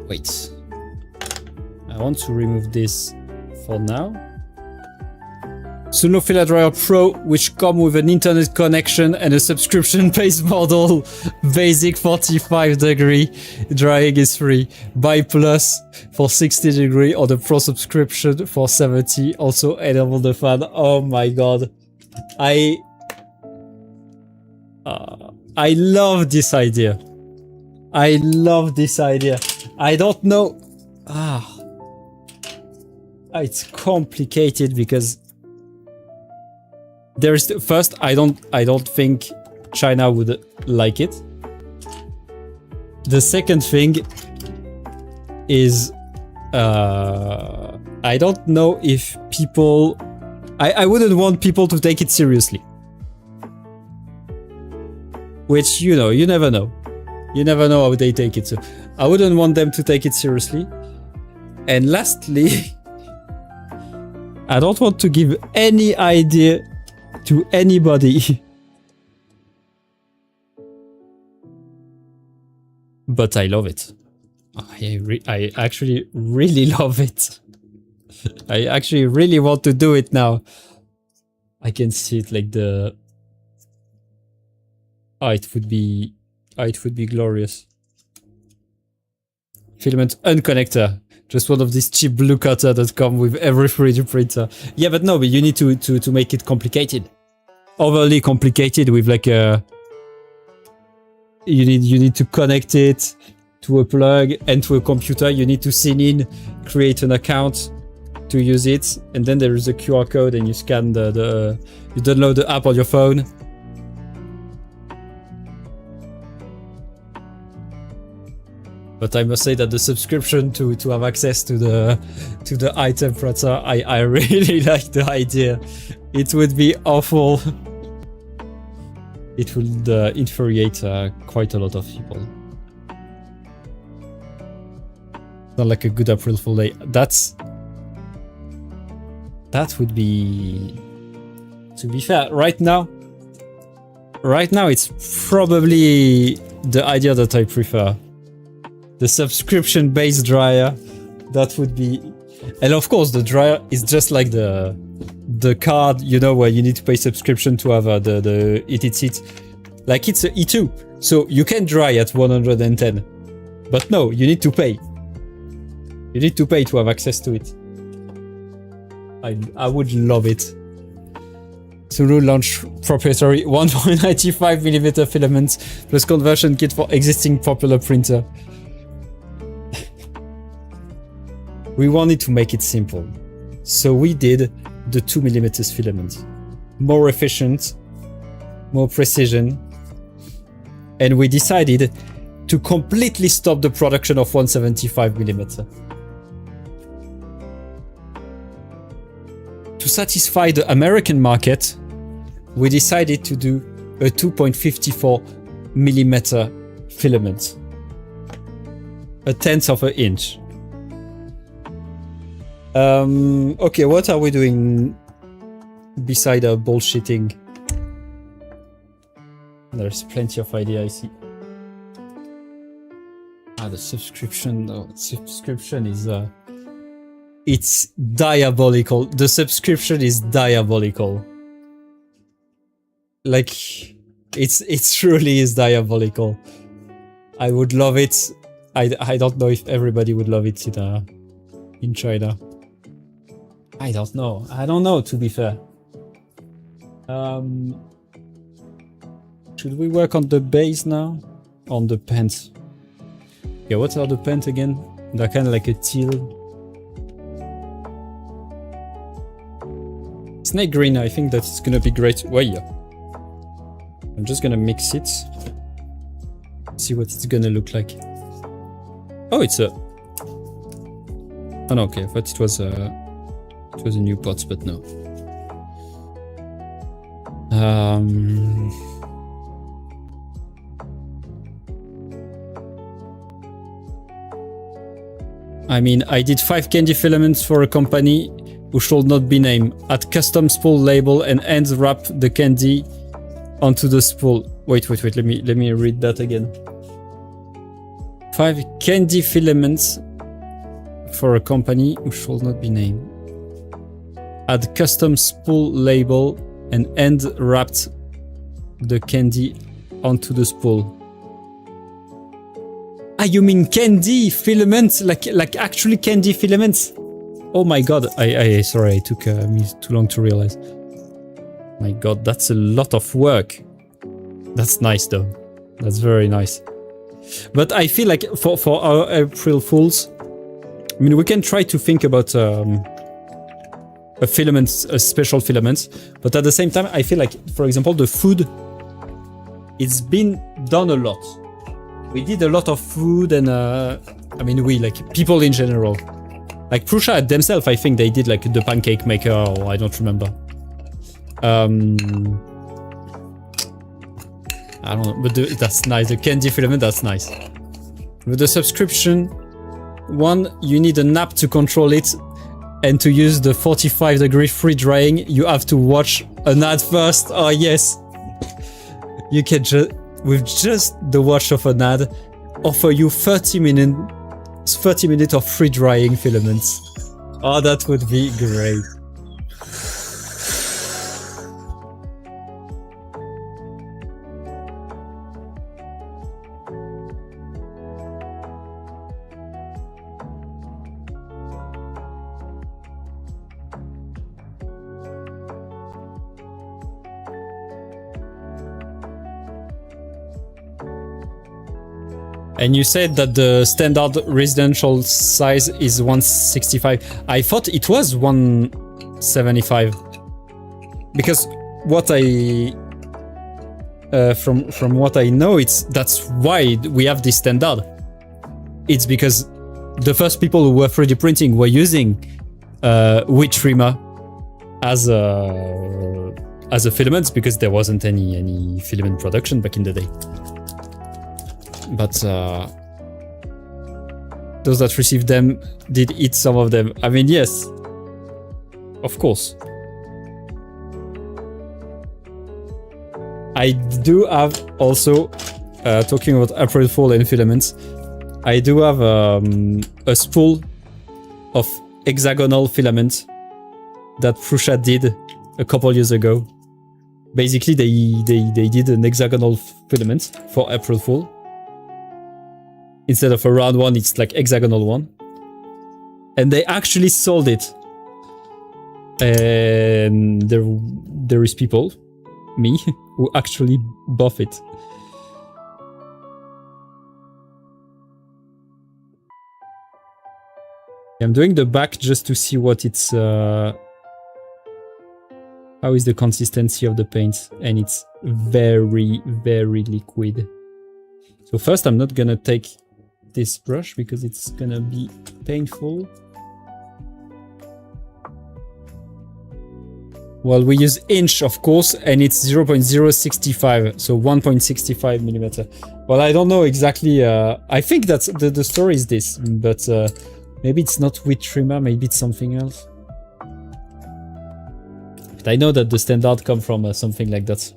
Wait. I want to remove this for now. SUNLU Filler Dryer Pro, which come with an internet connection and a subscription-based model. Basic 45 degree drying is free. Buy Plus for 60 degree or the Pro subscription for 70. Also enable the fan. Oh my god. I love this idea. I love this idea. I don't know. It's complicated because there's first, I don't think China would like it. The second thing is I don't know if people, I wouldn't want people to take it seriously. Which, you know, you never know. You never know how they take it. So I wouldn't want them to take it seriously. And lastly, I don't want to give any idea to anybody. But I love it. I actually really love it. I actually really want to do it now. I can see it like the... it would be glorious. Filament unconnector. Just one of these cheap blue cutter that come with every 3D printer. Yeah, but no, but you need to make it complicated. Overly complicated with like a... You need to connect it to a plug and to a computer. You need to sign in, create an account to use it, and then there is a QR code and you scan you download the app on your phone. But I must say that the subscription to have access to the high temperature, I really like the idea. It would be awful. It would infuriate quite a lot of people. Not like a good April Fool day. That would be... To be fair, right now it's probably the idea that I prefer. The subscription-based dryer, that would be... And of course, the dryer is just like the card, you know, where you need to pay subscription to have the heated seat. Like it's a E2, so you can dry at 110. But no, you need to pay. You need to pay to have access to it. I would love it. SUNLU launch proprietary 1.95mm filaments plus conversion kit for existing popular printer. We wanted to make it simple, so we did the 2mm filament. More efficient, more precision, and we decided to completely stop the production of 175mm. To satisfy the American market, we decided to do a 2.54mm filament, a 1/10 of an inch. Okay, what are we doing beside our bullshitting? There's plenty of idea, I see. The subscription, no, subscription is it's diabolical. The subscription is diabolical. Like, it truly is diabolical. I would love it. I don't know if everybody would love it in China. I don't know. I don't know, to be fair. Should we work on the base now? On the pants. Yeah, what are the pants again? They're kind of like a teal. snake green, I think that's gonna be great. Wait, I'm just gonna mix it. See what it's gonna look like. Oh, it's a... Oh no, okay, I thought it was a new pot, but no. I mean, I did 5 candy filaments for a company who should not be named. Add custom spool label and end wrap the candy onto the spool. Wait, let me read that again. 5 candy filaments for a company who should not be named. Add custom spool label and end wrapped the candy onto the spool. Ah, you mean candy filaments, like actually candy filaments? Oh my god! Sorry, I took me too long to realize. My god, that's a lot of work. That's nice though. That's very nice. But I feel like for our April Fools, I mean, we can try to think about a special filament, but at the same time, I feel like, for example, the food, it's been done a lot. We did a lot of food, and I mean, we, like, people in general. Like Prussia themselves, I think they did like the pancake maker, or I don't remember. I don't know, but that's nice. The candy filament, that's nice. With the subscription one, you need an app to control it, and to use the 45-degree free drying, you have to watch an ad first. Oh yes, you can just, with just the watch of an ad, offer you 30 minutes of free drying filaments. Oh, that would be great. And you said that the standard residential size is 165. I thought it was 175. Because what I... from what I know, that's why we have this standard. It's because the first people who were 3D printing were using wheat trimmer as a filament, because there wasn't any filament production back in the day. But those that received them did eat some of them. I mean, yes, of course. I do have also, talking about April Fool and filaments, I do have a spool of hexagonal filament that Prussia did a couple years ago. Basically, they did an hexagonal filament for April Fool. Instead of a round one, it's like hexagonal one. And they actually sold it. And there is people, me, who actually bought it. I'm doing the back just to see what it's... how is the consistency of the paint. And it's very, very liquid. So first, I'm not gonna take this brush because it's gonna be painful. Well, we use inch, of course, and it's 0.065, so 1.65 millimeter. Well, I don't know exactly. I think that's the story is this, but maybe it's not wheat trimmer, maybe it's something else. But I know that the standard come from something like that.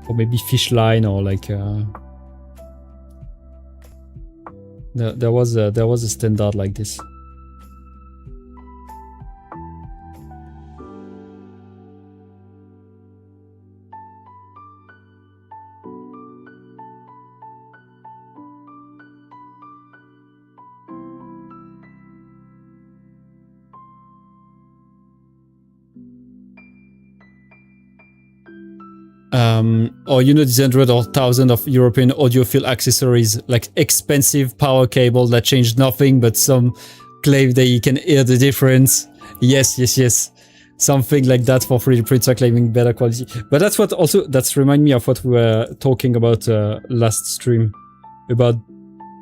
Or maybe fish line, or like there was a standard like this. or you know, these hundred or thousand of European audiophile accessories, like expensive power cable that change nothing, but some claim that you can hear the difference. Yes, yes, yes. Something like that for 3D printer claiming better quality. But that's what also, that's remind me of what we were talking about last stream. About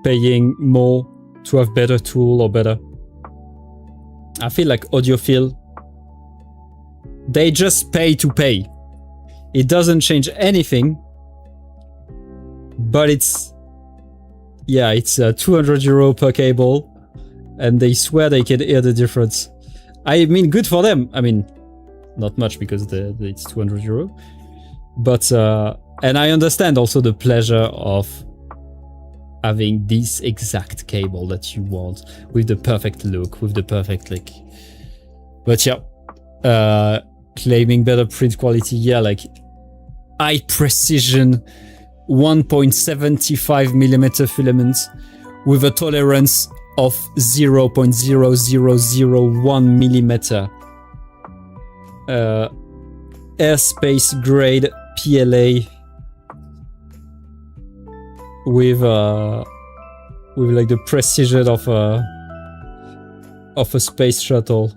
paying more to have better tool or better. I feel like audiophile, they just pay to pay. It doesn't change anything. But it's, yeah, it's €200 per cable. And they swear they can hear the difference. I mean, good for them. I mean, not much because it's €200. But, and I understand also the pleasure of having this exact cable that you want with the perfect look, with the perfect like. But yeah, claiming better print quality, yeah, like high precision 1.75mm filaments with a tolerance of 0.0001 millimeter. Airspace grade PLA with like the precision of a space shuttle.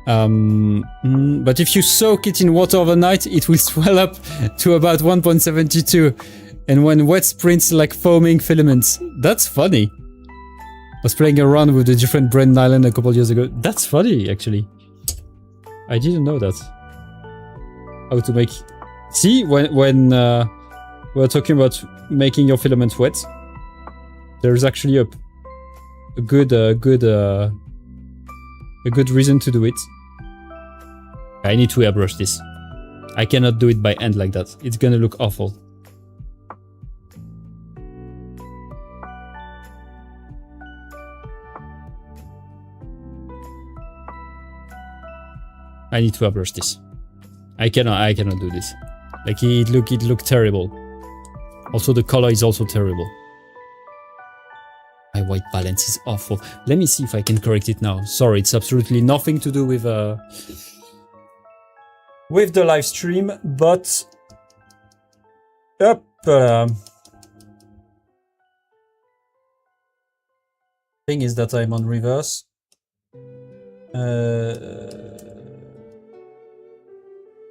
But if you soak it in water overnight, it will swell up to about 1.72, and when wet sprints like foaming filaments. That's funny. I was playing around with the different brand nylon a couple years ago. That's funny, actually. I didn't know that. How to make... See, when we're talking about making your filament wet, there's actually a good reason to do it. I need to airbrush this. I cannot do it by hand like that. It's gonna look awful. I need to airbrush this. I cannot do this. Like it looked terrible. Also the color is also terrible. My white balance is awful. Let me see if I can correct it now. Sorry, it's absolutely nothing to do with the live stream, but thing is that I'm on reverse.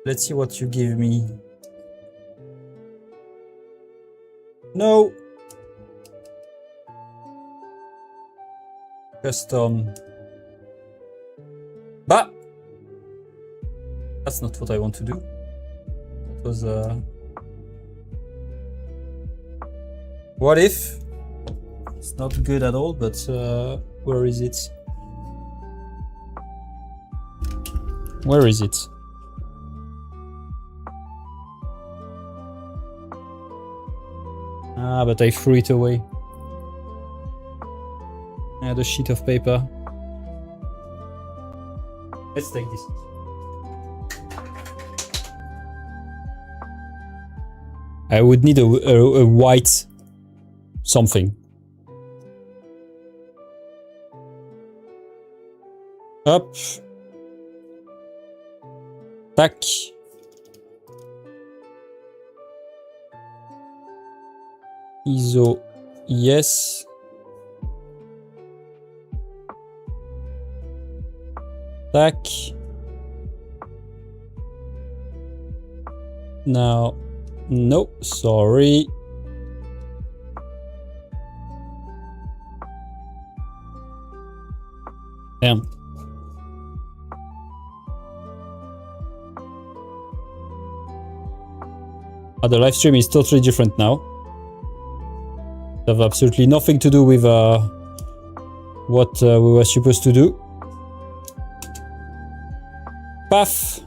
Let's see what you give me. No. Custom. Bah! That's not what I want to do. That was what if? It's not good at all, but where is it? Where is it? Ah, but I threw it away. I had a sheet of paper. Let's take this. I would need a white something. Up. Back. ISO, yes. Back. Now, no, sorry. Damn. Oh, the live stream is totally different now. They have absolutely nothing to do with what we were supposed to do. Path.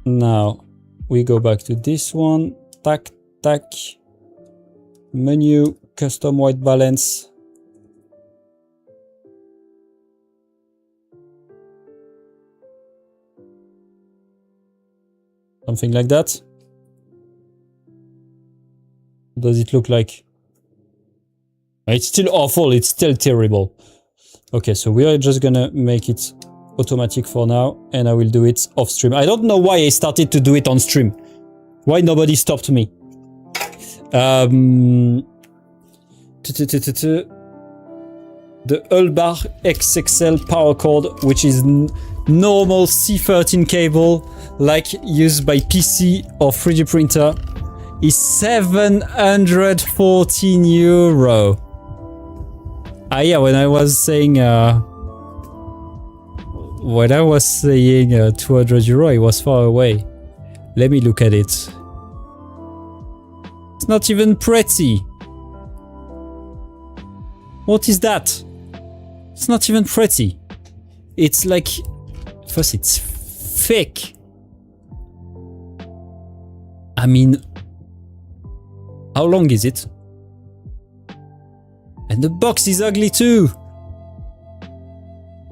Now we go back to this one. Tac, tac. Menu, custom white balance. Something like that. What does it look like? It's still awful. It's still terrible. Okay, so we are just gonna make it automatic for now, and I will do it off stream. I don't know why I started to do it on stream. Why nobody stopped me? The Ulbar XXL power cord, which is normal C13 cable, like used by PC or 3D printer, is 714 euro. Ah yeah, when I was saying 200 euro, it was far away. Let me look at it. It's not even pretty. What is that? It's not even pretty. It's like, first it's fake. I mean, how long is it? And the box is ugly too.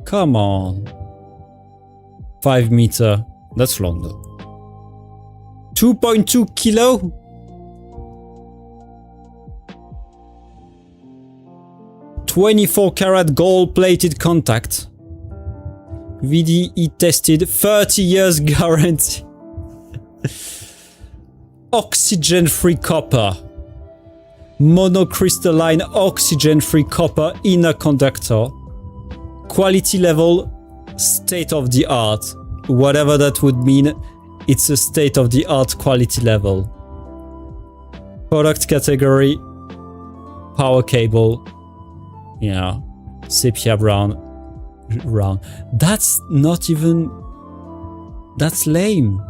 Come on. 5 meter. That's long though. 2.2 kilo? .24 karat gold plated contact. VDE tested, 30 years guarantee. Oxygen free copper. Monocrystalline oxygen free copper inner conductor. Quality level, state of the art. Whatever that would mean, it's a state of the art quality level. Product category, power cable. Yeah, sepia brown. That's not even... That's lame.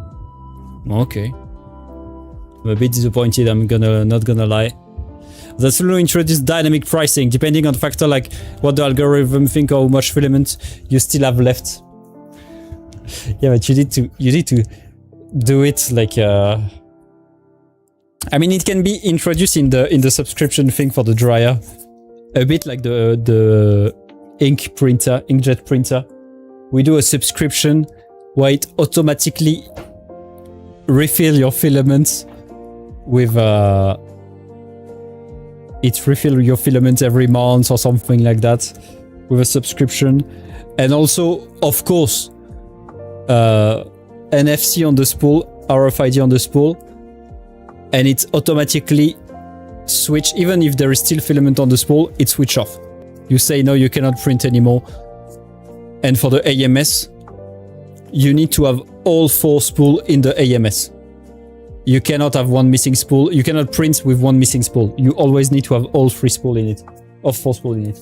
Okay. I'm a bit disappointed, I'm not gonna lie. The SUNLU introduced dynamic pricing, depending on factor like what the algorithm think or how much filament you still have left. Yeah, but you need to do it like I mean, it can be introduced in the subscription thing for the dryer. A bit like the inkjet printer. We do a subscription where it automatically refill your filaments with it refill your filament every month or something like that with a subscription. And also, of course, NFC on the spool, RFID on the spool, and it automatically switch, even if there is still filament on the spool, it switch off. You say no, you cannot print anymore. And for the AMS, you need to have all 4 spool in the AMS. You cannot have one missing spool. You cannot print with one missing spool. You always need to have all 3 spool in it, or 4 spool in it.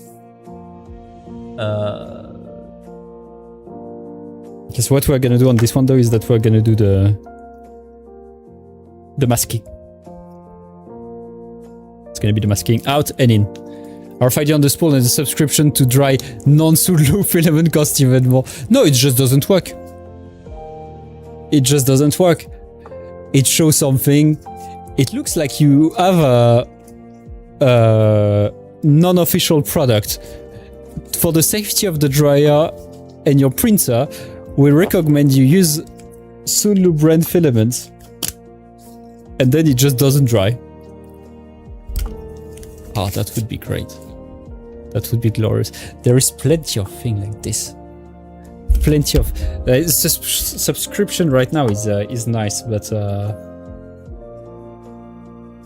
Guess what we're gonna do on this one though is that we're gonna do the masking. It's gonna be the masking out and in. RFID on the spool and the subscription to dry non-SUNLU filament costs even more. No, it just doesn't work. It just doesn't work. It shows something. It looks like you have a non-official product. For the safety of the dryer and your printer, we recommend you use SUNLU brand filaments. And then it just doesn't dry. Oh, that would be great. That would be glorious. There is plenty of things like this. Plenty of... subscription right now is nice, but...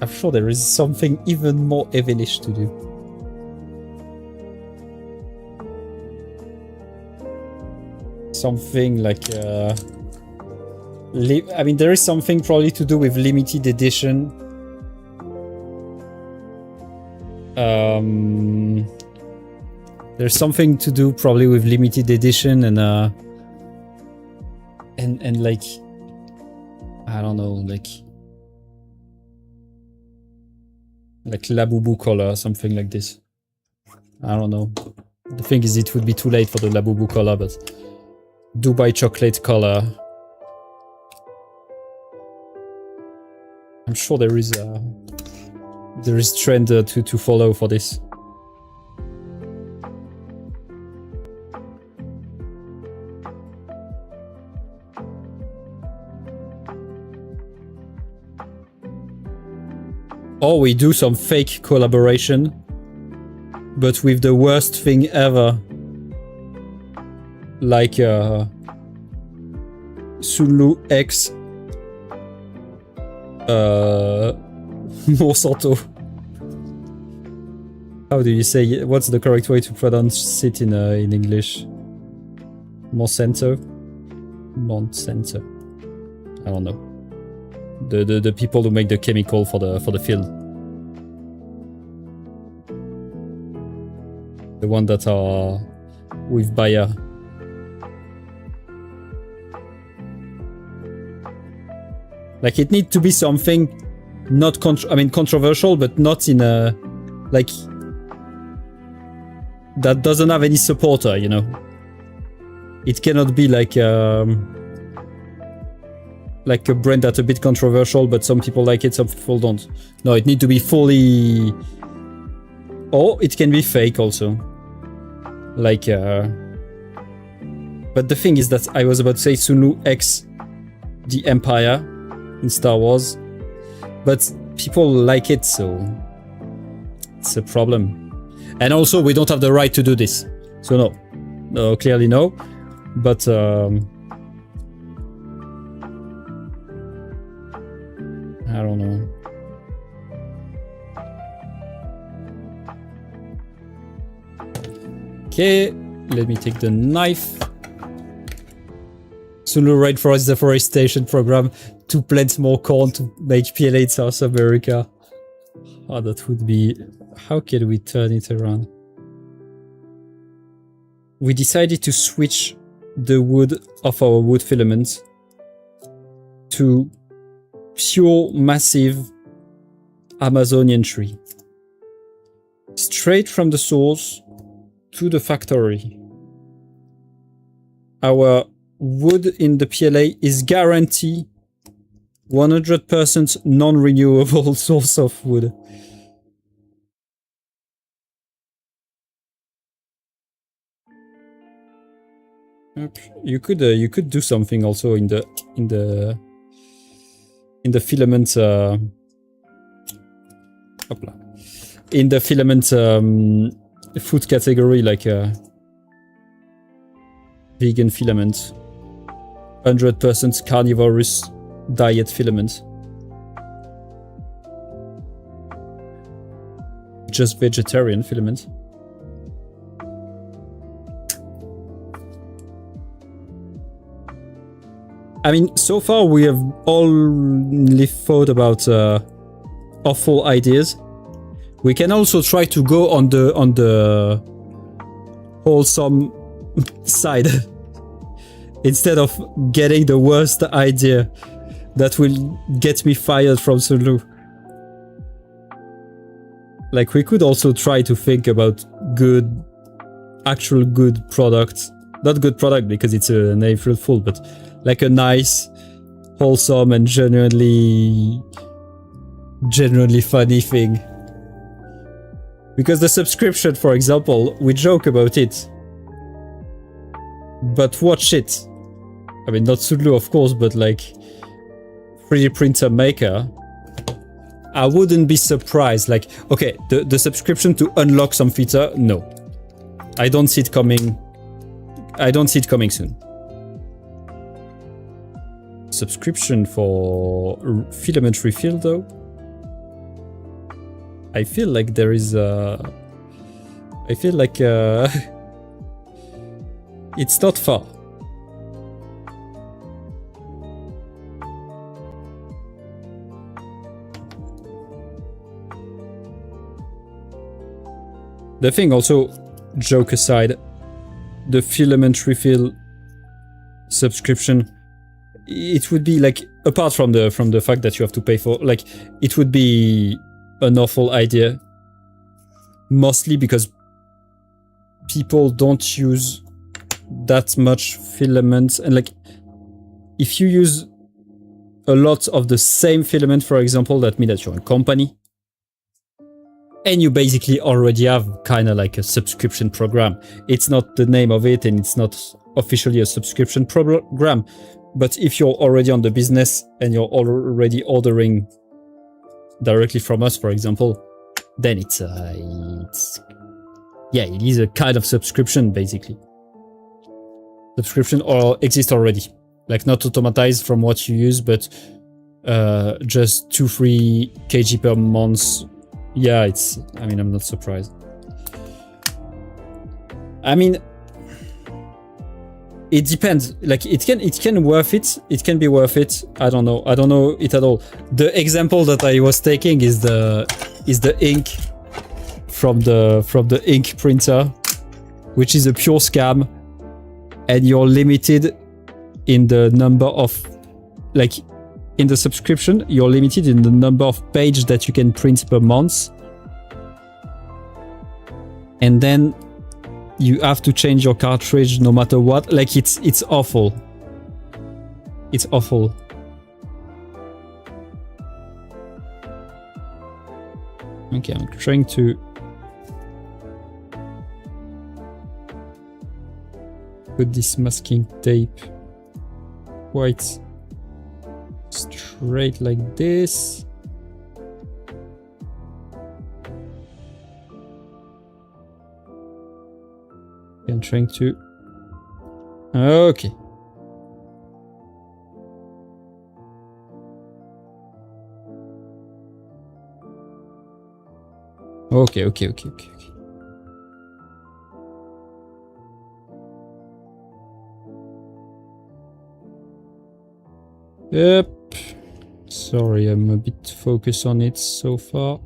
I'm sure there is something even more devilish to do. Something like... I mean, there is something probably to do with limited edition. There's something to do probably with limited edition and like, I don't know, like Labubu color, something like this. I don't know. The thing is, it would be too late for the Labubu color, but Dubai chocolate color. I'm sure there is trend to follow for this. Or we do some fake collaboration, but with the worst thing ever. like SUNLU X Monsanto. How do you say? What's the correct way to pronounce it in English? Monsanto. I don't know. The people who make the chemical for the field. The one that are with Bayer. Like it needs to be something not controversial, but not in a like that doesn't have any supporter, you know. It cannot be like a brand that's a bit controversial, but some people like it, some people don't. No, it needs to be fully. Or it can be fake also. Like, but the thing is that I was about to say SUNLU X, the Empire in Star Wars, but people like it, so it's a problem. And also, we don't have the right to do this, so no, clearly no. But I don't know. Okay, let me take the knife. SUNLU rainforest deforestation program to plant more corn to make PLA in South America. Oh, that would be... How can we turn it around? We decided to switch the wood of our wood filaments to pure massive Amazonian tree. Straight from the source to the factory. Our wood in the PLA is guaranteed 100% non-renewable source of wood. You could do something also in the filament in the filament food category, like vegan filament, 100% carnivorous diet filament, just vegetarian filament. I mean, so far we have only thought about awful ideas. We can also try to go on the wholesome side instead of getting the worst idea that will get me fired from SUNLU. Like, we could also try to think about actual good product. Not good product because it's an April Fool, but like a nice, wholesome and genuinely funny thing. Because the subscription, for example, we joke about it. But watch it. I mean, not SUNLU, of course, but like 3D printer maker. I wouldn't be surprised. Like, okay, the subscription to unlock some feature, no. I don't see it coming. I don't see it coming soon. Subscription for filament refill, though. I feel like there is a... I feel like it's not far. The thing also, joke aside, the filament refill subscription, it would be like, apart from the fact that you have to pay for, like, it would be an awful idea, mostly because people don't use that much filament, and like, if you use a lot of the same filament, for example, that means that you're a company, and you basically already have kind of like a subscription program. It's not the name of it, and it's not officially a subscription program, but if you're already on the business and you're already ordering directly from us, for example, then it is a kind of subscription, basically. subscription or exist already. Like not automatized from what you use, but just 2-3 kg per month. Yeah, it's, I mean, I'm not surprised. I mean, it depends. Like it can worth it. It can be worth it. I don't know it at all. The example that I was taking is the ink from the ink printer, which is a pure scam, and you're limited in the number of, like, in the subscription, you're limited in the number of pages that you can print per month, and then you have to change your cartridge no matter what. Like it's awful. It's awful. Okay, I'm trying to put this masking tape quite straight like this. I'm trying to... Okay. Okay. Yep. Sorry, I'm a bit focused on it so far.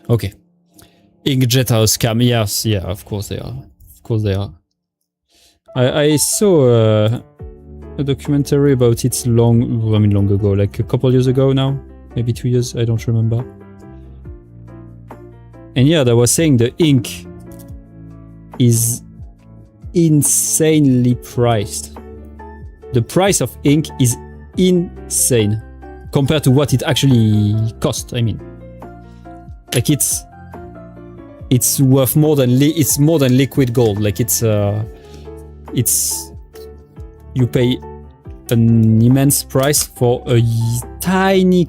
Okay. Inkjet are a scam. Yes, yeah, of course they are. Of course they are. I saw a documentary about it long ago, like a couple years ago now, maybe 2 years, I don't remember. And yeah, they were saying the ink is insanely priced. The price of ink is insane compared to what it actually cost. I mean, like it's worth more than it's more than liquid gold. Like it's you pay an immense price for a tiny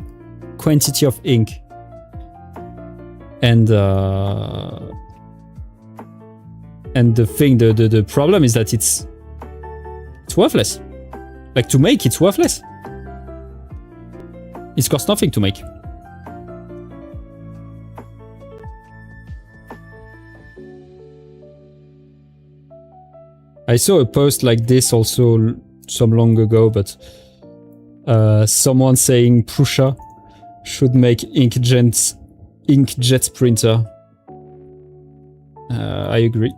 quantity of ink, and the thing, the problem is that it's worthless. Like to make, it's worthless. It costs nothing to make. I saw a post like this also some long ago, but someone saying Prusa should make inkjet printer. I agree.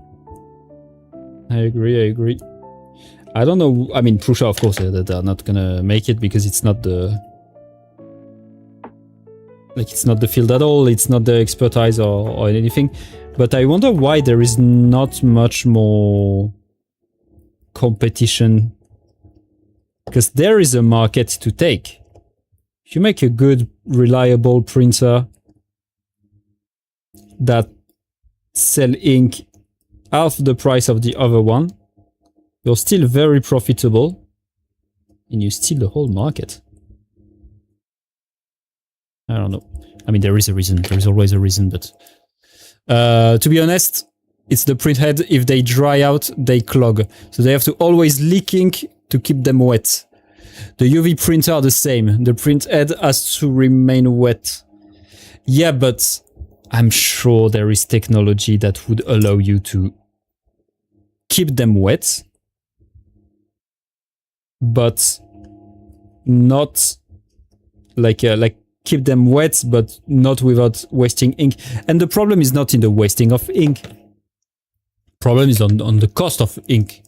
I don't know. I mean, Prusa, of course, they're not gonna make it because it's not the field at all. It's not the expertise or anything. But I wonder why there is not much more competition, because there is a market to take. If you make a good, reliable printer that sell ink half the price of the other one, you're still very profitable and you steal the whole market. I don't know. I mean, there is a reason. There is always a reason, but to be honest, it's the printhead. If they dry out, they clog. So they have to always leak ink to keep them wet. The UV printer are the same. The printhead has to remain wet. Yeah, but I'm sure there is technology that would allow you to keep them wet, but not like keep them wet, but not without wasting ink. And the problem is not in the wasting of ink. Problem is on the cost of ink,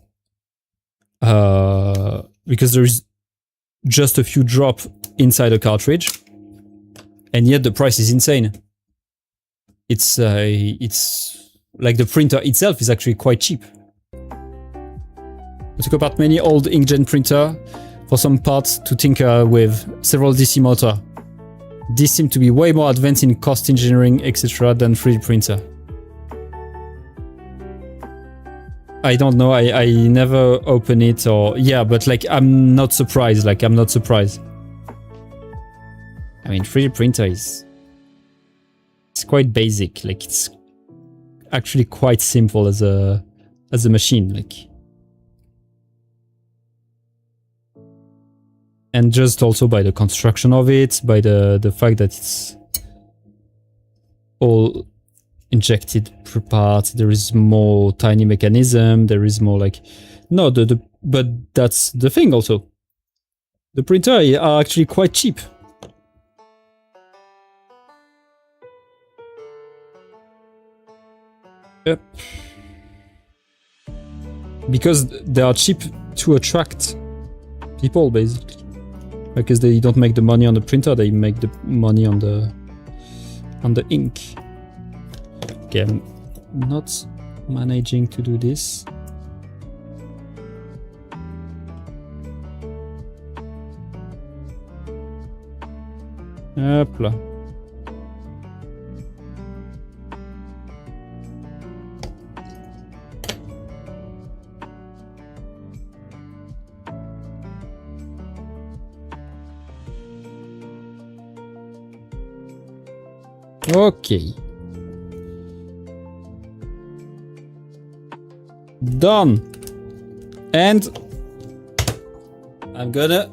because there is just a few drops inside a cartridge, and yet the price is insane. It's like the printer itself is actually quite cheap. I took apart many old inkjet printer for some parts to tinker with several DC motor. These seem to be way more advanced in cost engineering, etc. than 3D printer. I don't know, I never open it, or yeah, but like I'm not surprised. I mean, 3D printer is it's quite basic. Like it's actually quite simple as a machine. Like, and just also by the construction of it, by the fact that it's all injected per part. There is more tiny mechanism. There is more like no but that's the thing also. The printers are actually quite cheap. Yep. Because they are cheap to attract people, basically. Because they don't make the money on the printer, they make the money on the ink. Okay, I'm not managing to do this. Hop là. Okay. Done. And I'm gonna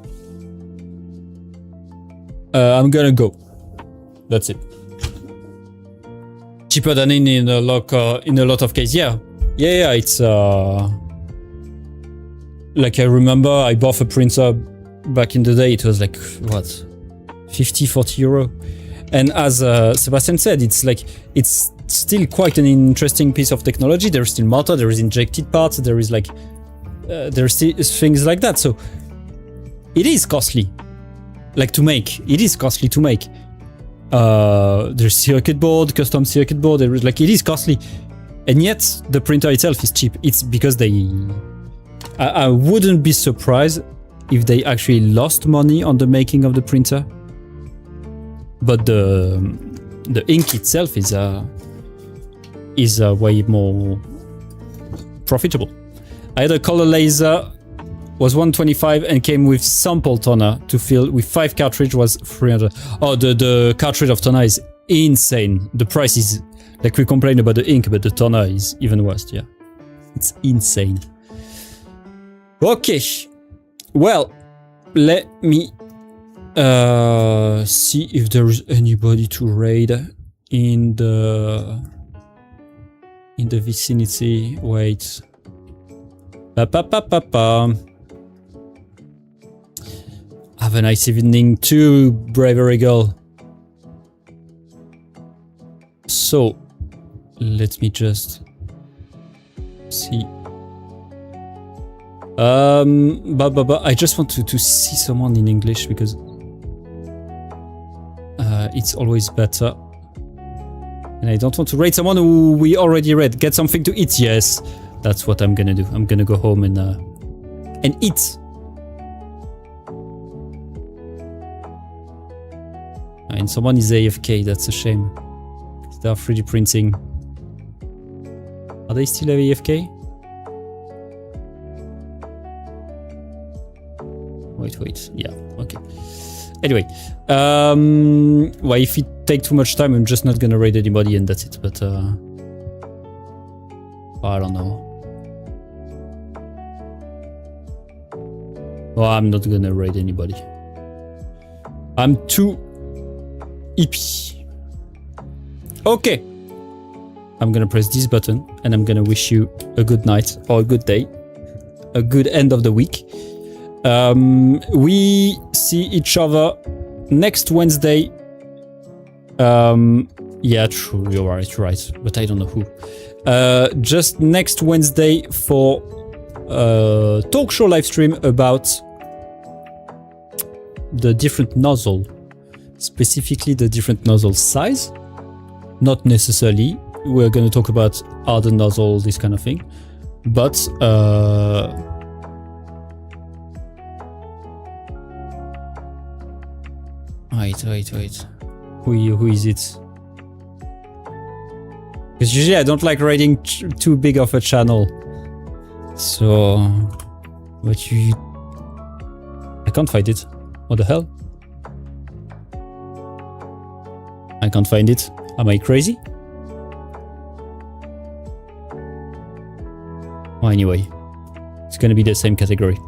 go. That's it. Cheaper than in a lot of cases. Yeah. It's like I remember I bought a printer back in the day. It was like what, 50-40 euro. And as Sebastian said, it's like it's still quite an interesting piece of technology. There is still motor, there is injected parts, there is like there's still things like that. So it is costly, like to make. It is costly to make. There's circuit board, custom circuit board. There is like it is costly, and yet the printer itself is cheap. It's because they. I wouldn't be surprised if they actually lost money on the making of the printer. But the ink itself is way more profitable. I had a color laser, was 125 and came with sample toner to fill with 5 cartridge was 300. Oh, the cartridge of toner is insane. The price is like we complain about the ink, but the toner is even worse. Yeah, it's insane. Okay, well, let me see if there is anybody to raid in the vicinity. Wait. Have a nice evening too, Bravery Girl. So let me just see. I just want to see someone in English because it's always better. And I don't want to raid someone who we already read. Get something to eat. Yes, that's what I'm gonna do. I'm gonna go home and eat. And someone is AFK. That's a shame. They are 3D printing. Are they still AFK? Wait. Yeah. Okay. Anyway, well, if it takes too much time, I'm just not gonna raid anybody and that's it. But I don't know. Well, I'm not gonna raid anybody. I'm too hippie. Okay. I'm gonna press this button and I'm gonna wish you a good night or a good day, a good end of the week. We see each other next Wednesday. Yeah, true, you're right, but I don't know who. Just next Wednesday for a talk show live stream about the different nozzle, specifically the different nozzle size. Not necessarily, we're going to talk about other nozzle, this kind of thing, but Wait. Who is it? Because usually I don't like writing too big of a channel. So, but I can't find it. What the hell? I can't find it. Am I crazy? Well, anyway, it's gonna be the same category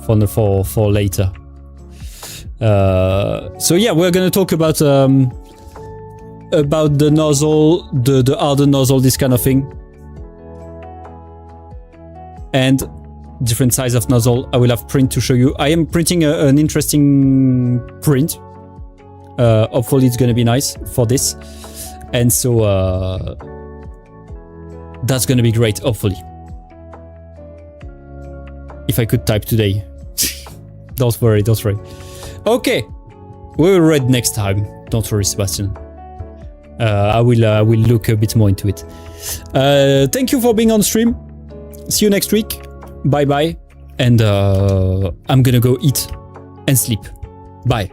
for later. So yeah, we're gonna talk about the nozzle, the harder nozzle, this kind of thing, and different size of nozzle. I will have print to show you. I am printing an interesting print. Hopefully it's gonna be nice for this, and so that's gonna be great. Hopefully, if I could type today. Don't worry, don't worry. Okay, we will read next time. Don't worry, Sebastian. I will look a bit more into it. Thank you for being on stream. See you next week. Bye bye. And I'm gonna go eat and sleep. Bye.